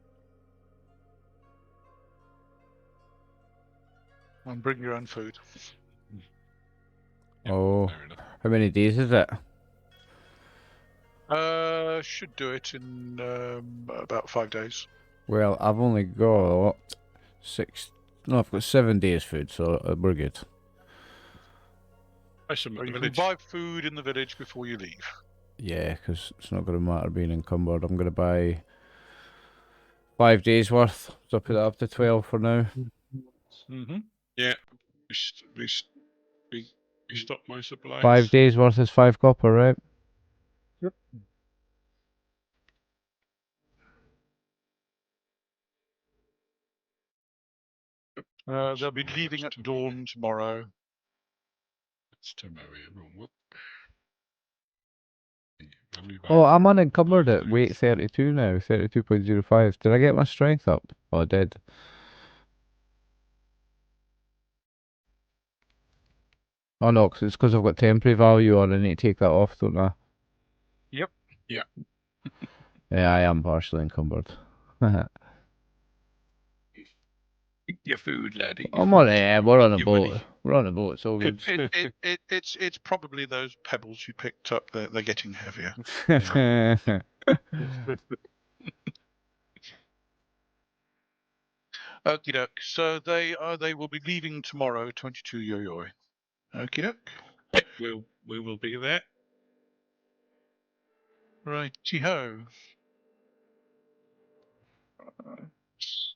And bring your own food. Oh, Fair enough. how many days is it? Should do it in about 5 days. Well, I've only got 6. No, I've got 7 days food, so we're good. Buy some at the You can village. buy food in the village before you leave. Yeah, because it's not going to matter being encumbered. I'm going to buy 5 days worth, so I'll put that up to 12 for now. Mm-hmm. Yeah, restock my supplies. 5 days worth is 5 copper, right? Yep. They'll be leaving at dawn tomorrow. It's tomorrow. What? Oh, I'm unencumbered at weight 32 now, 32.05. Did I get my strength up? Oh, I did. Oh no, 'cause it's because I've got temporary value on. I need to take that off, don't I? Yep. Yeah. Yeah, I am partially encumbered. Eat your food, laddie. I'm on it. We're on a You boat. buddy. We're on a boat. It's all good. It's probably those pebbles you picked up. They're getting heavier. Okie doke. So they will be leaving tomorrow, 22 Yoyoi. Okie doke. We will be there. Righty ho.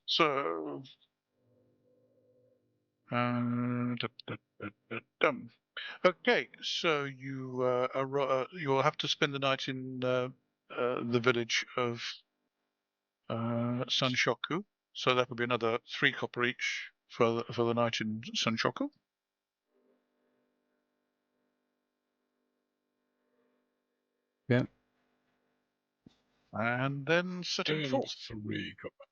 So. Okay, so you'll have to spend the night in the village of Sanshoku. So that will be another 3 copper each for the night in Sanshoku. Yeah. And then setting forth. 3 copper.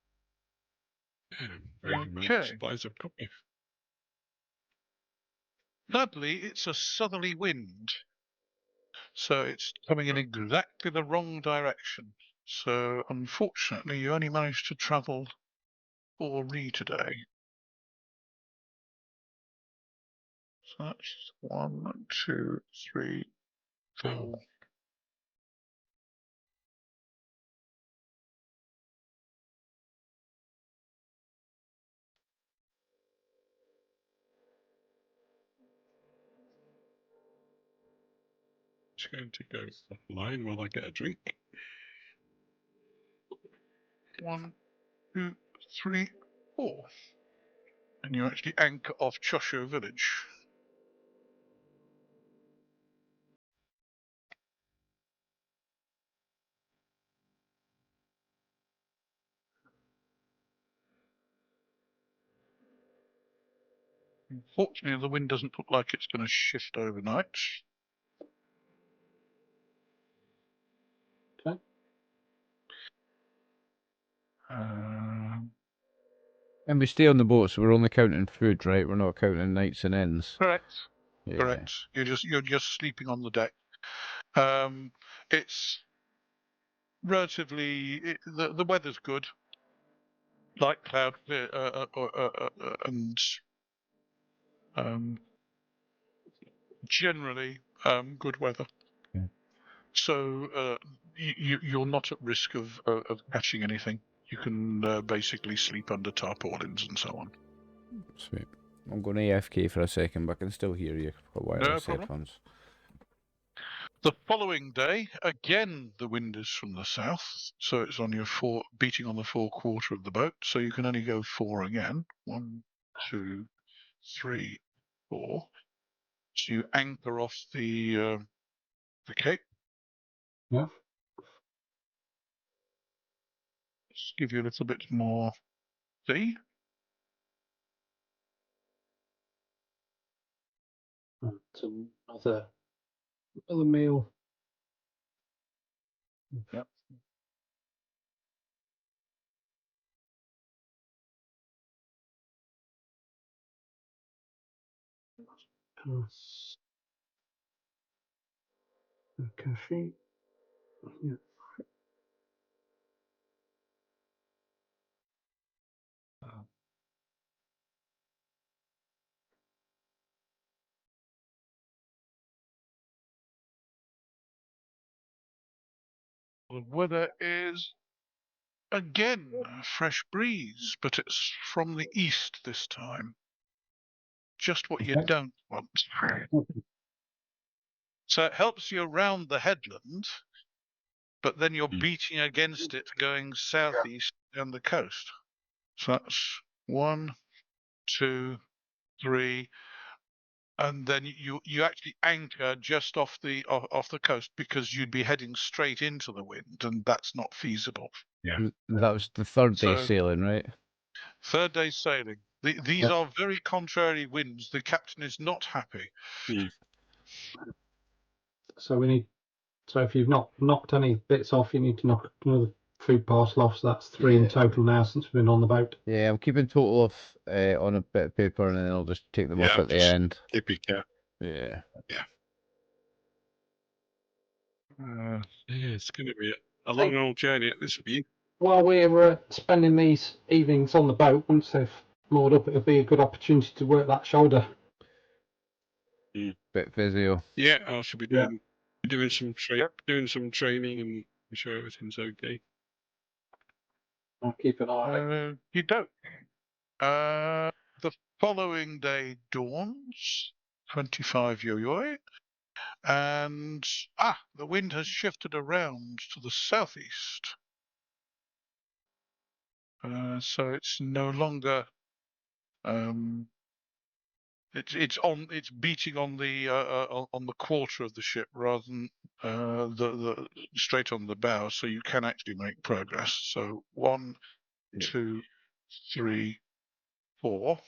Very many Okay. supplies of copper. Sadly, it's a southerly wind, so it's coming in exactly the wrong direction. So unfortunately, you only managed to travel 4 ri today. So that's 1, 2, 3, 4. just going to go offline while I get a drink. 1, 2, 3, 4. And you actually anchor off Chosho village. Unfortunately, the wind doesn't look like it's going to shift overnight. Okay. And we stay on the boat, so we're only counting food, right? We're not counting nights and ends. Correct. Yeah. Correct. You're just sleeping on the deck. It's relatively the weather's good, light cloud, and generally good weather. Yeah. So you're not at risk of catching anything. You can basically sleep under tarpaulins and so on. Sweet. I'm going AFK for a second, but I can still hear you for wireless headphones. The following day, again, the wind is from the south, so it's on your beating on the fore quarter of the boat, so you can only go 4 again. 1, 2, 3, 4. So you anchor off the cape. Yeah. Just give you a little bit more sea. Another meal. Yep. Coffee. Yeah. The weather is again a fresh breeze, but it's from the east this time. Just what you Okay. don't want. So it helps you around the headland, but then you're beating against it going southeast on the coast. So that's 1, 2, 3, and then you actually anchor just off the coast because you'd be heading straight into the wind, and that's not feasible. Yeah. That was the third day So- sailing, right? Third day sailing. These are very contrary winds. The captain is not happy. So we need. So if you've not knocked any bits off, you need to knock another food parcel off. So that's 3 in total now since we've been on the boat. Yeah, I'm keeping total off on a bit of paper, and then I'll just take them off at the just end. Typical. Yeah. Yeah, it's going to be a long old journey at this point. While we're spending these evenings on the boat, once they've moored up, it'll be a good opportunity to work that shoulder. Bit physio. Yeah, I should be doing some training and make sure everything's okay. I'll keep an eye. You don't. The following day dawns, 25 Yoyoi, and the wind has shifted around to the southeast. So it's no longer it's beating on the quarter of the ship rather than the straight on the bow, so you can actually make progress. So 1, 2, 3, 4.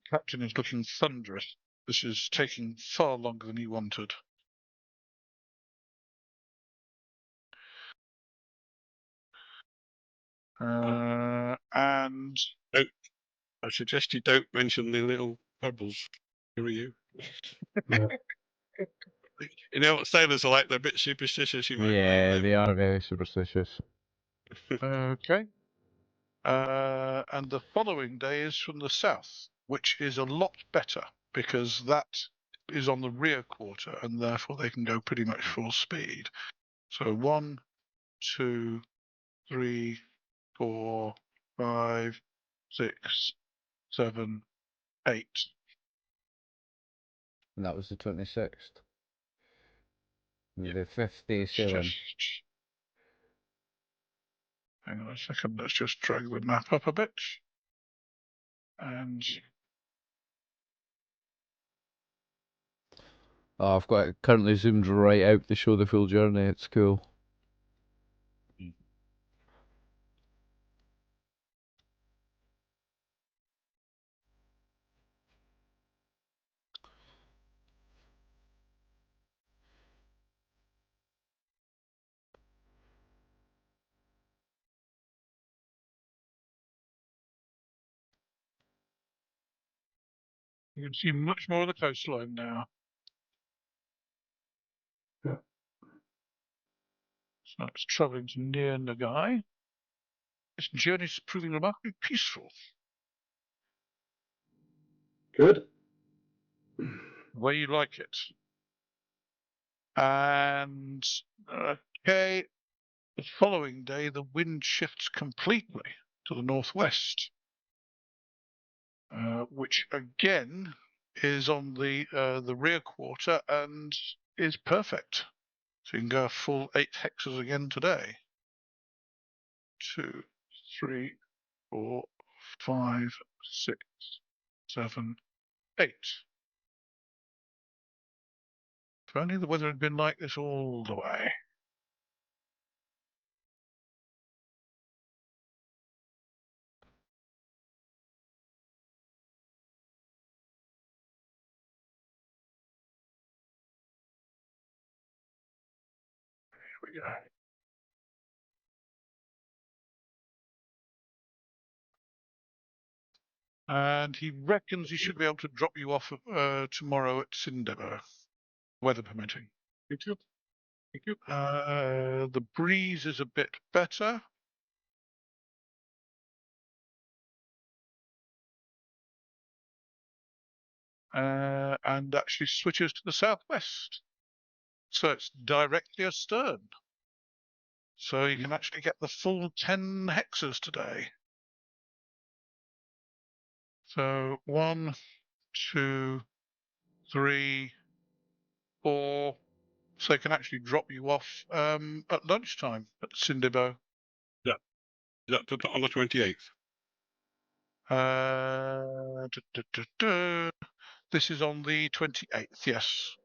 Captain is looking thunderous. This is taking far longer than he wanted. And I suggest you don't mention the little pebbles, Kyūryū. Yeah. You know what sailors are like? They're a bit superstitious. You might Yeah, they are very superstitious. okay. And the following day is from the south, which is a lot better because that is on the rear quarter, and therefore they can go pretty much full speed. So 1, 2, 3, 4, 5, 6, 7, 8. And that was the 26th. Yeah. The 57. Just... Hang on a second, let's just drag the map up a bit. And Oh, I've got it currently zoomed right out to show the full journey. It's cool. you can see much more of the coastline now. Yeah. So it's travelling to near Nagai. This journey is proving remarkably peaceful. Good. The way you like it. And okay, the following day the wind shifts completely to the northwest, which again is on the rear quarter and is perfect. So you can go a full 8 hexes again today. 2, 3, 4, 5, 6, 7, 8. If only the weather had been like this all the way. Here we go. And he reckons he should be able to drop you off tomorrow at Sindebo, weather permitting. Thank you. Thank you. The breeze is a bit better. And actually switches to the southwest. So it's directly astern. So you can actually get the full 10 hexes today. So 1, 2, 3, 4. So it can actually drop you off at lunchtime at Sindebo. Yeah. Is that on the 28th? This is on the 28th, yes.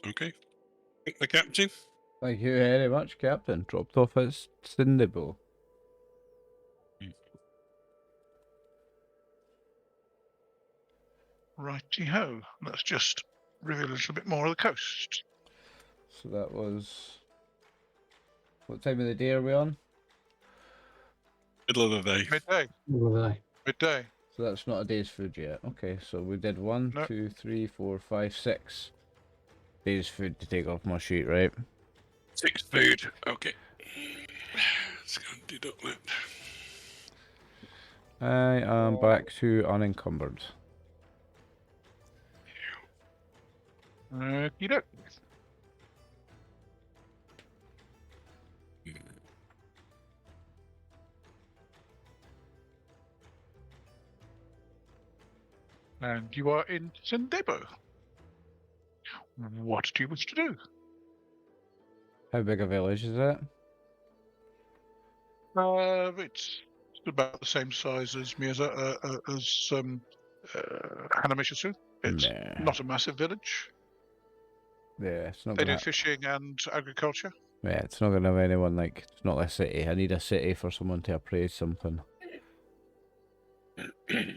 Okay. The captain. Thank you very much, Captain. Dropped off at Sindebo. Righty-ho. Let's just reveal a little bit more of the coast. So that was... What time of the day are we on? Middle of the day. Midday. Lovely. Midday. So that's not a day's food yet. Okay, so we did 1, No. 2, 3, 4, 5, 6 days food to take off my sheet, right? 6 food. Okay. Let's go and deduct that. I am back to unencumbered. Okey-doke. And you are in Sindebo. What do you wish to do? How big a village is it? It's about the same size as Hanamishisu. It's Nah. not a massive village. Yeah, it's not They gonna. do fishing and agriculture. Yeah, it's not gonna have anyone like. It's not a city. I need a city for someone to appraise something. I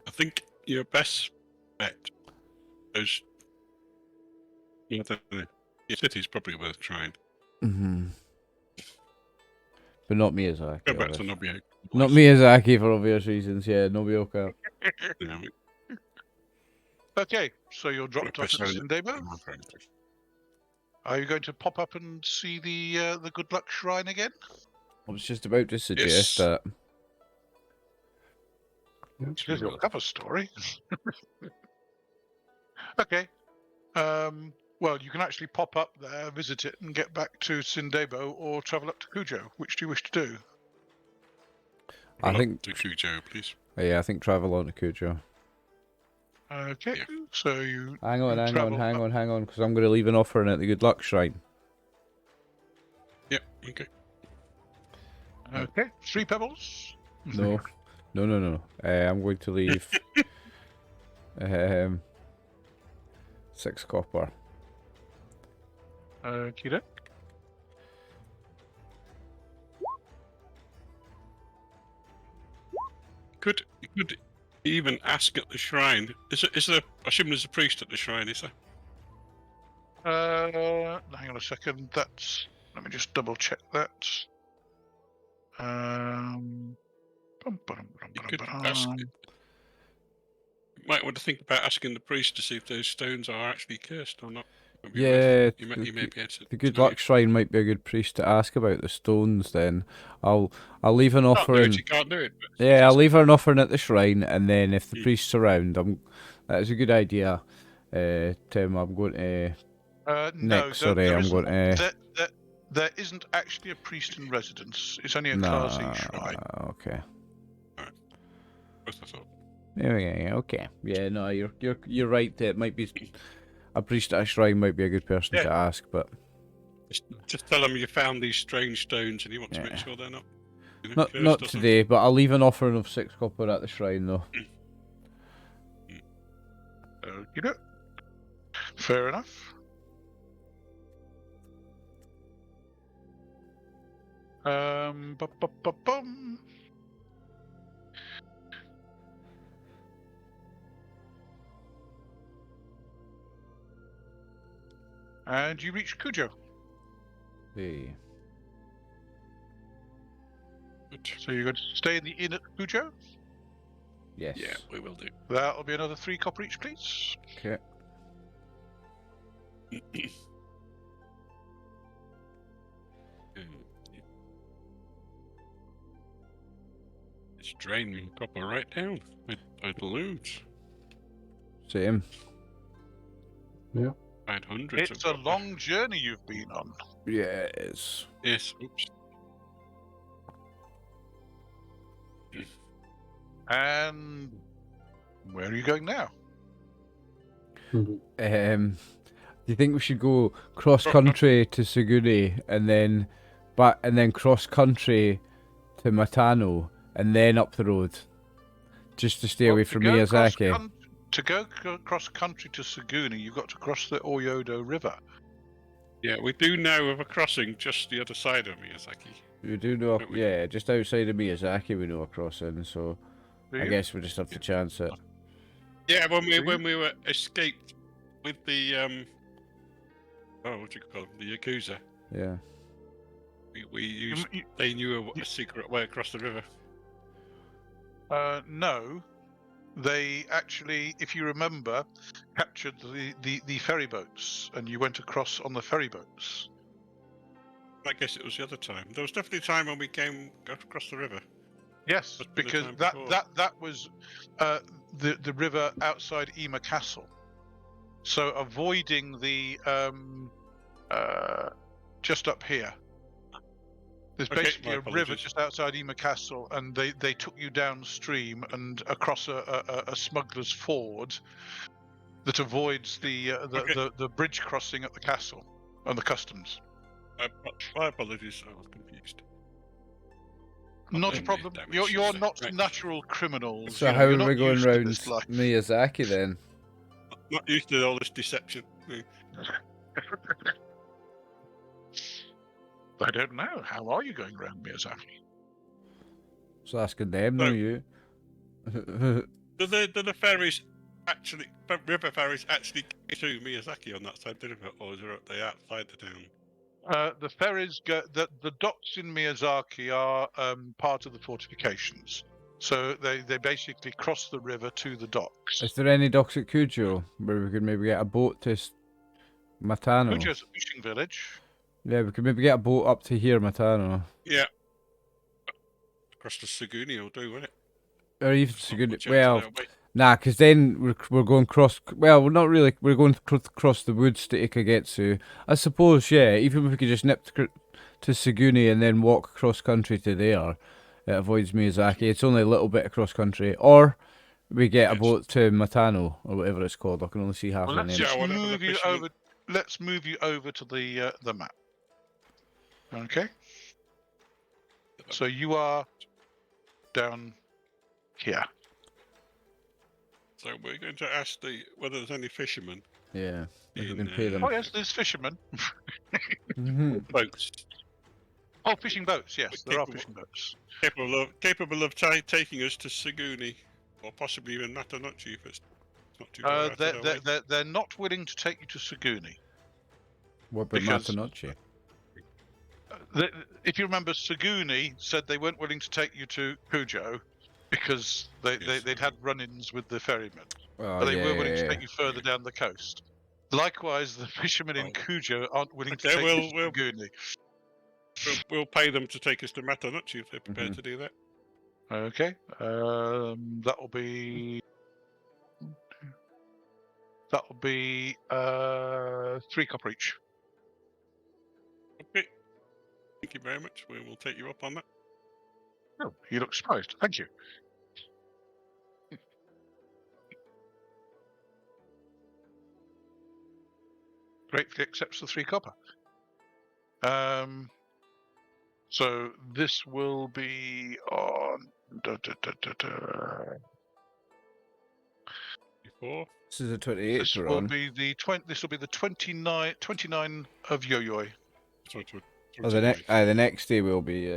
think your best bet is. Yeah, your city's probably worth trying. Mm-hmm. But not Miyazaki. Go back to obviously. Nobio. Not Miyazaki for obvious reasons. Yeah, Nobioka. Yeah, Okay, so you're dropped off at Sindebo. Are you going to pop up and see the Good Luck Shrine again? I was just about to suggest that. Here's your cover story. Okay. Well, you can actually pop up there, visit it, and get back to Sindebo, or travel up to Kujo. Which do you wish to do? I think to Kyūryū, please. Yeah, I think travel on to Kyūryū. Okay, Yeah. so you Hang on, travel hang on, because I'm going to leave an offering at the Good Luck Shrine. Yep. Okay. Okay, 3 pebbles. No. I'm going to leave 6 copper. Okay. Could even ask at the shrine. Is there? I assume there's a priest at the shrine. Is there? Hang on a second. Let me just double check that. You could ask. You might want to think about asking the priest to see if those stones are actually cursed or not. Yeah, you may be able to. The Good Luck Shrine might be a good priest to ask about the stones. Then I'll leave an offering. You can't do it. Yeah, I'll leave her an offering at the shrine, and then if the priest's around, that's a good idea. Tim, I'm going to. No, sorry, I'm going to. There isn't actually a priest in residence. It's only a Class E shrine. Okay. Alright. What's the thought? Yeah, okay. Yeah, no, you're right. It might be a priest at a shrine might be a good person to ask, but just tell him you found these strange stones and you want to make sure they're not. Not today, but I'll leave an offering of 6 copper at the shrine though. Okay. Fair enough. Bum. And you reach Kyūryū. Hey. So you're going to stay in the inn at Kyūryū? Yes. Yeah, we will do. That'll be another 3 copper each, please. Okay. It's draining copper right down. I'd lose. Same. Yeah. I'd hundreds. It's a long journey you've been on. Yeah, it's. Yes. Oops. And where are you going now? Mhm. Do you think we should go cross country to Sugune and then cross country to Matano and then up the road, just to stay away from Miyazaki? To go cross country to Sugune, you've got to cross the Oyodo River. Yeah, we do know of a crossing just the other side of Miyazaki. We do know, Don't we? yeah, just outside of Miyazaki we know a crossing, so Do I you? guess we just have to chance it. Yeah, when we were escaped with the what do you call them? The Yakuza. Yeah. We used. They knew a secret way across the river. No, they actually, if you remember, captured the ferry boats, and you went across on the ferry boats. I guess it was the other time. There was definitely a time when we came across the river. Yes, Must be the because time that before. was the river outside Ima Castle. So avoiding the just up here. There's Okay, basically my a river apologies. just outside Ima Castle, and they took you downstream and across a smuggler's ford that avoids the bridge crossing at the castle and the customs. My apologies, I was confused. Not a Okay, problem. damage, You're so- not right. natural criminals. So you know, how you're are we not going used to round this life. Miyazaki then? Not used to all this deception. I don't know. How are you going around Miyazaki? So asking them, no No. you. Do the ferries actually, river ferries actually get to Miyazaki on that side, didn't it? Or is they outside the town? The ferries go. The docks in Miyazaki are part of the fortifications, so they basically cross the river to the docks. Is there any docks at Kyūryū where we could maybe get a boat to Matano? Kyūryū's a fishing village. Yeah, we could maybe get a boat up to here, Matano. Yeah. Across the Suguni will do, won't it? Or even Not Sugune. much Well, out of their way. nah, because then we're going cross. Well, we're not really. We're going cross the woods to Ikagetsu. I suppose, yeah. Even if we could just nip to Sugune and then walk cross country to there, It avoids Miyazaki. It's only a little bit across country. Or we get a Yes. boat to Matano, or whatever it's called. I can only see half Well, the let's name. just Yeah, whatever the move you fisherman- over. Let's move you over to the map. Okay. So you are down here. So we're going to ask whether there's any fishermen Yeah, if you in can pay them. Oh yes, there's fishermen. boats Oh, fishing boats. Yes, there are Capable- fishing boats. capable of taking us to Saguni, or possibly even Matanochi if it's not too far out of our way. They're not willing to take you to Saguni. What about Because- Matanochi? If you remember, Saguni said they weren't willing to take you to Kujo because Yes. they'd had run-ins with the ferrymen, Oh, but they were yeah, willing to yeah, take you further down the coast. Likewise, the fishermen in Oh. Kujo aren't willing to Okay, take you to we'll- Saguni. We'll pay them to take us to Matanochi if they're prepared Mhm. to do that. Okay, that'll be 3 copper each. Okay. Thank you very much. We will take you up on that. Oh, you look surprised. Thank you. Gratefully accepts the 3 copper. So this will be on. Before. This is the 28th This we're will on. be the 29 of Yo-Yoi. Sorry, Oh, the next day will be.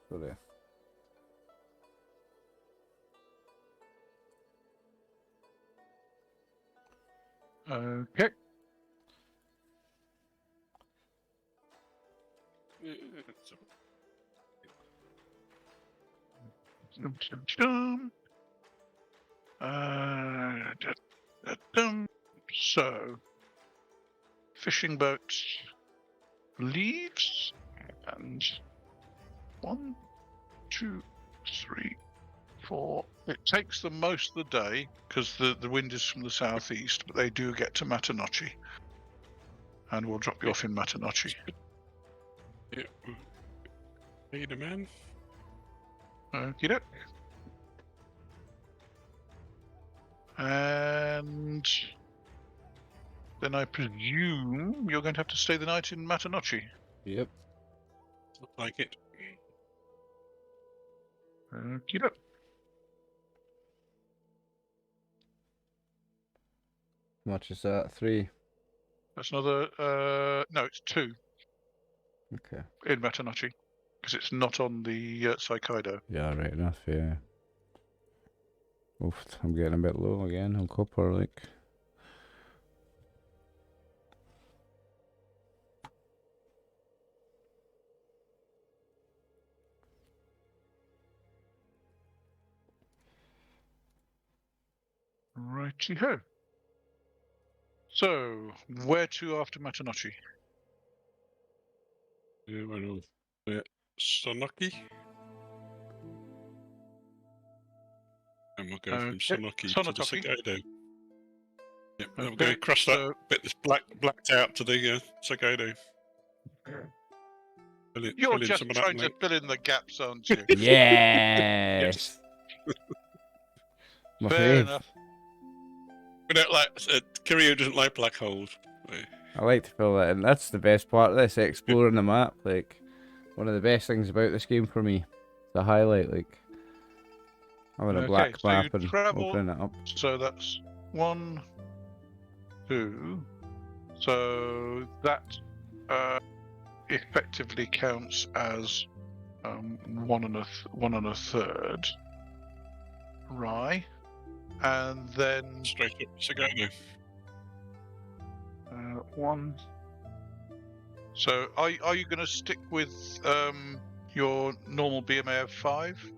Sorry. Okay. So, fishing boat leaves, and 1, 2, 3, 4. It takes them most of the day because the wind is from the southeast, but they do get to Matanochi, and we'll drop you off in Matanochi. Yeah. Need a man. Okey-doke. And then I presume you're going to have to stay the night in Matanochi. Yep. Look like it. Okey-doke. How much is that? 3. That's another. No, it's 2 Okay. in Matanochi because it's not on the Saikaido. Yeah, right enough, yeah. Oof, I'm getting a bit low again on copper, like. Righty ho. So, where to after Matanochi? Yeah, well, Sonoki. And we'll go from Okay, Sonoki to the Sonotoki. Sagaido. Yep, then we'll Okay, go across that bit that's blacked out to the Sagaido. You're just trying to fill in the gaps, aren't you? Yes! My Fair fave. enough. We don't like. Kyūryū doesn't like black holes. I like to fill that in. That's the best part of this, exploring the map. Like, one of the best things about this game for me. The highlight, like, having a Okay, black so you map and travel- opening it up. So that's 1, 2. So that effectively counts as 1 and a third. Right. And then Straight up to Sagaido. 1. So are you going to stick with your normal BMA of 5?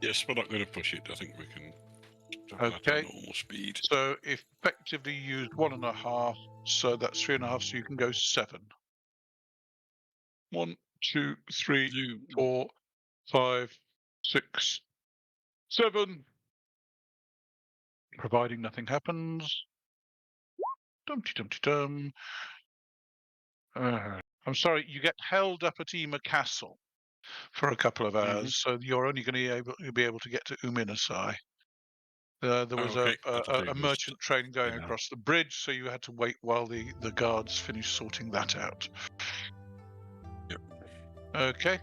Yes, we're not going to push it. I think we can. Have that Okay. at normal speed. So effectively use 1.5. So that's 3.5. So you can go 7. 1, 2, 3, Zoom. 4, 5, 6, 7. Providing nothing happens. Dumpty dumpty dum. I'm sorry, you get held up at Ema Castle. for a couple of hours, so you're only going to be able to get to Uminasai. There was okay. a merchant train going across the bridge, so you had to wait while the guards finished sorting that out. Yep. Okay.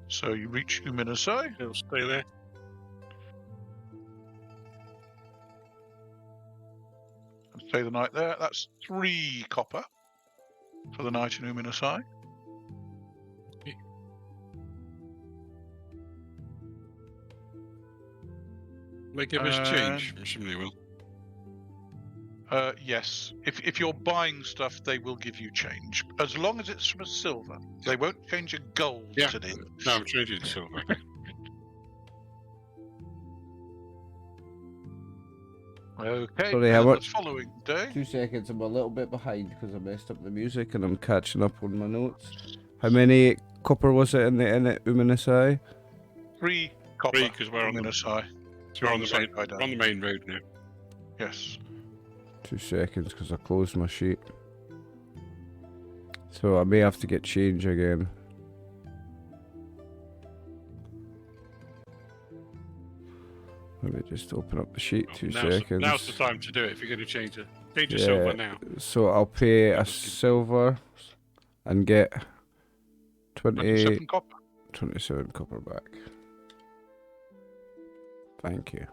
So you reach Uminasai. It'll stay there. And stay the night there. That's 3 copper for the night in Uminasai. They give us change. I'm assuming they will. Yes. If you're buying stuff, they will give you change. As long as it's from a silver. They won't change a gold today. No, I'm changing to silver. Okay. Sorry, how much? The following day. 2 seconds, I'm a little bit behind because I messed up the music and I'm catching up on my notes. How many copper was it in the Uminasai? 3 copper. 3 because we're on Uminasai. we're on the main road now. Yes. 2 seconds because I closed my sheet. So I may have to get change again. Let me just open up the sheet. 2 seconds. Now's the time to do it if you're going to change it. Change to silver now. So I'll pay a silver and get 27 copper. 27 copper back. Thank you.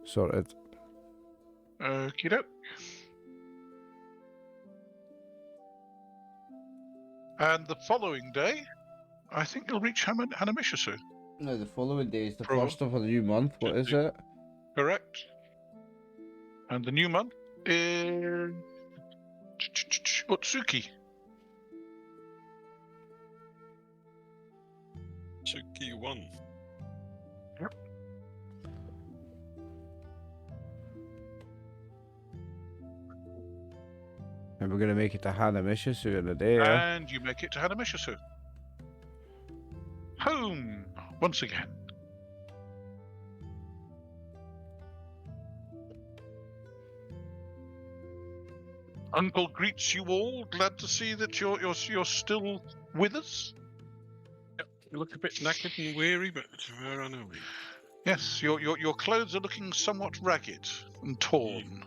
Sorted. Okie doke. And the following day, I think you'll reach Hanamishisu. No, the following day is the Pro- first of a new month. What is it? Correct. And the new month is Utsuki. Tsuki 1. Yep. And we're going to make it to Hanamishisu in a day, yeah? And you make it to Hanamishisu. Home, once again. Uncle greets you all. Glad to see that you're still with us. You look a bit knackered and weary, but where are we? Yes, your clothes are looking somewhat ragged and torn.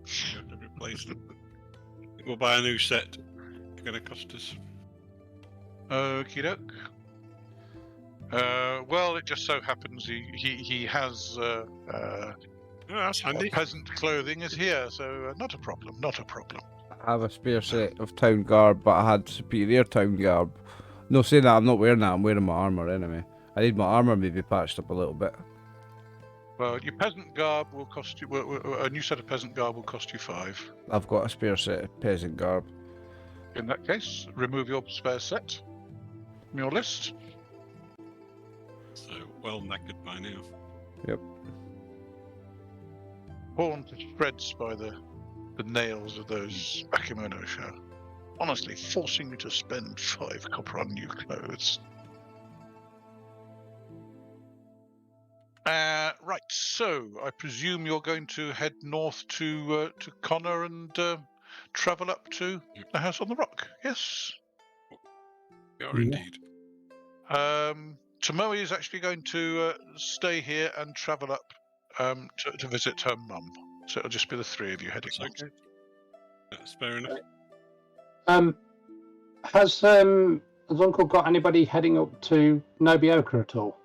You have to replace them. We'll buy a new set. It's going to cost us. Okie doke. Well, it just so happens he has that's handy. peasant clothing is here, so not a problem. Not a problem. I have a spare set of town garb, but I had superior town garb. No, saying that, I'm not wearing that. I'm wearing my armour anyway. I need my armour maybe patched up a little bit. Well, your peasant garb will cost you. A new set of peasant garb will cost you 5. I've got a spare set of peasant garb. In that case, remove your spare set from your list. So, well knackered by now. Yep. Torn to shreds by the nails of those Bakemono show. Honestly, forcing you to spend 5 copper on new clothes. Right, so I presume you're going to head north to Connor and travel up to the House on the Rock, yes? We are indeed. Tomoe is actually going to stay here and travel up to visit her mum. So it'll just be the 3 of you heading north. Okay. That's fair enough. Has Uncle got anybody heading up to Nobioka at all?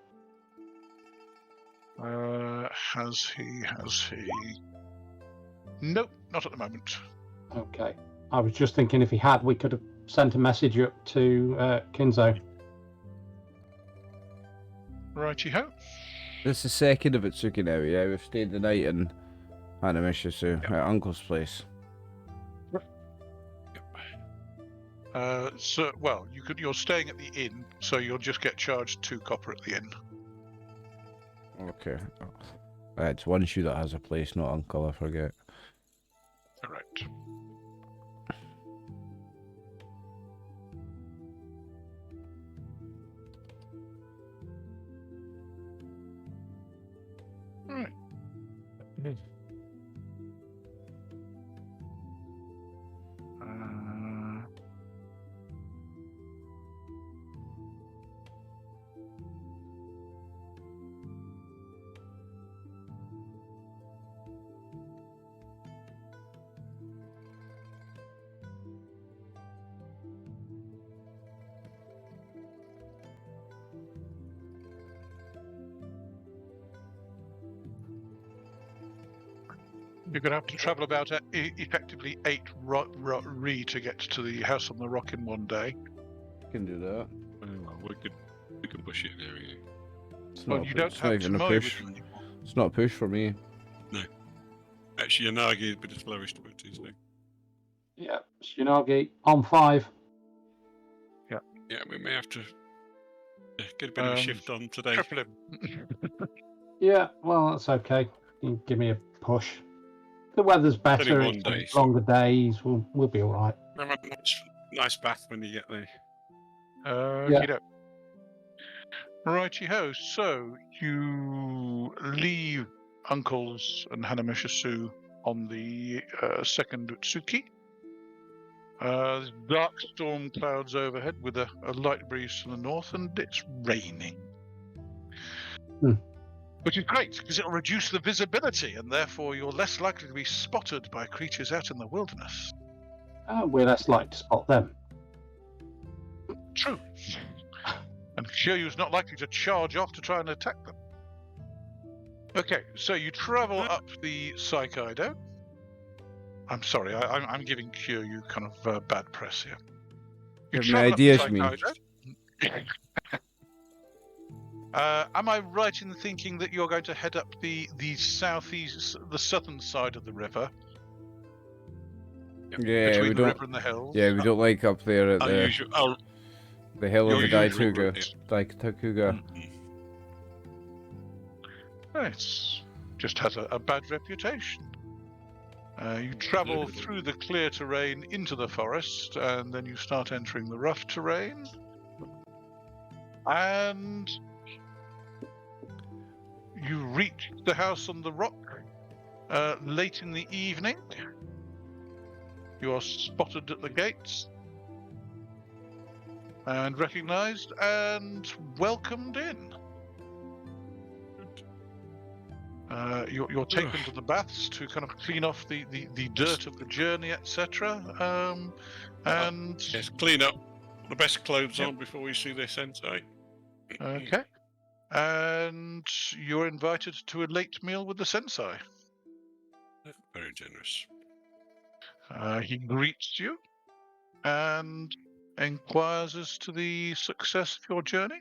Has he? Nope, not at the moment. Okay. I was just thinking if he had, we could have sent a message up to Kinzo. Righty-ho. This is the 2nd of Utsuki now, yeah? We've stayed the night in Hanamishisu at Uncle's place. So, well, you're staying at the inn, so you'll just get charged 2 copper at the inn. Okay. It's one shoe that has a place, not Uncle, I forget. Correct. Right. You're going to have to travel about effectively 8 ri to get to the house on the rock in one day. Can do that. Well, we can push it there. Yeah. It's Well, not, you a, don't it's not have even a Tomoe with push. you anymore. It's not a push for me. Actually, Yanagi would be the slowest of it, isn't it? Yeah, Shinagi on 5. Yeah, we may have to get a bit of a shift on today. Triple him. Yeah, well, that's okay. You can give me a push. The weather's better, one it's day, so- longer days, we'll be alright. Have a nice bath when you get there. Yeah. Righty ho. So you leave Uncle's and Hanamishisu on the second Utsuki. There's dark storm clouds overhead with a light breeze from the north, and it's raining. Which is great, because it'll reduce the visibility, and therefore you're less likely to be spotted by creatures out in the wilderness. We're less likely to spot them. True. And Kyūryū's not likely to charge off to try and attack them. Okay, so you travel up the Saikaido. I'm sorry, I'm giving Kyūryū kind of bad press here. You Give me travel up ideas, the me. Saikaido. Am I right in thinking that you're going to head up the southeast, the southern side of the river? Yeah, between we the don't. river and the hills? Yeah, we don't like up there at the hill of the your usual Daituga. route. Daituga. It's just has a bad reputation. You travel through the clear terrain into the forest, and then you start entering the rough terrain. And you reach the house on the rock late in the evening. You are spotted at the gates and recognized and welcomed in. You're taken to the baths to kind of clean off the dirt of the journey, etc. And yes, clean up the best clothes on before we see their sensei. okay, and you're invited to a late meal with the sensei. Very generous. He greets you and inquires as to the success of your journey.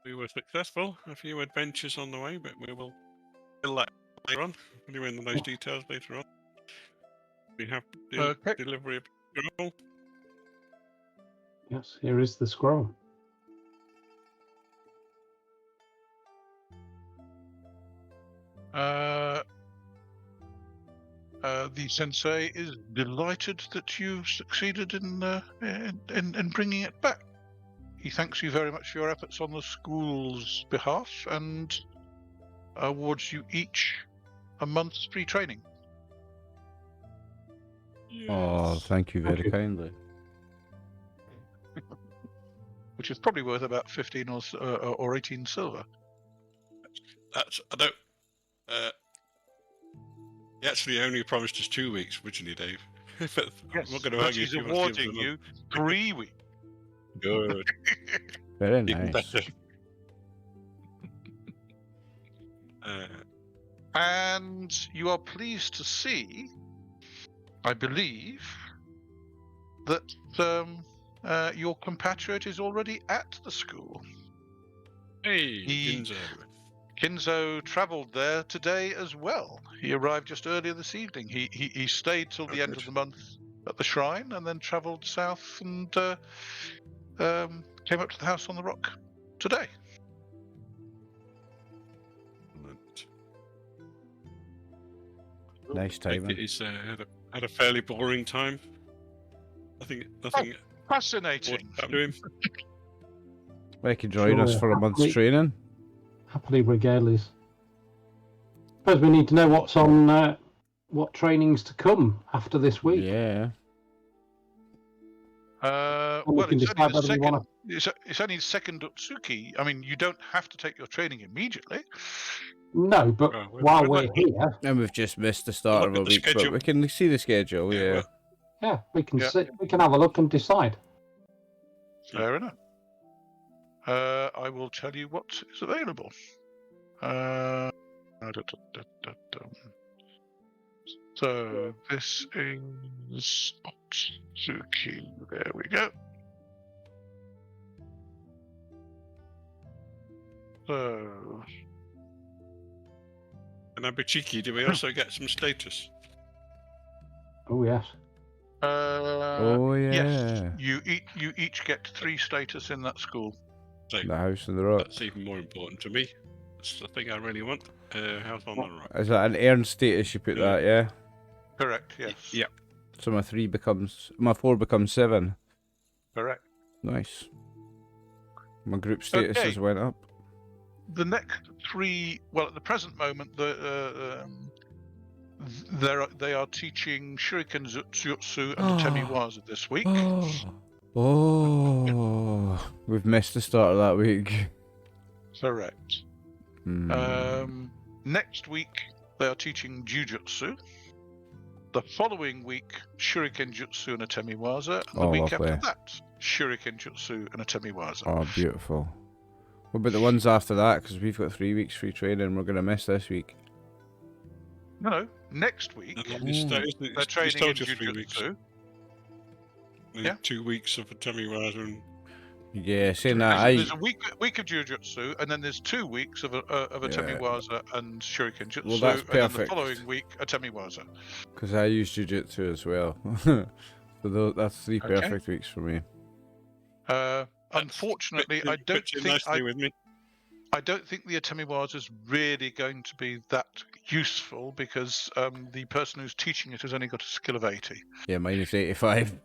We were successful. A few adventures on the way, but we will fill that later on. We'll go into those details later on. We have delivery of scroll. Yes, here is the scroll. The sensei is delighted that you succeeded in bringing it back. He thanks you very much for your efforts on the school's behalf and awards you each a month's free training. Yes. Oh, thank you very kindly. Which is probably worth about 15 or 18 silver. That's I don't. He actually only promised us 2 weeks originally, Dave. But I'm not going to but argue. he's if he wants to give awarding us you 3 weeks. Good. Very Even nice. better. And you are pleased to see, I believe, that your compatriot is already at the school. Hey, Ginzo. Kinzo travelled there today as well. He arrived just earlier this evening. He stayed till the end of the month at the shrine and then travelled south and came up to the house on the rock today. Nice timing. He's had a fairly boring time. Nothing Fascinating. happened to him. They can join us for a month's training. Happily regales. Suppose we need to know what's on, what trainings to come after this week. Yeah. Well, can it's only, decide whether we wanna- it's only the second Utsuki. I mean, you don't have to take your training immediately. No, but while we're here, And we've just missed the start of Look a at the week, but schedule. we can see the schedule, yeah. yeah, we can Yeah. sit, we can have a look and decide. Fair enough. I will tell you what is available. So this is Otsuki. There we go. So And I'd be cheeky. Do we also get some status? Oh yes. Oh yeah. Yes, you each get 3 status in that school. So The house in the rock. that's even more important to me. That's the thing I really want. House on the rock. Is that an earned status you put that, yeah? Correct. Yes. Yeah. So my 4 becomes 7. Correct. Nice. My group statuses Okay. went up. The next 3, well, at the present moment, they are teaching Shuriken Jutsu and Temiwaza this week. Oh, we've missed the start of that week. Correct. Next week, they are teaching Jujutsu. The following week, Shuriken Jutsu and a Temiwaza. And the week lovely. after that, Shuriken Jutsu and a Temiwaza. Oh, beautiful. What about the ones after that? Because we've got 3 weeks free training. We're going to miss this week. No, next week, They're they're training in Jujutsu. Yeah. 2 weeks of a Temiwaza and Yeah, saying that, There's a week of Jujutsu, and then there's 2 weeks of a Temiwaza and Shuriken Jutsu, Well, that's and then the perfect. following week a Temiwaza. because I use Jiu-Jitsu as well. So that's 3 Okay. perfect weeks for me. Unfortunately, I fits in nicely with me. I don't think the Temiwaza is really going to be that useful because the person who's teaching it has only got a skill of 80. Yeah, mine is 85.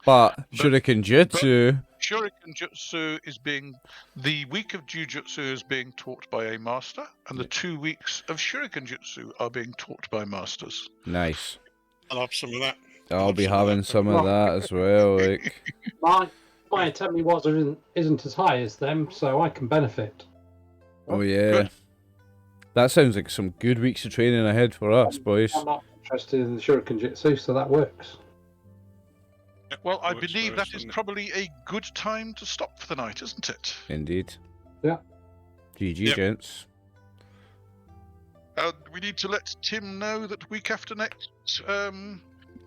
But Shuriken Jutsu... Shuriken Jutsu the week of Jujutsu is being taught by a master, and the 2 weeks of Shuriken Jutsu are being taught by masters. Nice. I'll have some of that. I'll be having some of that as well. Like, My Temiwaza isn't as high as them, so I can benefit. oh yeah. Good. That sounds like some good weeks of training ahead for us, boys. I'm not interested in the Shuriken Jutsu, so that works. Well, I Works believe for that us, is doesn't it? probably a good time to stop for the night, isn't it? Indeed. Yeah. GG, Yep. gents. We need to let Tim know that week after next,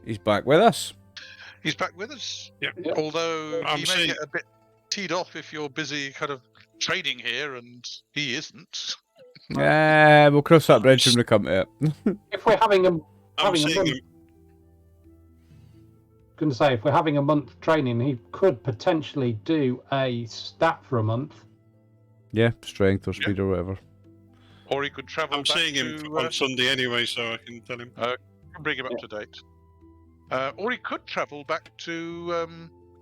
He's back with us. he's back with us. Yeah. Yeah. Although I'm he may saying- get a bit teed off if you're busy kind of trading here and he isn't. We'll cross that bridge when we come to it. If we're having a I'm Having a saying month. going to say, if we're having a month training, he could potentially do a stat for a month. Yeah, strength or speed or whatever. Or he could travel I'm back seeing him to, on Sunday anyway, so I can tell him. bring him up to date. Or he could travel back to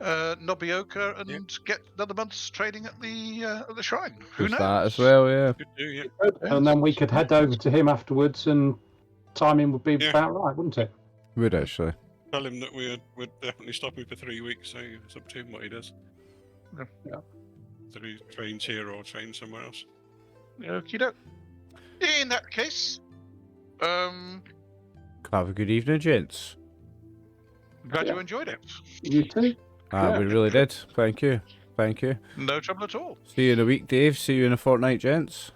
Nobioka and get another month's training at the shrine. Who There's knows? that as well, yeah. Could do, yeah. And then we could head over to him afterwards, and timing would be Yeah. about right, wouldn't it? Would actually. Tell him that we're definitely stopping for 3 weeks, so it's up to him what he does. Yeah. Whether he trains here or trains somewhere else. Okie doke. In that case, Have a good evening, gents. glad you Yeah. enjoyed it. You too. Yeah. We really did. Thank you. Thank you. No trouble at all. See you in a week, Dave. See you in a fortnight, gents.